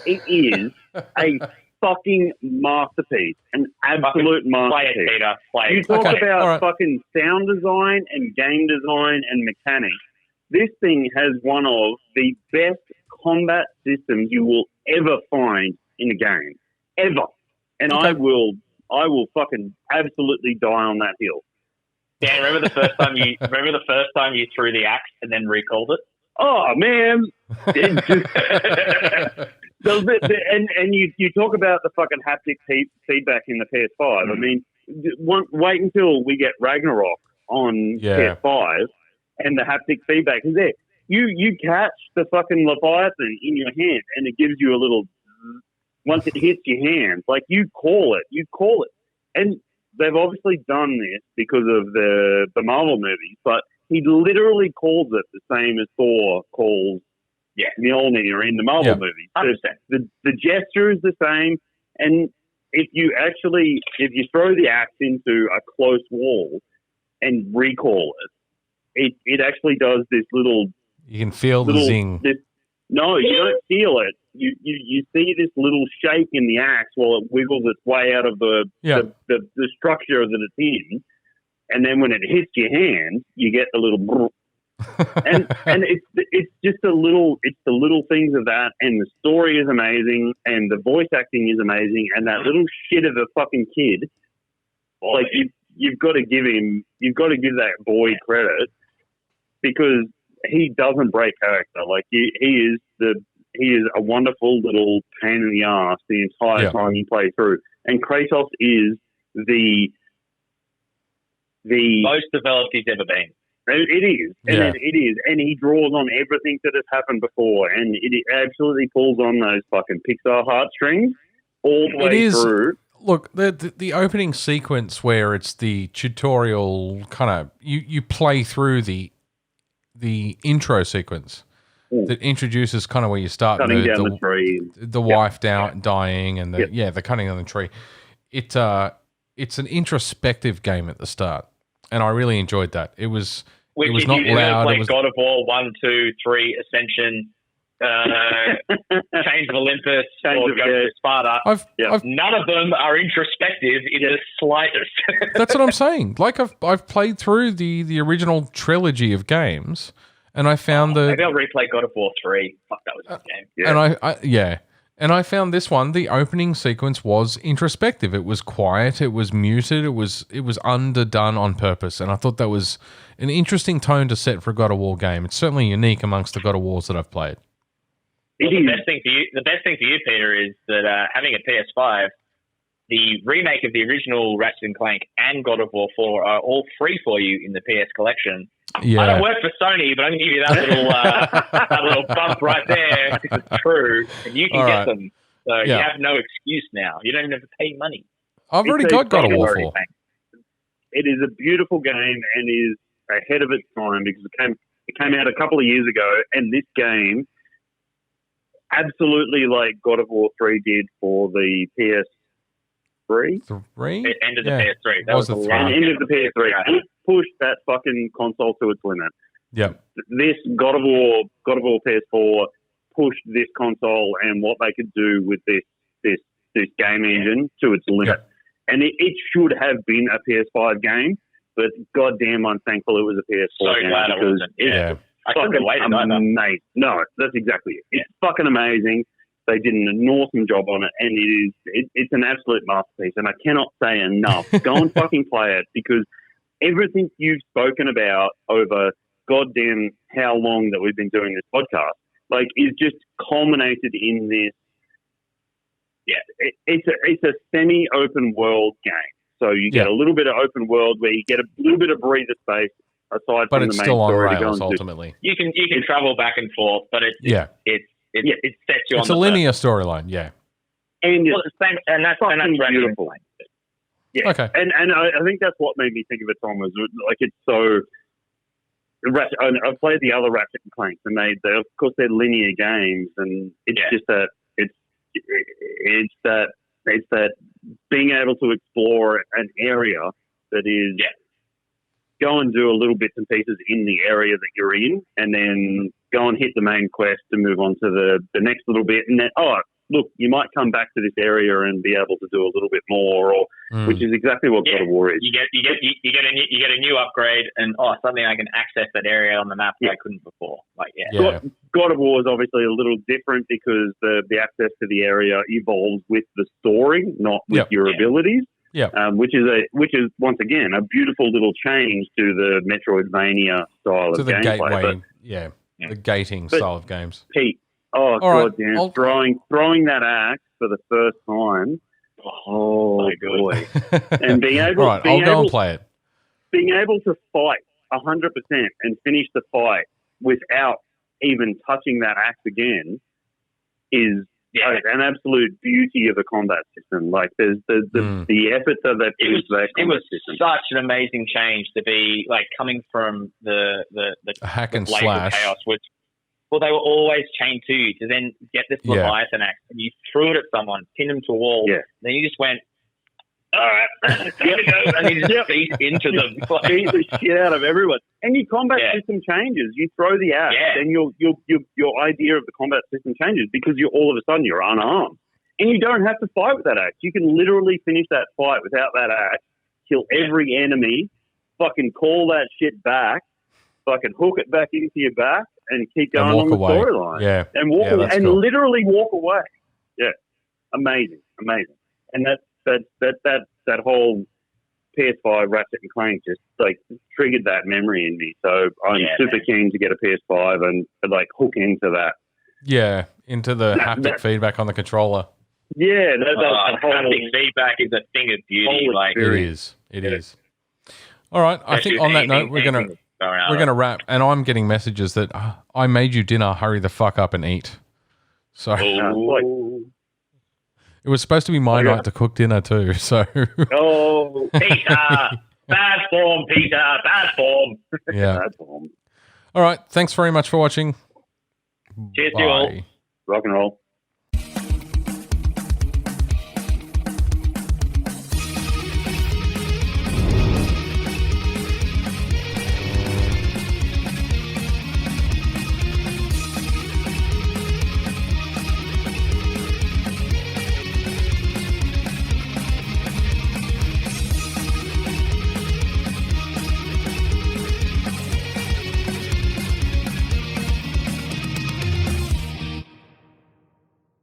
It is a fucking masterpiece, an absolute masterpiece. Play it, Peter. Play it. You talk about fucking sound design and game design and mechanics. This thing has one of the best combat systems you will ever find in a game. Ever. And I will fucking absolutely die on that hill. Yeah, remember the first time you threw the axe and then recalled it? Oh man. And you talk about the fucking haptic feedback in the PS5. I mean, wait until we get Ragnarok on PS5 and the haptic feedback is there. You catch the fucking Leviathan in your hand and it gives you a little, once it hits your hands, like you call it. And they've obviously done this because of the Marvel movies, but he literally calls it the same as Thor calls Mjolnir in the Marvel movies. The gesture is the same, and if you throw the axe into a close wall and recall it actually does this little... You can feel the zing. No, you don't feel it. you see this little shake in the axe while it wiggles its way out of the structure that it's in, and then when it hits your hand, you get the little brrr. and it's just the little things of that, and the story is amazing, and the voice acting is amazing, and that little shit of a fucking kid, like you've got to give that boy credit, because he doesn't break character. Like he is a wonderful little pain in the ass the entire time you play through, and Kratos is the most developed he's ever been. It is, and it is, and he draws on everything that has happened before, and it absolutely pulls on those fucking Pixar heartstrings all the way through. Look, the opening sequence where it's the tutorial kind of you play through the intro sequence that introduces kind of where you start cutting down the tree, the wife dying, and the cutting down the tree. It's an introspective game at the start, and I really enjoyed that. It was not loud. Like God of War 1, 2, 3, Ascension, Chains of Olympus, or Ghost of Sparta. None of them are introspective in the slightest. That's what I'm saying. Like I've played through the original trilogy of games, and I found maybe I'll replay God of War 3. Fuck, that was a good game. Yeah. And I found this one, the opening sequence was introspective. It was quiet. It was muted. It was underdone on purpose. And I thought that was an interesting tone to set for a God of War game. It's certainly unique amongst the God of Wars that I've played. Well, the best thing for you, Peter, is that having a PS5, the remake of the original Ratchet and Clank and God of War 4 are all free for you in the PS collection. Yeah. I don't work for Sony, but I'm going to give you that little bump right there, because it's true, and you can get them. So you have no excuse now. You don't even have to pay money. I've already got God of War 4. It is a beautiful game and is ahead of its time, because it came out a couple of years ago, and this game, absolutely like God of War 3 did for the PS3. It ended the PS3. That was the end of the PS3. It pushed that fucking console to its limit. Yeah. This God of War PS4 pushed this console and what they could do with this game engine to its limit. Yeah. And it should have been a PS5 game, but goddamn, I'm thankful it was a PS4 game. Glad it wasn't. I couldn't have waited either. No, that's exactly it. It's fucking amazing. They did an awesome job on it, and it's an absolute masterpiece, and I cannot say enough. Go and fucking play it, because everything you've spoken about over goddamn how long that we've been doing this podcast, like, is just culminated in this. Yeah, it's a semi-open world game. So you get a little bit of open world where you get a little bit of breather space aside from the main story. But it's still on rails, ultimately. You can travel back and forth, but it sets you on. It's a linear storyline, and it's the same, and that's beautiful. Yeah, okay. And I think that's what made me think of it, Tom, was like, it's so. I've played the other Ratchet and Clanks, and they of course they're linear games, and it's just that it's that being able to explore an area that is go and do a little bits and pieces in the area that you're in, and then go and hit the main quest to move on to the next little bit, and then look, you might come back to this area and be able to do a little bit more, which is exactly what God of War is. You get a new upgrade, and suddenly I can access that area on the map that I couldn't before. God of War is obviously a little different, because the access to the area evolves with the story, not with your abilities. Yeah, which is once again a beautiful little change to the Metroidvania style of gameplay. The gating style of games. Pete. Oh, God, damn. Throwing that axe for the first time. Oh, my boy. And being able go and play it. Being able to fight 100% and finish the fight without even touching that axe again is an absolute beauty of a combat system. Like, there's the effort that they put into that combat system. It was such an amazing change to be, like, coming from the hack and slash chaos, which, well, they were always chained to you, to then get this Leviathan axe, and you threw it at someone, pinned them to a wall, then you just went, All right, and he just beat into them, beat the shit out of everyone. And your combat system changes. You throw the axe, and your idea of the combat system changes because all of a sudden you're unarmed, and you don't have to fight with that axe. You can literally finish that fight without that axe, kill every enemy, fucking call that shit back, fucking hook it back into your back, and keep going on the storyline. Yeah, and walk away, and cool. literally walk away. Yeah, amazing. And that whole PS5 Ratchet and Clank just like triggered that memory in me. So I'm super keen to get a PS5 and like hook into that. Yeah, into the haptic feedback on the controller. Yeah, haptic feedback is a thing of beauty. Like it is. All right, I think on that note we're gonna wrap. And I'm getting messages that I made you dinner. Hurry the fuck up and eat. So. It was supposed to be my night to cook dinner too, so... Oh, Peter! Bad form, Peter! Bad form! Yeah. Bad form. All right, thanks very much for watching. Cheers to you all. Rock and roll.